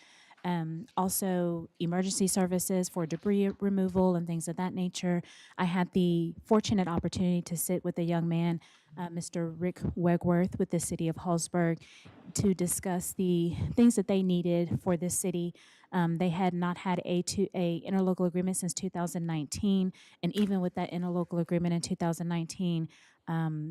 also emergency services for debris removal and things of that nature. I had the fortunate opportunity to sit with a young man, Mr. Rick Wegworth, with the City of Hallsburg to discuss the things that they needed for this city. They had not had a interlocal agreement since 2019, and even with that interlocal agreement in 2019,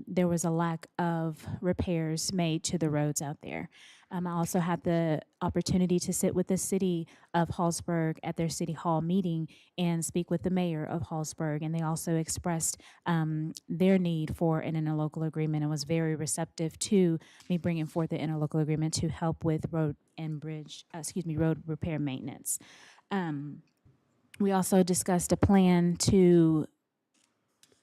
there was a lack of repairs made to the roads out there. I also had the opportunity to sit with the City of Hallsburg at their City Hall meeting and speak with the mayor of Hallsburg, and they also expressed their need for an interlocal agreement and was very receptive to me bringing forth the interlocal agreement to help with road repair maintenance. We also discussed a plan to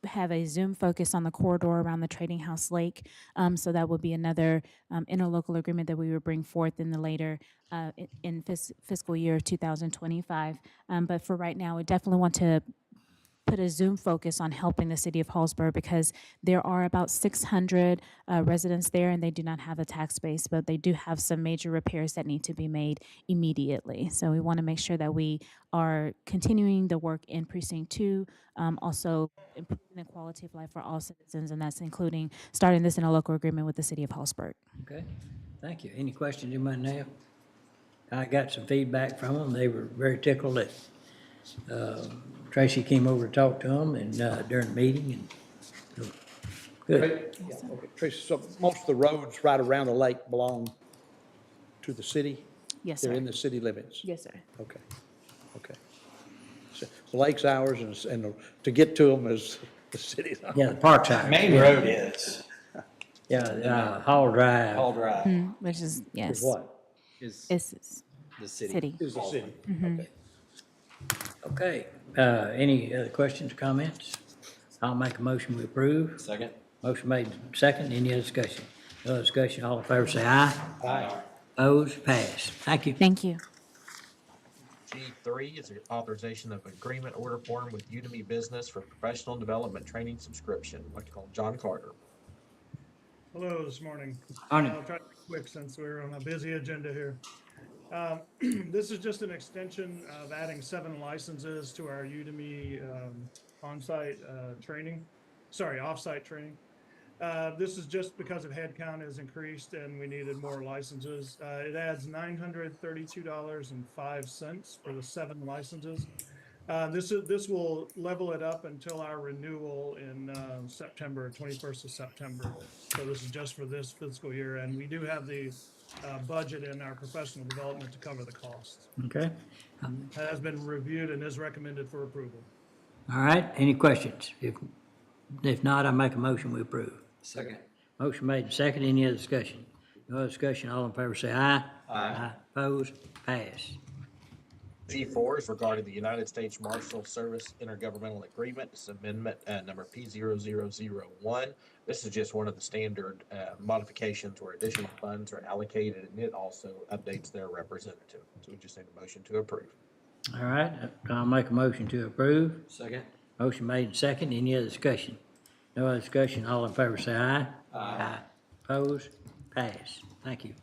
have a Zoom focus on the corridor around the Trading House Lake. So that will be another interlocal agreement that we would bring forth in the later in fiscal year 2025. But for right now, we definitely want to put a Zoom focus on helping the City of Hallsburg because there are about 600 residents there and they do not have a tax base, but they do have some major repairs that need to be made immediately. So we want to make sure that we are continuing the work in Precinct 2, also improving the quality of life for all citizens, and that's including starting this in a local agreement with the City of Hallsburg. Okay, thank you. Any questions you might have? I got some feedback from them. They were very tickled that Tracy came over to talk to them and during the meeting. And good. Yeah, okay. Tracy, so most of the roads right around the lake belong to the city? Yes, They're sir. in the city limits? Yes, sir. Okay, okay. So the lake's ours and to get to them is the city's. Yeah, the park's ours. Main road is. Yeah, Hall Drive. Hall Drive. Which is, yes. Is what? Is It's the city. city. Is the city. Mhm. Okay. Okay, any other questions, comments? I'll make a motion we approve. Second. Motion made second. Any other discussion? No other discussion. All in favor say aye. Aye. Opposed? Passed. Thank you. Thank you. G3 is the authorization of agreement order form with Udemy Business for professional development training subscription. I'd like to call John Carter. Hello this morning. Morning. I'll try to be quick since we're on a busy agenda here. This is just an extension of adding 7 licenses to our Udemy on-site training, off-site training. This is just because of headcount has increased and we needed more licenses. It adds $932.05 for the 7 licenses. This will level it up until our renewal in September, 21st of September. So this is just for this fiscal year, and we do have the budget in our professional development to cover the costs. Okay. That has been reviewed and is recommended for approval. All right, any questions? If not, I make a motion we approve. Second. Motion made and second. Any other discussion? No other discussion. All in favor say aye. Aye. Opposed? Pass. G4 is regarding the United States Marshal Service Intergovernmental Agreement. It's amendment number P0001. This is just one of the standard modifications where additional funds are allocated, and it also updates their representative. So we just need a motion to approve. All right, I'll make a motion to approve. Second. Motion made and second. Any other discussion? No other discussion. All in favor say aye. Aye. Opposed? Pass. Thank you.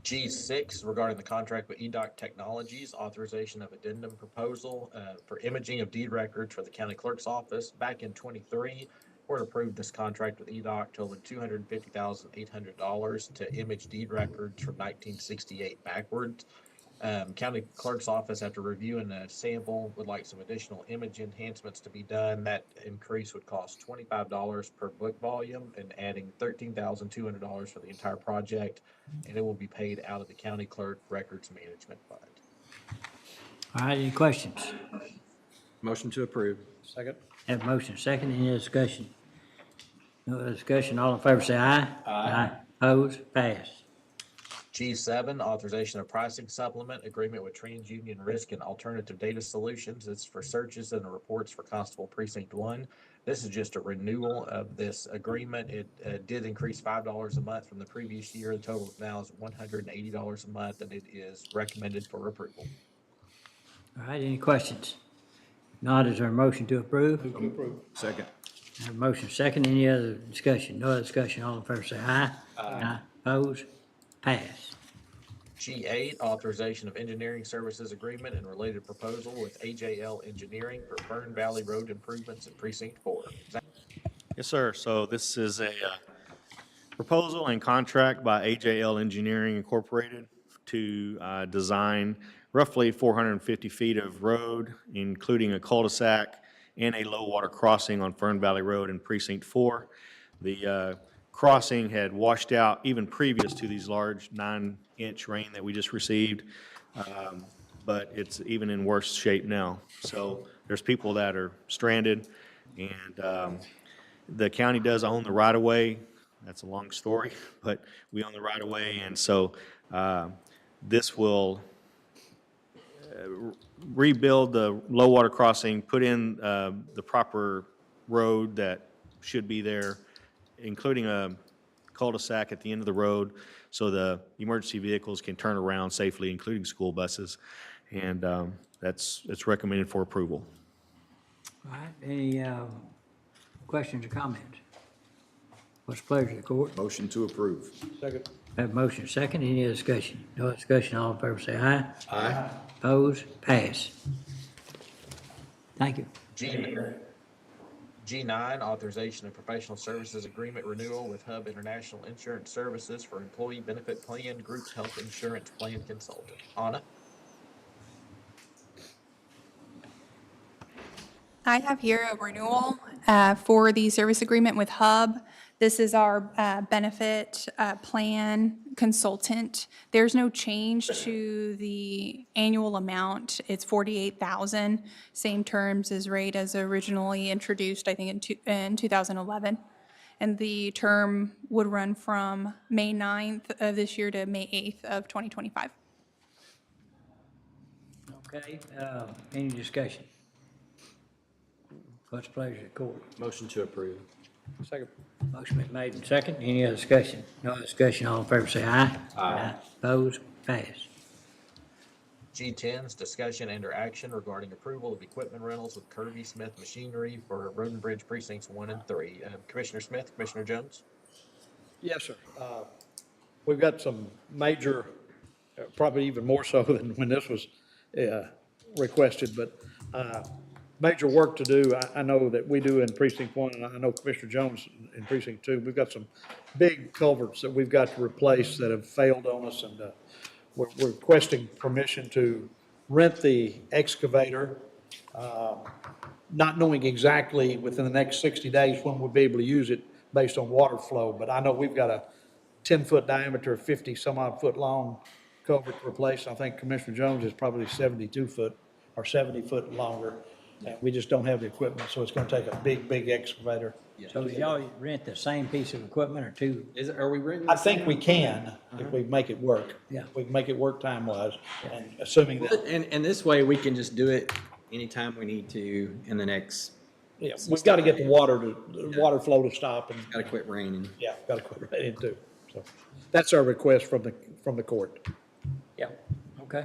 G6 regarding the contract with EDOC Technologies, authorization of addendum proposal for imaging of deed records for the county clerk's office. Back in 23, board approved this contract with EDOC totaling $250,800 to image deed records from 1968 backwards. County Clerk's Office, after reviewing the sample, would like some additional image enhancements to be done. That increase would cost $25 per book volume and adding $13,200 for the entire project, and it will be paid out of the County Clerk Records Management Fund. All right, any questions? Motion to approve. Second. Have a motion second, any discussion? No other discussion, all in favor say aye. Aye. Opposed, passed. G7, authorization of pricing supplement agreement with TransUnion Risk and Alternative Data Solutions. It's for searches and reports for Constable Precinct 1. This is just a renewal of this agreement. It did increase $5 a month from the previous year. The total now is $180 a month, and it is recommended for approval. All right, any questions? Not, is there a motion to approve? Second. Have a motion second, any other discussion? No other discussion, all in favor say aye. Aye. Opposed, passed. G8, authorization of engineering services agreement and related proposal with AJL Engineering for Fern Valley Road improvements in Precinct 4. Yes, sir. So this is a proposal and contract by AJL Engineering Incorporated to design roughly 450 feet of road, including a cul-de-sac and a low water crossing on Fern Valley Road in Precinct 4. The crossing had washed out even previous to these large 9-inch rain that we just received, but it's even in worse shape now. So there's people that are stranded, and the county does own the right-of-way. That's a long story, but we own the right-of-way, and so this will rebuild the low water crossing, put in the proper road that should be there, including a cul-de-sac at the end of the road so the emergency vehicles can turn around safely, including school buses. And it's recommended for approval. All right, any questions or comments? What's the pleasure of the court? Motion to approve. Second. Have a motion second, any other discussion? No other discussion, all in favor say aye. Aye. Opposed, pass. Thank you. G9, authorization of professional services agreement renewal with Hub International Insurance Services for employee benefit plan, group health insurance plan consultant. Anna? I have here a renewal for the service agreement with Hub. This is our benefit plan consultant. There's no change to the annual amount. It's $48,000, same terms as rate as originally introduced, I think, in 2011. And the term would run from May 9th of this year to May 8th of 2025. Okay, any discussion? What's the pleasure of the court? Motion to approve. Second. Motion been made and second, any other discussion? No other discussion, all in favor say aye. Aye. Opposed, pass. G10's discussion and or action regarding approval of equipment rentals with Kirby Smith Machinery for Road and Bridge Precincts 1 and 3. Commissioner Smith, Commissioner Jones? Yes, sir. We've got some major, probably even more so than when this was requested, but major work to do. I know that we do in Precinct 1, and I know Commissioner Jones in Precinct 2. We've got some big culverts that we've got to replace that have failed on us, and we're requesting permission to rent the excavator, not knowing exactly within the next 60 days when we'll be able to use it based on water flow. But I know we've got a 10-foot diameter, 50-some-odd foot long culvert to replace. I think Commissioner Jones is probably 72 foot or 70 foot longer. And we just don't have the equipment, so it's gonna take a big, big excavator. So do y'all rent the same piece of equipment or two? Are we renting? I think we can, if we make it work. Yeah. We can make it work time-wise, and assuming that, And this way, we can just do it anytime we need to in the next. yeah, we've gotta get the water flow to stop, and, Gotta quit raining. yeah, gotta quit raining too. So, that's our request from the court, Yeah. Okay.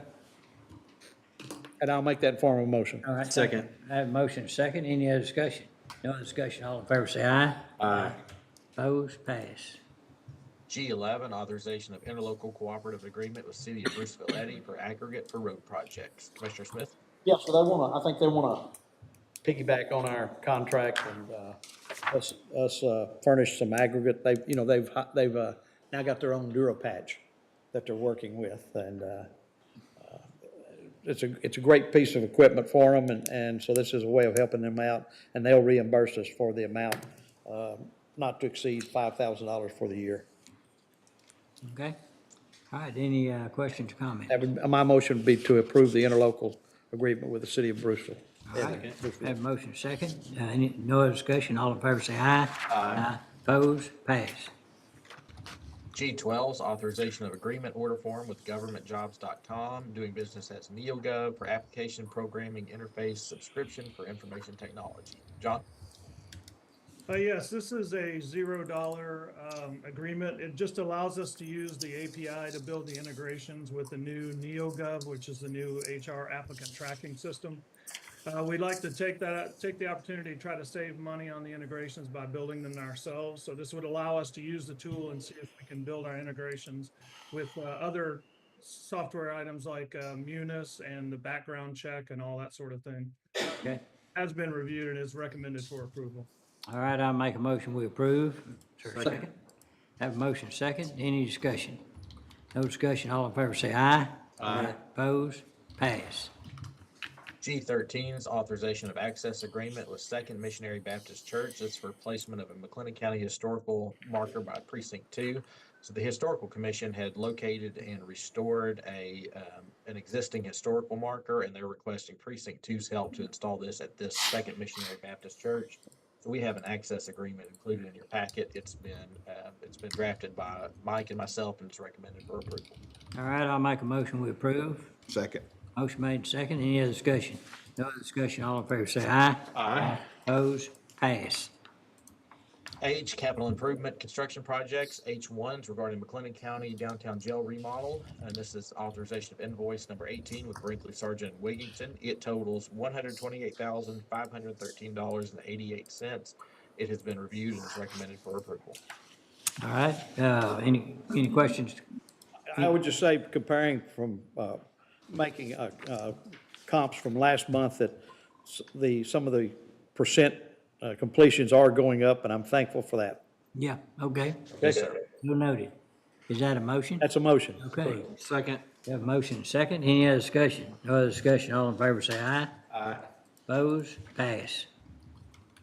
and I'll make that formal motion. All right. Second. I have a motion second, any other discussion? No other discussion, all in favor say aye. Aye. Opposed, pass. G11, authorization of interlocal cooperative agreement with City of Bruceville Eddy for aggregate for road projects. Commissioner Smith? Yeah, so I think they wanna piggyback on our contract and, us furnish some aggregate. They've now got their own Dura patch that they're working with, and, it's a great piece of equipment for them, and so this is a way of helping them out, and they'll reimburse us for the amount, not to exceed $5,000 for the year. Okay. All right, any questions or comments? My motion would be to approve the interlocal agreement with the city of Brewster. All right, have a motion second. No other discussion, all in favor say aye. Aye. Opposed, pass. G12 is authorization of agreement order form with governmentjobs.com, doing business as NeoGov for application programming interface subscription for information technology. John? Yes, this is a $0 agreement. It just allows us to use the API to build the integrations with the new NeoGov, which is the new HR applicant tracking system. We'd like to take the opportunity to try to save money on the integrations by building them ourselves. So this would allow us to use the tool and see if we can build our integrations with other software items like Munis and the background check and all that sort of thing. Okay. Has been reviewed and is recommended for approval. All right, I'll make a motion, we approve. Is there a second? Have a motion second. Any discussion? No discussion, all in favor say aye. Aye. Opposed, pass. G13 is authorization of access agreement with Second Missionary Baptist Church. This is for placement of a McLennan County historical marker by Precinct 2. So the Historical Commission had located and restored an existing historical marker, and they're requesting Precinct 2's help to install this at this Second Missionary Baptist Church. So we have an access agreement included in your packet. It's been drafted by Mike and myself, and it's recommended for approval. All right, I'll make a motion, we approve. Second. Motion made second. Any other discussion? No other discussion, all in favor say aye. Aye. Opposed, pass. H, capital improvement construction projects. H1 is regarding McLennan County downtown jail remodel. And this is authorization of invoice number 18 with Brinkley Sargent Wigington. It totals $128,513.88. It has been reviewed and is recommended for approval. All right, any questions? I would just say, comparing from, making comps from last month, that some of the percent completions are going up, and I'm thankful for that. Yeah, okay. Yes, sir. So noted. Is that a motion? That's a motion. Okay. Second. We have a motion second. Any other discussion? No other discussion. All in favor say aye. Aye. Opposed? Pass.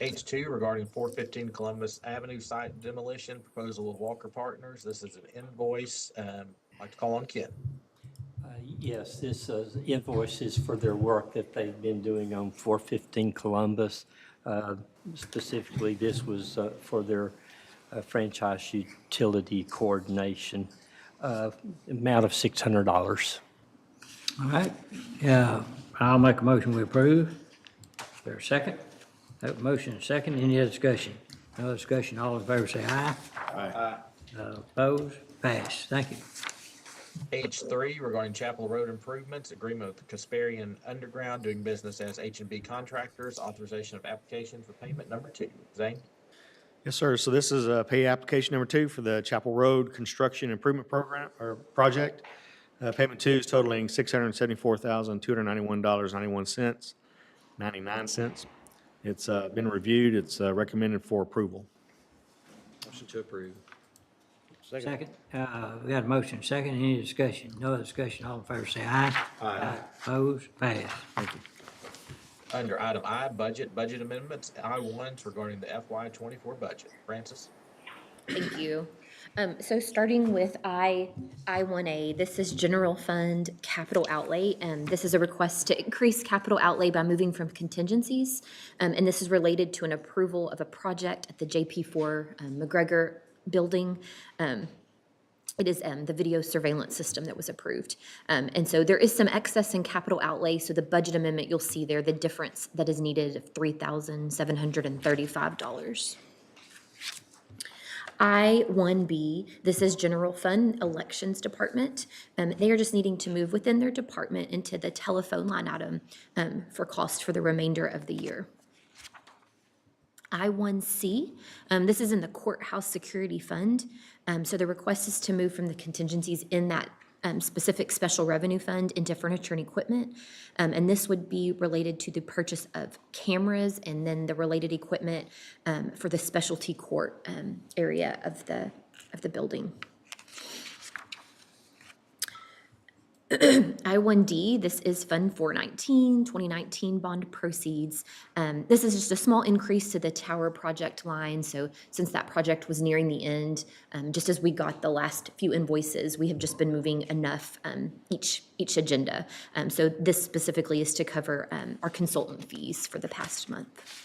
H2 regarding 415 Columbus Avenue site demolition, proposal of Walker Partners. This is an invoice. I'd like to call on Ken. Yes, this invoice is for their work that they've been doing on 415 Columbus. Specifically, this was for their franchise utility coordination, amount of $600. All right. I'll make a motion we approve. Is there a second? Have a motion and a second. Any other discussion? No other discussion. All in favor say aye. Aye. Opposed? Pass. Thank you. H3 regarding Chapel Road improvements, agreement with Kasperian Underground doing business as H&B Contractors, authorization of application for payment number 2. Zane? Yes, sir. So this is pay application number 2 for the Chapel Road Construction Improvement Program or project. Payment 2 is totaling $674,291.91, 99 cents. It's been reviewed. It's recommended for approval. Motion to approve. Second. We got a motion second. Any discussion? No other discussion. All in favor say aye. Aye. Opposed? Pass. Thank you. Under item I, budget amendments, I1s regarding the FY24 budget. Francis? Thank you. So starting with I1A, this is general fund capital outlay. This is a request to increase capital outlay by moving from contingencies. And this is related to an approval of a project at the JP4 McGregor building. It is the video surveillance system that was approved. And so there is some excess in capital outlay. So the budget amendment, you'll see there the difference that is needed of $3,735. I1B, this is General Fund Elections Department. They are just needing to move within their department into the telephone line item for cost for the remainder of the year. I1C, this is in the Courthouse Security Fund. So the request is to move from the contingencies in that specific special revenue fund into furniture and equipment. And this would be related to the purchase of cameras and then the related equipment for the specialty court area of the building. I-1D, this is Fund 419, 2019 bond proceeds. This is just a small increase to the tower project line. So since that project was nearing the end, just as we got the last few invoices, we have just been moving enough each agenda. So this specifically is to cover our consultant fees for the past month.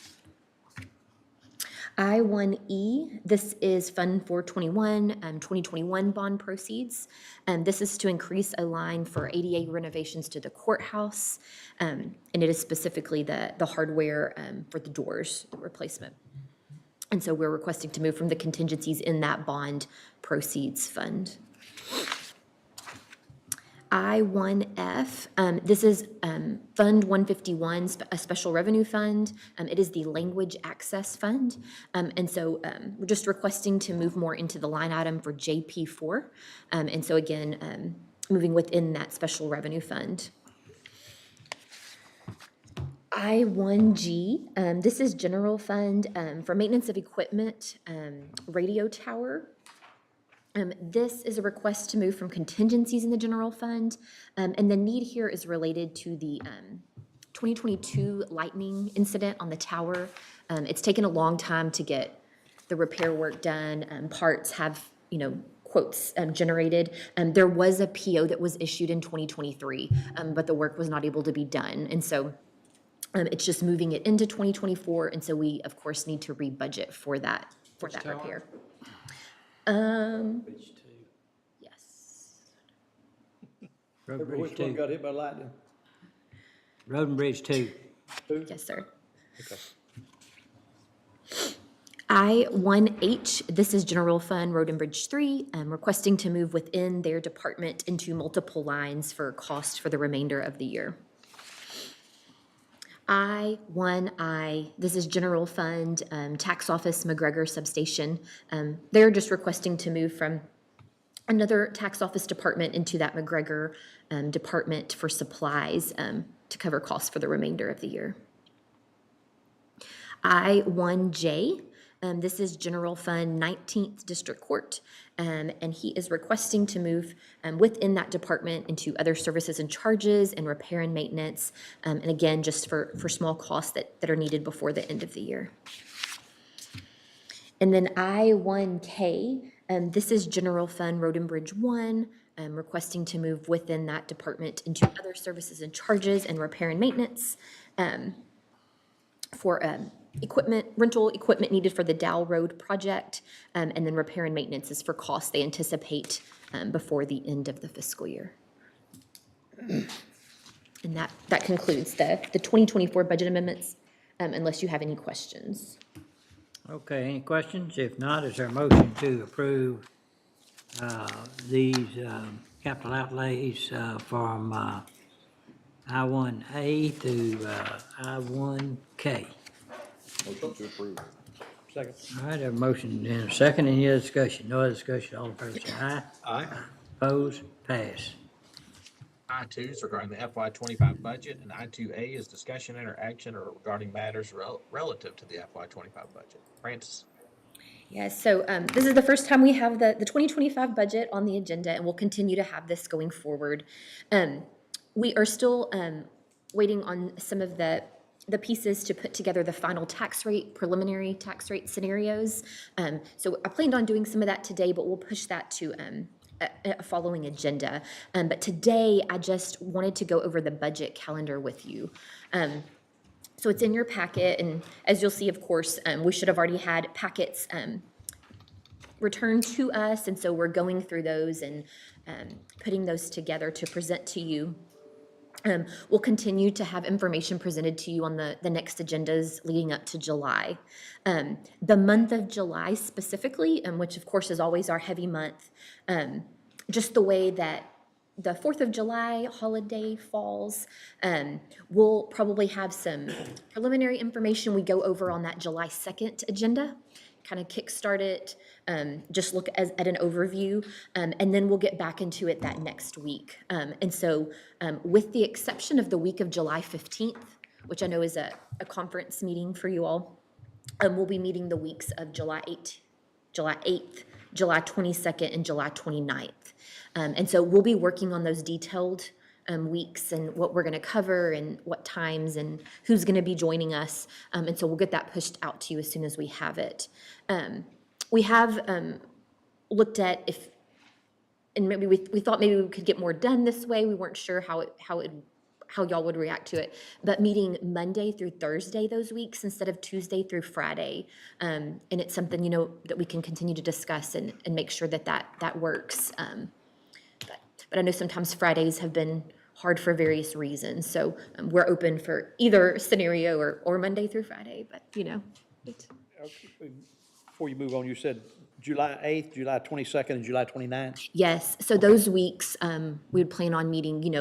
I-1E, this is Fund 421, 2021 bond proceeds. This is to increase a line for ADA renovations to the courthouse, and it is specifically the hardware for the doors, the replacement. And so we're requesting to move from the contingencies in that bond proceeds fund. I-1F, this is Fund 151, a special revenue fund. It is the language access fund. And so we're just requesting to move more into the line item for JP4. And so again, moving within that special revenue fund. I-1G, this is general fund for maintenance of equipment, radio tower. This is a request to move from contingencies in the general fund, and the need here is related to the 2022 lightning incident on the tower. It's taken a long time to get the repair work done. Parts have, quotes generated. There was a PO that was issued in 2023, but the work was not able to be done. And so it's just moving it into 2024, and so we, of course, need to re-budget for that repair. Yes. Road and Remember Bridge which one 2. got hit by lightning? Road and Bridge 2. Yes, sir. Okay. I-1H, this is General Fund Road and Bridge 3, requesting to move within their department into multiple lines for cost for the remainder of the year. I-1I, this is General Fund, Tax Office McGregor Substation. They're just requesting to move from another tax office department into that McGregor department for supplies to cover costs for the remainder of the year. I-1J, this is General Fund 19th District Court, and he is requesting to move within that department into other services and charges and repair and maintenance, and again, just for small costs that are needed before the end of the year. And then I-1K, this is General Fund Road and Bridge 1, requesting to move within that department into other services and charges and repair and maintenance for rental equipment needed for the Dow Road project, and then repair and maintenance is for costs they anticipate before the end of the fiscal year. And that concludes the 2024 budget amendments, unless you have any questions. Okay, any questions? If not, is there a motion to approve these capital outlays from I-1A to I-1K? Motion to approve. Second. All right, I have a motion and a second. Any other discussion? No other discussion. All in favor, say aye. Aye. Opposed? Pass. I-2 is regarding the FY25 budget, and I-2A is discussion, interaction, or regarding matters relative to the FY25 budget. Francis? Yes, so this is the first time we have the 2025 budget on the agenda, and we'll continue to have this going forward. We are still waiting on some of the pieces to put together the final tax rate, preliminary tax rate scenarios. So I planned on doing some of that today, but we'll push that to a following agenda. But today, I just wanted to go over the budget calendar with you. So it's in your packet, and as you'll see, of course, we should have already had packets returned to us, and so we're going through those and putting those together to present to you. We'll continue to have information presented to you on the next agendas leading up to July. The month of July specifically, which of course is always our heavy month, just the way that the 4th of July holiday falls, we'll probably have some preliminary information we go over on that July 2nd agenda, kind of kickstart it, just look at an overview, and then we'll get back into it that next week. And so with the exception of the week of July 15th, which I know is a conference meeting for you all, we'll be meeting the weeks of July 8th July 22nd, and July 29th. And so we'll be working on those detailed weeks and what we're going to cover and what times and who's going to be joining us. And so we'll get that pushed out to you as soon as we have it. We have looked at if, and maybe we thought maybe we could get more done this way. We weren't sure how y'all would react to it. But meeting Monday through Thursday those weeks instead of Tuesday through Friday. And it's something, that we can continue to discuss and make sure that works. But I know sometimes Fridays have been hard for various reasons. So we're open for either scenario or Monday through Friday, but Before you move on, you said July 8th, July 22nd, and July 29th? Yes, so those weeks, we would plan on meeting,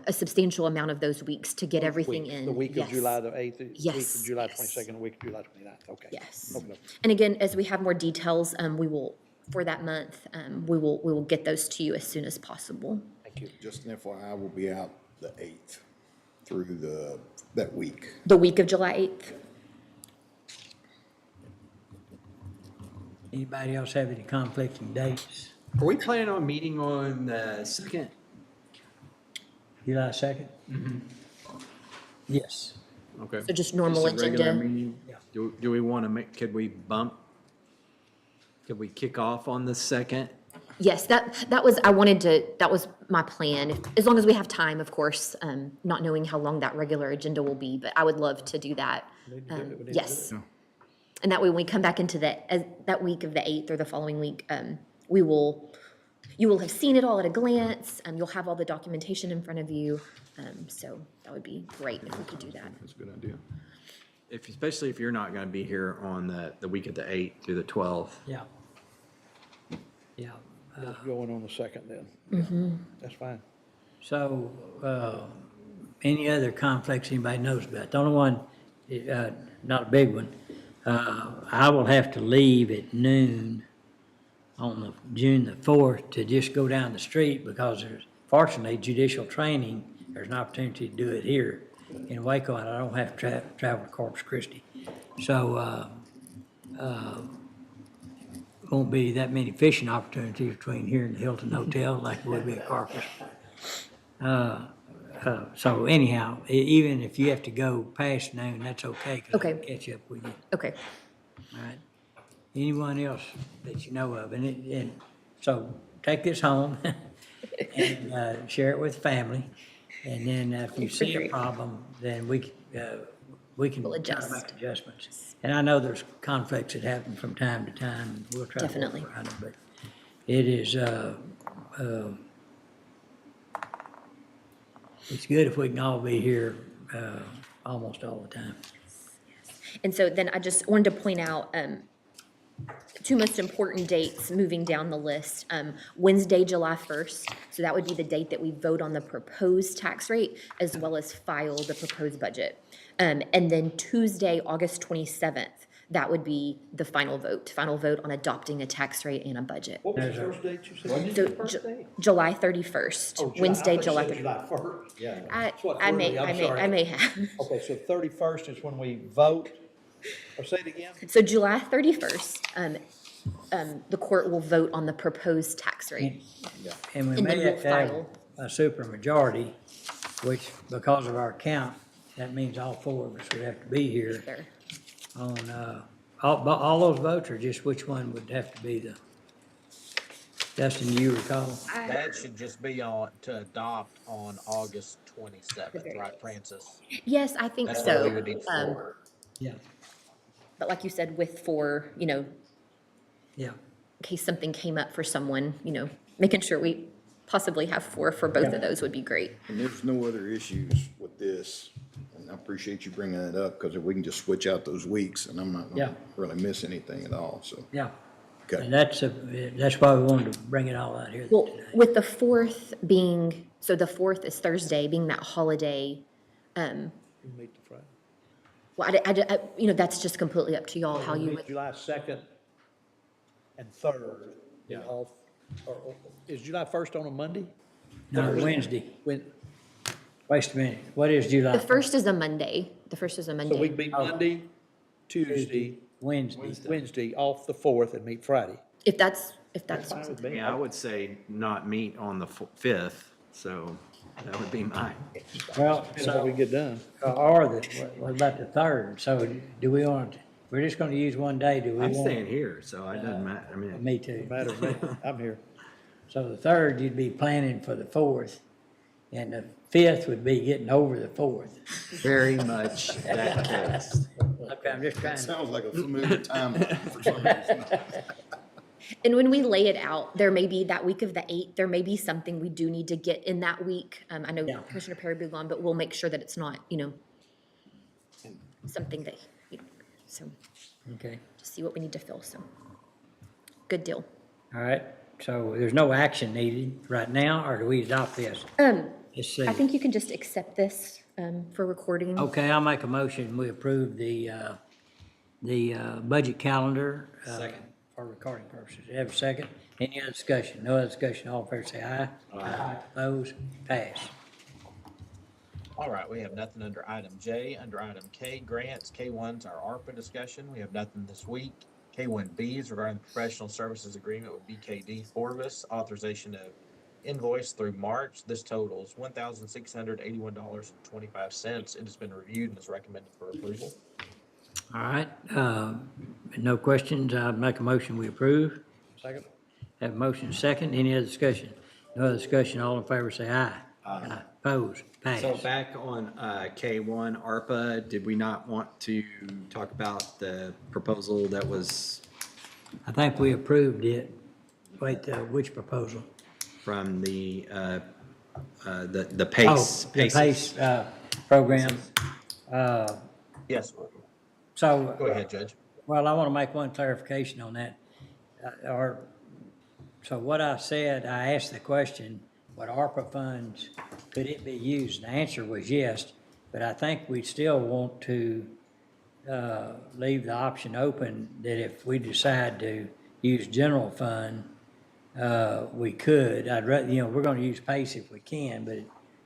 a substantial amount of those weeks to get everything in. The week of Yes. July the 8th, the week Yes, of July 22nd, the week of July 29th, okay. Yes. Okay. And again, as we have more details, we will, for that month, we will get those to you as soon as possible. Thank you. Just an FYI, we'll be out the 8th through that week. The week of July 8th. Anybody else have any conflicting dates? Are we planning on meeting on the 2nd? July 2nd? Yes. Okay. So just normal a regular agenda? meeting? Do we want to could we kick off on the 2nd? Yes, that was my plan, as long as we have time, of course, not knowing how long that regular agenda will be, but I would love to do that. Yes. And that way, when we come back into that week of the 8th or the following week, you will have seen it all at a glance, you'll have all the documentation in front of you, so that would be great if we could do that. That's a good idea. Especially if you're not going to be here on the week of the 8th through the 12th. Yeah. Yeah. What's going on the 2nd then? Mm-hmm. That's fine. So, any other conflicts anybody knows about? The only one, not a big one, I will have to leave at noon on June the 4th to just go down the street because there's, fortunately, judicial training, there's an opportunity to do it here in Waco, and I don't have to travel to Corpus Christi. So, won't be that many fishing opportunities between here and the Hilton Hotel like there would be at Carcass. So anyhow, even if you have to go past noon, that's okay, because I can catch up with you. Okay. All right. Anyone else that you know of? And so take this home and share it with family. And then if you see a problem, then we can try to make adjustments. And I know there's conflicts that happen from time to time, and we'll try to work around it, but it is, it's good if we can all be here almost all the time. And so then I just wanted to point out two most important dates moving down the list. Wednesday, July 1st, so that would be the date that we vote on the proposed tax rate as well as file the proposed budget. And then Tuesday, August 27th, that would be the final vote on adopting a tax rate and a budget. What was the first date you said? So, First date? July 31st, Oh, Wednesday, I thought July you said 31st. July 1st. Yeah. I I'm may have. Okay, so 31st is when we vote, or say it again? So July 31st, the court will vote on the proposed tax rate. And we And may then have to we'll have file. a supermajority, which, because of our count, that means all four of us would have to be here. Sure. On, all those votes, or just which one would have to be Dustin, do you recall? That should just be to adopt on August 27th, right, Francis? Yes, I think That's so. what we would need for. Yeah. But like you said, with four, Yeah. in case something came up for someone, making sure we possibly have four for both of those would be great. And there's no other issues with this, and I appreciate you bringing that up, because if we can just switch out those weeks, and I'm not Yeah. gonna really miss anything at all, so. Yeah. Okay. And that's why we wanted to bring it all out here. Well, with the 4th being, so the 4th is Thursday, being that holiday, You meet the Friday. well, that's just completely up to y'all how you would. July 2nd and 3rd. Yeah. Is July 1st on a Monday? No, Thursday? Wednesday. When, Wait a minute. What is July? The 1st is a Monday. The 1st is a Monday. so we'd meet Monday, Tuesday, Wednesday. Wednesday, off the 4th, and meet Friday. If that's if that's. Yeah, I would say not meet on the 5th, so that would be mine. Well, So we get done. what about the 3rd? So do we want, we're just gonna use one day, do we want? I'm staying here, so it doesn't matter. I mean, Me too. Matter to me. I'm here. So the 3rd, you'd be planning for the 4th, and the 5th would be getting over the 4th. very much that case. Okay, I'm just trying to. Sounds like a familiar timeline for some reason. And when we lay it out, there may be that week of the 8th, there may be something we do need to get in that week. I know Commissioner Perry will be gone, but we'll make sure that it's not, something that, so Okay, just see what we need to fill, so. Good deal. all right, so there's no action needed right now, or do we adopt this? Let's see. I think you can just accept this, for recording. Okay, I'll make a motion, we approve the budget calendar. Second. For recording purposes. You have a second? Any other discussion? No other discussion, all in favor say aye. Aye. Opposed? Pass. All right, we have nothing under item J. Under item K, grants. K1's our ARPA discussion. We have nothing this week. K1B is regarding the professional services agreement with BKD Forvis, authorization of invoice through March. This totals $1,681.25. It has been reviewed and is recommended for approval. All right, no questions, I'll make a motion, we approve. Second. Have a motion second, any other discussion? No other discussion, all in favor say aye. Aye. Opposed? Pass. So back on K1 ARPA, did we not want to talk about the proposal that was I think we approved it. Wait, which proposal? from the PACE? The PACE program. Yes. So. Go ahead, Judge. Well, I want to make one clarification on that. So what I said, I asked the question, what ARPA funds, could it be used? The answer was yes, but I think we still want to leave the option open that if we decide to use general fund, we could. I'd rather, we're going to use PACE if we can, but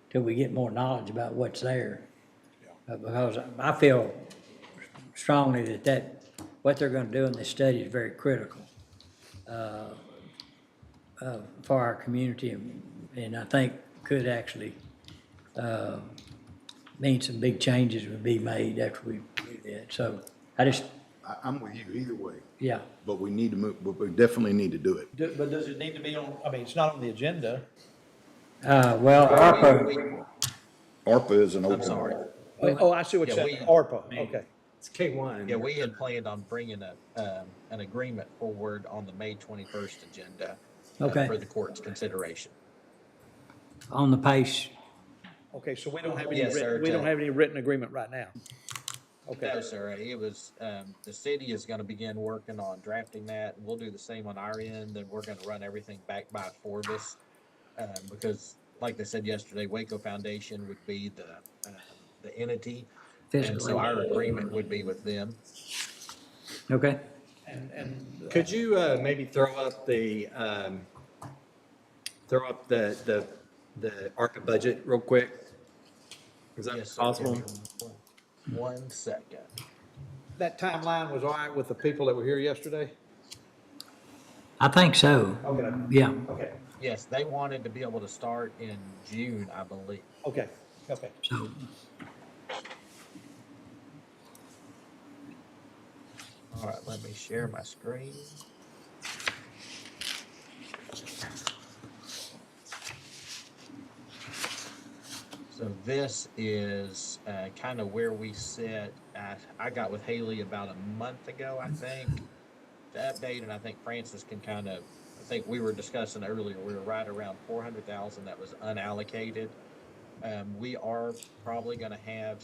until we get more knowledge about what's there. Because I feel strongly that what they're going to do in this study is very critical for our community, and I think could actually mean some big changes would be made after we do that. So I'm with you either way. Yeah. But we need to move, but we definitely need to do it. But does it need to be on, I mean, it's not on the agenda. Well, ARPA is an open. I'm sorry. Oh, I see what you're saying, ARPA, okay. It's K1. Yeah, we had planned on bringing an agreement forward on the May 21st agenda Okay. for the court's consideration. On the PACE. Okay, so we don't have any, Yes, sir, we don't Judge. have any written agreement right now. Okay. No, sir, it was, the city is gonna begin working on drafting that, and we'll do the same on our end, and we're gonna run everything back by Forbes. Because, like they said yesterday, Waco Foundation would be the entity, and so our agreement would be with them. Okay. And Could you maybe throw up the ARPA budget real quick? Is that Yes, sir. possible? 1 second. that timeline was all right with the people that were here yesterday? I think so. Okay. Yeah. Okay, Yes, they wanted to be able to start in June, I believe. okay, okay. So, All right, let me share my screen. So this is kind of where we sit at. I got with Haley about a month ago, I think, to update, and I think Francis can kind of, I think we were discussing earlier, we were right around 400,000 that was unallocated. We are probably going to have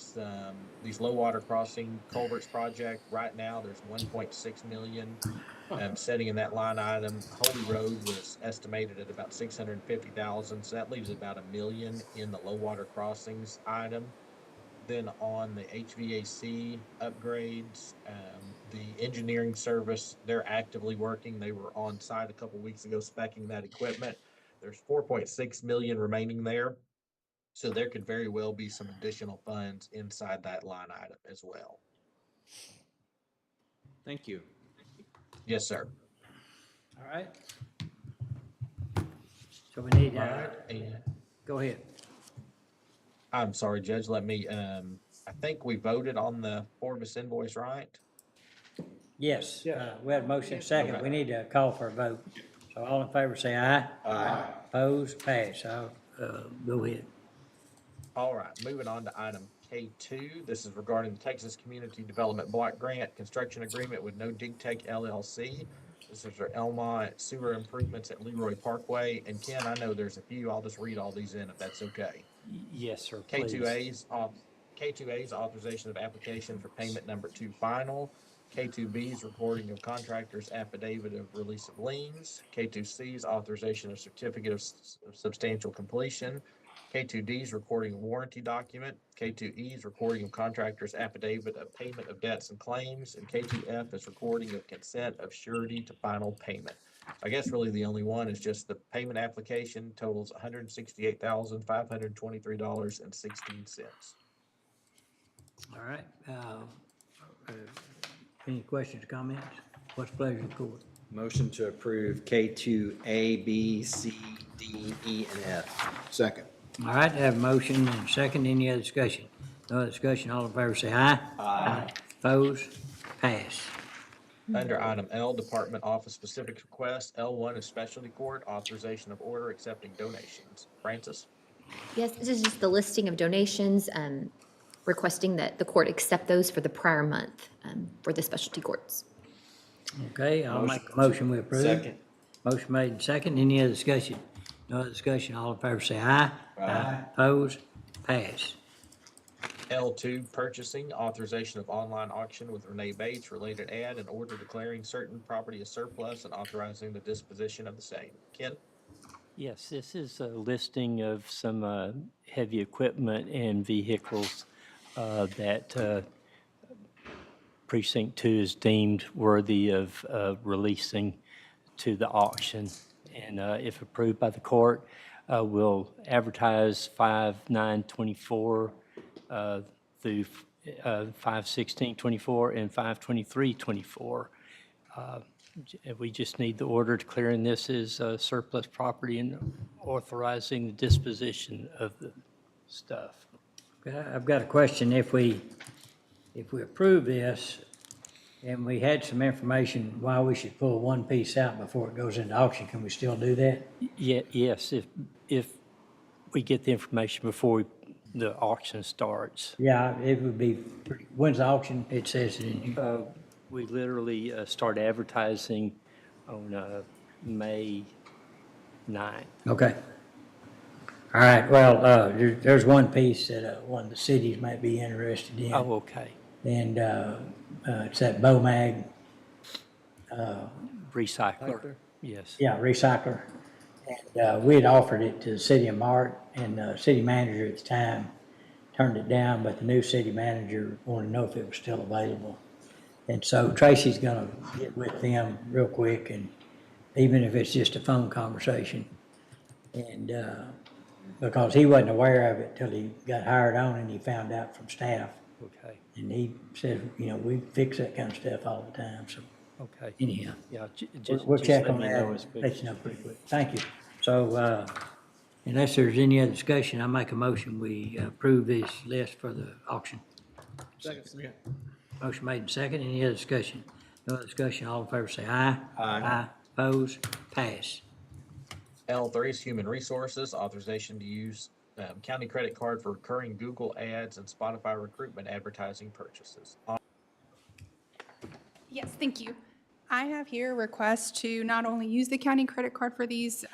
these low water crossing culverts project. Right now, there's 1.6 million setting in that line item. Holy Road was estimated at about 650,000, so that leaves about $1 million in the low water crossings item. Then on the HVAC upgrades, the engineering service, they're actively working. They were on site a couple weeks ago speccing that equipment. There's 4.6 million remaining there. So there could very well be some additional funds inside that line item as well. Thank you. Yes, sir. all right. So we need, All right, and go ahead. I'm sorry, Judge, let me, I think we voted on the Orbis invoice, right? Yes, we had a motion second. Okay. We need to call for a vote. So all in favor say aye. Aye. Opposed, pass. Go ahead. All right, moving on to item K2. This is regarding the Texas Community Development Block Grant Construction Agreement with No Dig Tech LLC. This is for Elmont sewer improvements at Leroy Parkway. And Ken, I know there's a few. I'll just read all these in if that's okay. Yes, sir, please. K2A's authorization of application for payment number 2 final. K2B's recording of contractors affidavit of release of liens. K2C's authorization of certificate of substantial completion. K2D's recording of warranty document. K2E's recording of contractors affidavit of payment of debts and claims. And K2F is recording of consent of surety to final payment. I guess really the only one is just the payment application totals $168,523.16. All right. Any questions or comments? What's the pleasure of the court? Motion to approve K2A, B, C, D, E, and F. Second. All right, have a motion and second. Any other discussion? No other discussion. All in favor say aye. Aye. Opposed? Pass. Under item L, Department Office Specific Request, L1 is Specialty Court, authorization of order accepting donations. Francis? Yes, this is just the listing of donations, requesting that the court accept those for the prior month for the specialty courts. Okay, I'll make a motion we approve. Second. Motion made and second. Any other discussion? No other discussion. All in favor say aye. Aye. Opposed? Pass. L2, Purchasing, authorization of online auction with Renee Bates, related ad, and order declaring certain property as surplus and authorizing the disposition of the same. Ken? Yes, this is a listing of some heavy equipment and vehicles that Precinct 2 is deemed worthy of releasing to the auction. And if approved by the court, we'll advertise 5/9/24 through 5/16/24 and 5/23/24. We just need the order declaring this as surplus property and authorizing the disposition of the stuff. Okay, I've got a question. If we approve this and we had some information why we should pull one piece out before it goes into auction, can we still do that? Yes, if we get the information before the auction starts. Yeah, it would be, when's the auction? It says it in here. We literally start advertising on May 9th. Okay. All right, well, there's one piece that one of the cities might be interested in. Oh, okay. And it's that BOMAG. Recycler, yes. Yeah, recycler. And we had offered it to the city of Mart, and the city manager at the time turned it down, but the new city manager wanted to know if it was still available. And so Tracy's gonna get with them real quick, and even if it's just a phone conversation. And because he wasn't aware of it till he got hired on and he found out from staff. Okay. And he said, we fix that kind of stuff all the time, so. Okay. Anyhow. Yeah, We'll check let on me that, know as quick let you know pretty quick. Thank you. So, unless there's any other discussion, I make a motion, we approve this list for the auction. Second. Motion made and second. Any other discussion? No other discussion. All in favor say aye. Aye. Opposed? Pass. L3 is Human Resources, authorization to use county credit card for recurring Google ads and Spotify recruitment advertising purchases. Yes, thank you. I have here a request to not only use the county credit card for these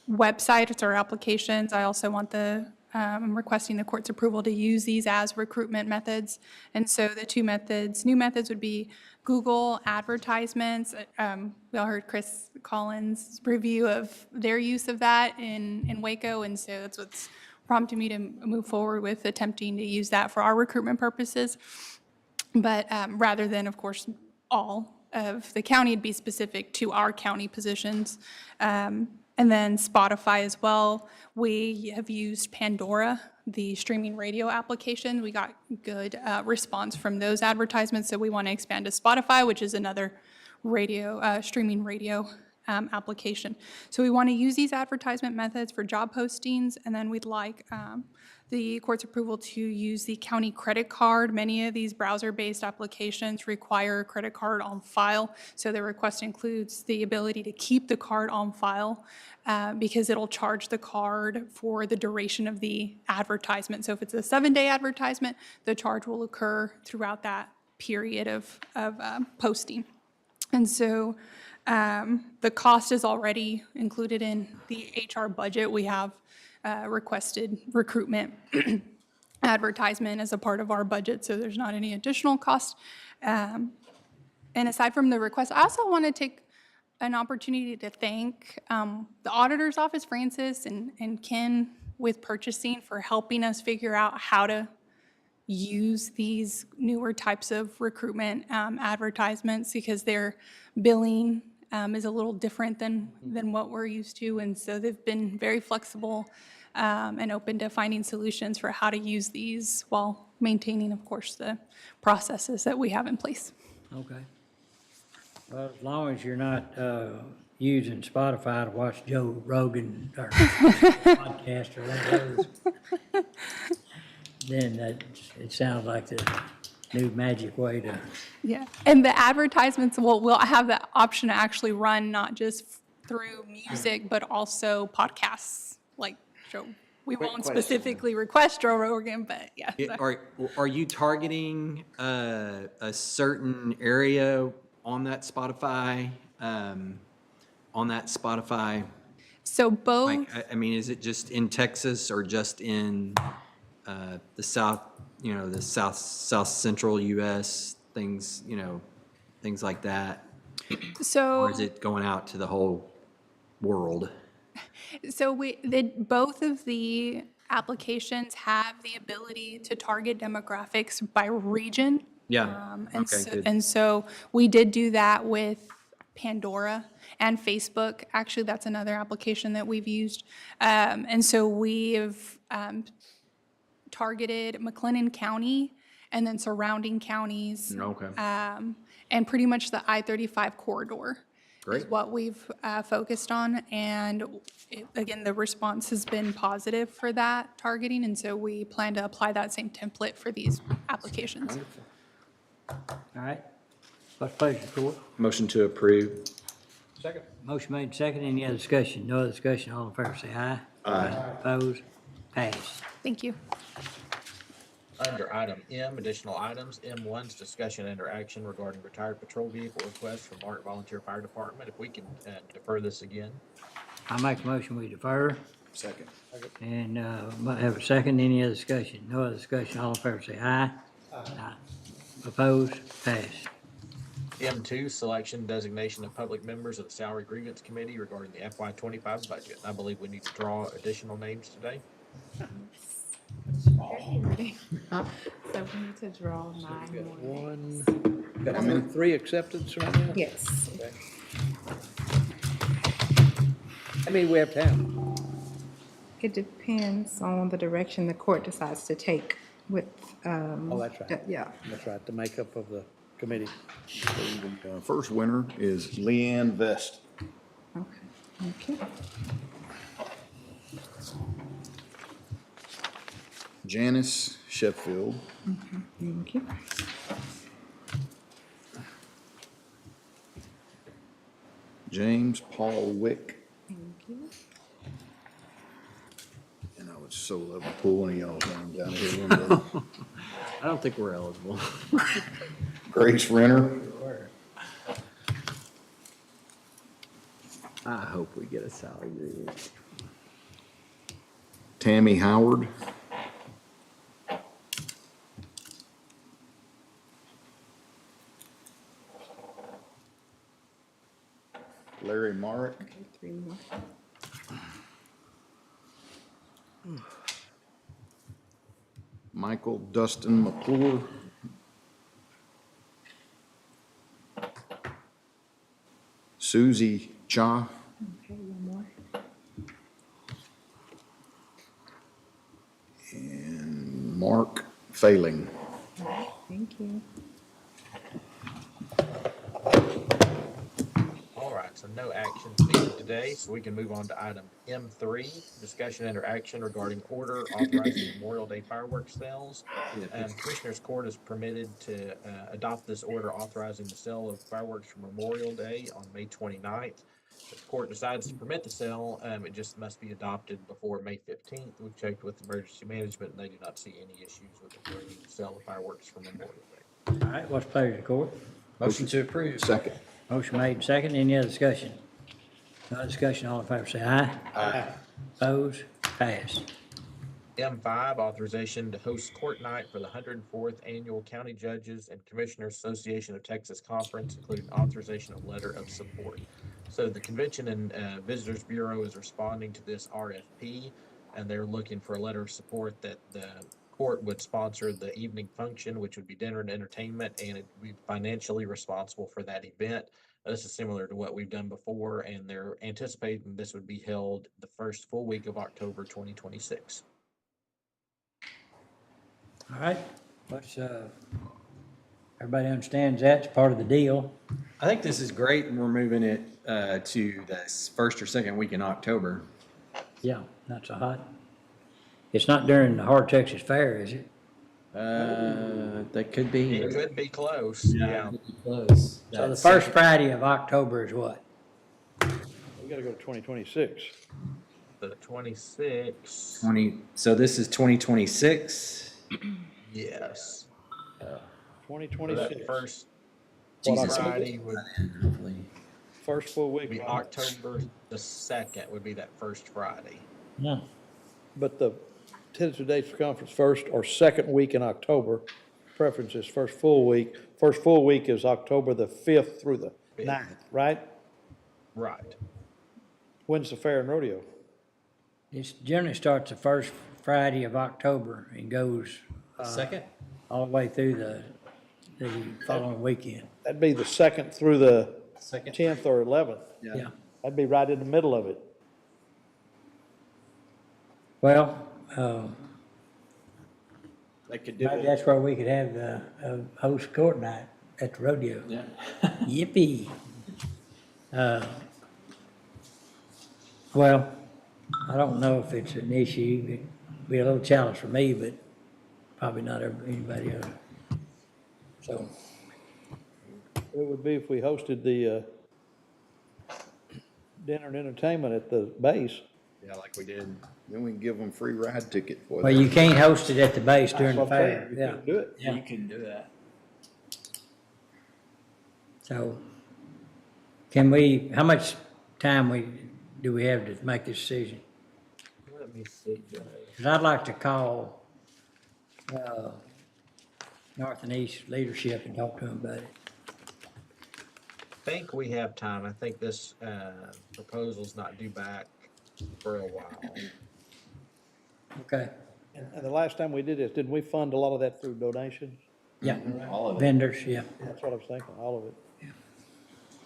websites or applications, I also want I'm requesting the court's approval to use these as recruitment methods. And so the new methods would be Google advertisements. We all heard Chris Collins' review of their use of that in Waco, and so that's what's prompted me to move forward with attempting to use that for our recruitment purposes. But rather than, of course, all of the county, it'd be specific to our county positions. And then Spotify as well. We have used Pandora, the streaming radio application. We got good response from those advertisements, so we want to expand to Spotify, which is another streaming radio application. So we want to use these advertisement methods for job postings, and then we'd like the court's approval to use the county credit card. Many of these browser-based applications require a credit card on file, so the request includes the ability to keep the card on file because it'll charge the card for the duration of the advertisement. So if it's a 7-day advertisement, the charge will occur throughout that period of posting. And so the cost is already included in the HR budget. We have requested recruitment advertisement as a part of our budget, so there's not any additional cost. And aside from the request, I also want to take an opportunity to thank the auditor's office, Francis and Ken, with purchasing for helping us figure out how to use these newer types of recruitment advertisements, because their billing is a little different than what we're used to. And so they've been very flexible and open to finding solutions for how to use these while maintaining, of course, the processes that we have in place. Okay. Well, as long as you're not using Spotify to watch Joe Rogan or podcast or one of those, then it sounds like the new magic way to. Yeah, and the advertisements will have the option to actually run not just through music, but also podcasts like Joe. We Quick won't question. specifically request Joe Rogan, but yeah. so. Are you targeting a certain area on that Spotify? So both. Like, I mean, is it just in Texas or just in the South? You know, the South Central U.S. things. You know, things like that. So. Or is it going out to the whole world? So both of the applications have the ability to target demographics by region. Yeah. And so we did do that with Pandora and Facebook. Actually, that's another application that we've used. And so we've targeted McLennan County and then surrounding counties. Okay. And pretty much the I-35 corridor. Great. Is what we've focused on. And again, the response has been positive for that targeting. And so we plan to apply that same template for these applications. All right. What's pleasure, court? Motion to approve. Second. Motion made second. Any other discussion? No other discussion. All in favor say aye. Aye. Opposed? Passed. Thank you. Under item M, additional items, M1's discussion and action regarding retired patrol vehicle request from Martin Volunteer Fire Department. If we can defer this again. I make a motion we defer. Second. And might have a second. Any other discussion? No other discussion. All in favor say aye. Aye. Opposed? Passed. M2, selection designation of public members of the Salary Grievance Committee regarding the FY25 budget. I believe we need to draw additional names today. So we need to draw 9 more. One, got how many? 3 acceptance right now? Yes. Okay. How many we have to have? It depends on the direction the court decides to take with. Oh, that's right. Yeah. That's right, the makeup of the committee. The first winner is Leanne Vest. Okay. Thank you. Janice Sheffield. Thank you. James Paul Wick. Thank you. And I would so love to pull one of y'all's names down here one day. I don't think we're eligible. Grace Renner. I hope we get a salary grievance. Tammy Howard. Larry Marek. Okay, 3 more. Michael Dustin McClure. Susie Cha. Okay, 1 more. And Mark Failing. All right, thank you. All right, so no actions needed today, so we can move on to item M3, discussion and action regarding order authorizing Memorial Day fireworks sales. Commissioners Court is permitted to adopt this order authorizing the sale of fireworks for Memorial Day on May 29th. If the court decides to permit the sale, it just must be adopted before May 15th. We've checked with emergency management, and they do not see any issues with approving the sale of fireworks for Memorial Day. All right, what's the pleasure of the court? Motion to approve. Second. Motion made, second. Any other discussion? No discussion, all in favor say aye. Aye. Opposed? Passed. M5, authorization to host court night for the 104th Annual County Judges and Commissioners Association of Texas Conference, including authorization of letter of support. So the Convention and Visitors Bureau is responding to this RFP, and they're looking for a letter of support that the court would sponsor the evening function, which would be dinner and entertainment, and it would be financially responsible for that event. This is similar to what we've done before, and they're anticipating this would be held the first full week of October 2026. All right, everybody understands that's part of the deal. I think this is great, and we're moving it to the first or second week in October. Yeah, not so hot. It's not during the Hard Texas Fair, is it? That could be. It could be close, yeah. Close. So the first Friday of October is what? We gotta go to 2026. The 26th, 20, so this is 2026? yes. So that 2026. first Jesus. Friday would Hopefully. First full week. be October the 2nd would be that first Friday. Yeah. But the tentative dates for conference, first or second week in October. Preference is first full week. First full week is October the 5th through the 9th, right? Right. When's the fair and rodeo? It generally starts the first Friday of October and goes Second? all the way through the following weekend. That'd be the 2nd through the Second. 10th or 11th. Yeah. That'd be right in the middle of it. Well, They could do maybe it. that's where we could have the host court night at the rodeo. Yeah. Yippee. Well, I don't know if it's an issue. It'd be a little challenge for me, but probably not anybody else. So, It would be if we hosted the dinner and entertainment at the base. Yeah, like we did. Then we can give them free ride ticket for well, you can't host it at the base during the That's what I'm saying. fair. You Yeah. couldn't do it. Yeah. You can do that. So, can we, how much time do we have to make this decision? Let me see. Because I'd like to call North and East leadership and talk to them about it. I think we have time. I think this proposal's not due back for a while. Okay. And the last time we did this, didn't we fund a lot of that through donations? Yeah. All of it. Vendors, yeah. That's what I was thinking, all of it. Yeah.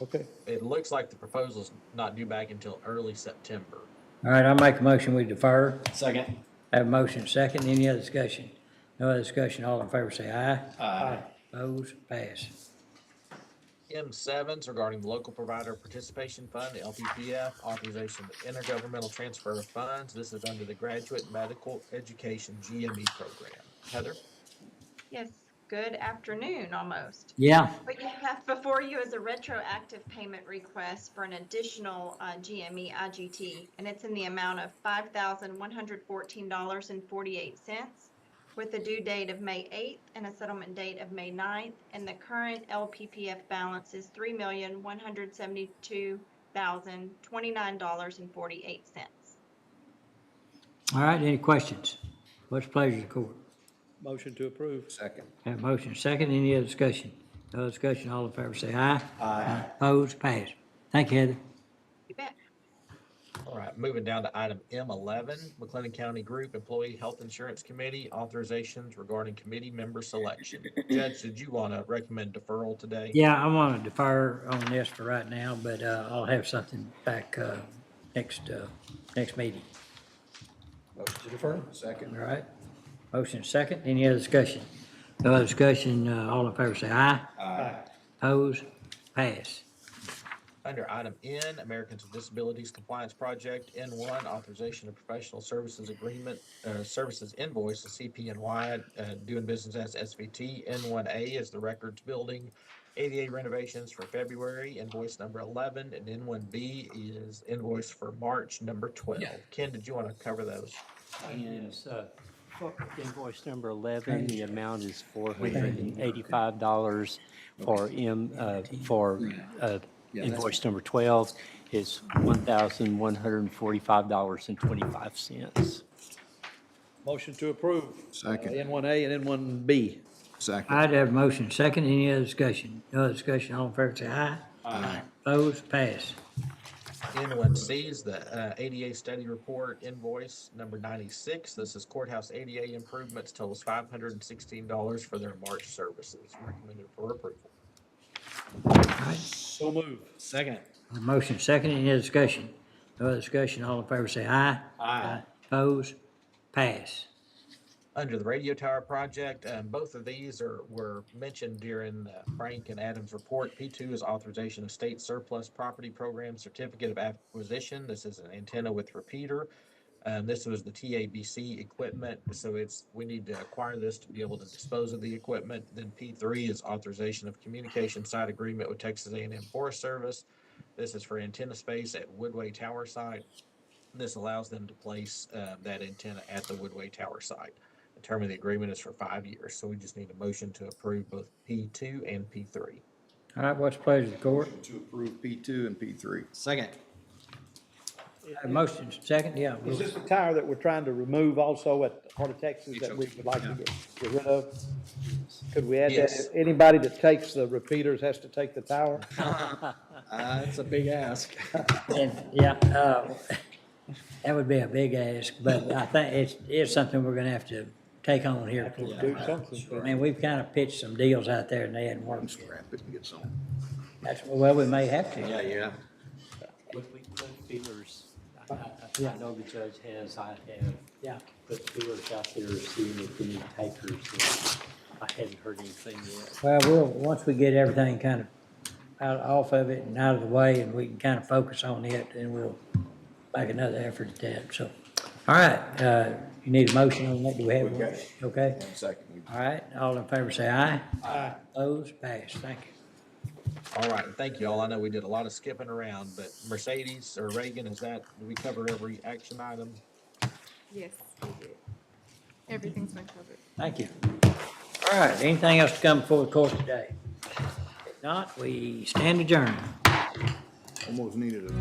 Okay. It looks like the proposal's not due back until early September. All right, I'll make a motion, we defer. Second. Have a motion second. Any other discussion? No other discussion. All in favor say aye. Aye. Opposed? Pass. M7's regarding the Local Provider Participation Fund, the LPPF, authorization of intergovernmental transfer of funds. This is under the Graduate Medical Education GME program. Heather? Yes, good afternoon, almost. Yeah. What you have before you is a retroactive payment request for an additional GME IGT, and it's in the amount of $5,114.48 with a due date of May 8th and a settlement date of May 9th, and the current LPPF balance is $3,172,029.48. All right, any questions? What's the pleasure of the court? Motion to approve. Second. Have a motion second. Any other discussion? No other discussion. All in favor say aye. Aye. Opposed? Pass. Thank you, Heather. You bet. All right, moving down to item M11, McLennan County Group Employee Health Insurance Committee, authorizations regarding committee member selection. Judge, did you want to recommend deferral today? Yeah, I want to defer on this for right now, but I'll have something back next meeting. Motion to defer. Second. All right. Motion second. Any other discussion? No other discussion. All in favor say aye. Aye. Opposed? Pass. Under item N, Americans with Disabilities Compliance Project, N1, authorization of professional services agreement, services invoice to CPNY, doing business as SVT. N1A is the records building ADA renovations for February, invoice number 11, and N1B is invoice for March, number 12. Ken, did you want to cover those? Yes, for invoice number 11, the amount is $485 for invoice number 12 is $1,145.25. Motion to approve. Second. N1A and N1B. Second. I'd have a motion second. Any other discussion? No other discussion. All in favor, say aye. Aye. Opposed? Pass. N1C is the ADA study report invoice number 96. This is courthouse ADA improvements, totals $516 for their March services. Recommended for approval. So move. Second. A motion second. Any other discussion? No other discussion. All in favor, say aye. Aye. Opposed? Pass. Under the radio tower project, both of these were mentioned during Frank and Adam's report. P2 is authorization of state surplus property program certificate of acquisition. This is an antenna with repeater. This was the TABC equipment, so we need to acquire this to be able to dispose of the equipment. Then P3 is authorization of communication site agreement with Texas A&M Forest Service. This is for antenna space at Woodway Tower site. This allows them to place that antenna at the Woodway Tower site. The term of the agreement is for 5 years, so we just need a motion to approve both P2 and P3. All right, what's the pleasure of the court? To approve P2 and P3. Second. A motion second, yeah. Is this the tower that we're trying to remove also at Heart of Texas that we would like to get rid of? Could we add Yes. that? Anybody that takes the repeaters has to take the tower? It's a big ask. And, that would be a big ask, but I think it's something we're gonna have to take on here. Do something. I mean, we've kind of pitched some deals out there and they hadn't worked. Scrap it and get some. Well, we may have to. Yeah. We put feelers, I know the judge has, I have put feelers out there, seeing if any takers, and I hadn't heard anything yet. Well, once we get everything kind of off of it and out of the way and we can kind of focus on it, then we'll make another effort at that, so. All right, you need a motion on that, do we have one? Okay, Second. all right, all in favor say aye. Aye. Opposed, pass, thank you. All right, thank you all. I know we did a lot of skipping around, but Mercedes or Reagan, did we cover every action item? Yes, we did. Everything's been covered. Thank you. All right, anything else to come before the court today? If not, we stand adjourned. Almost needed a.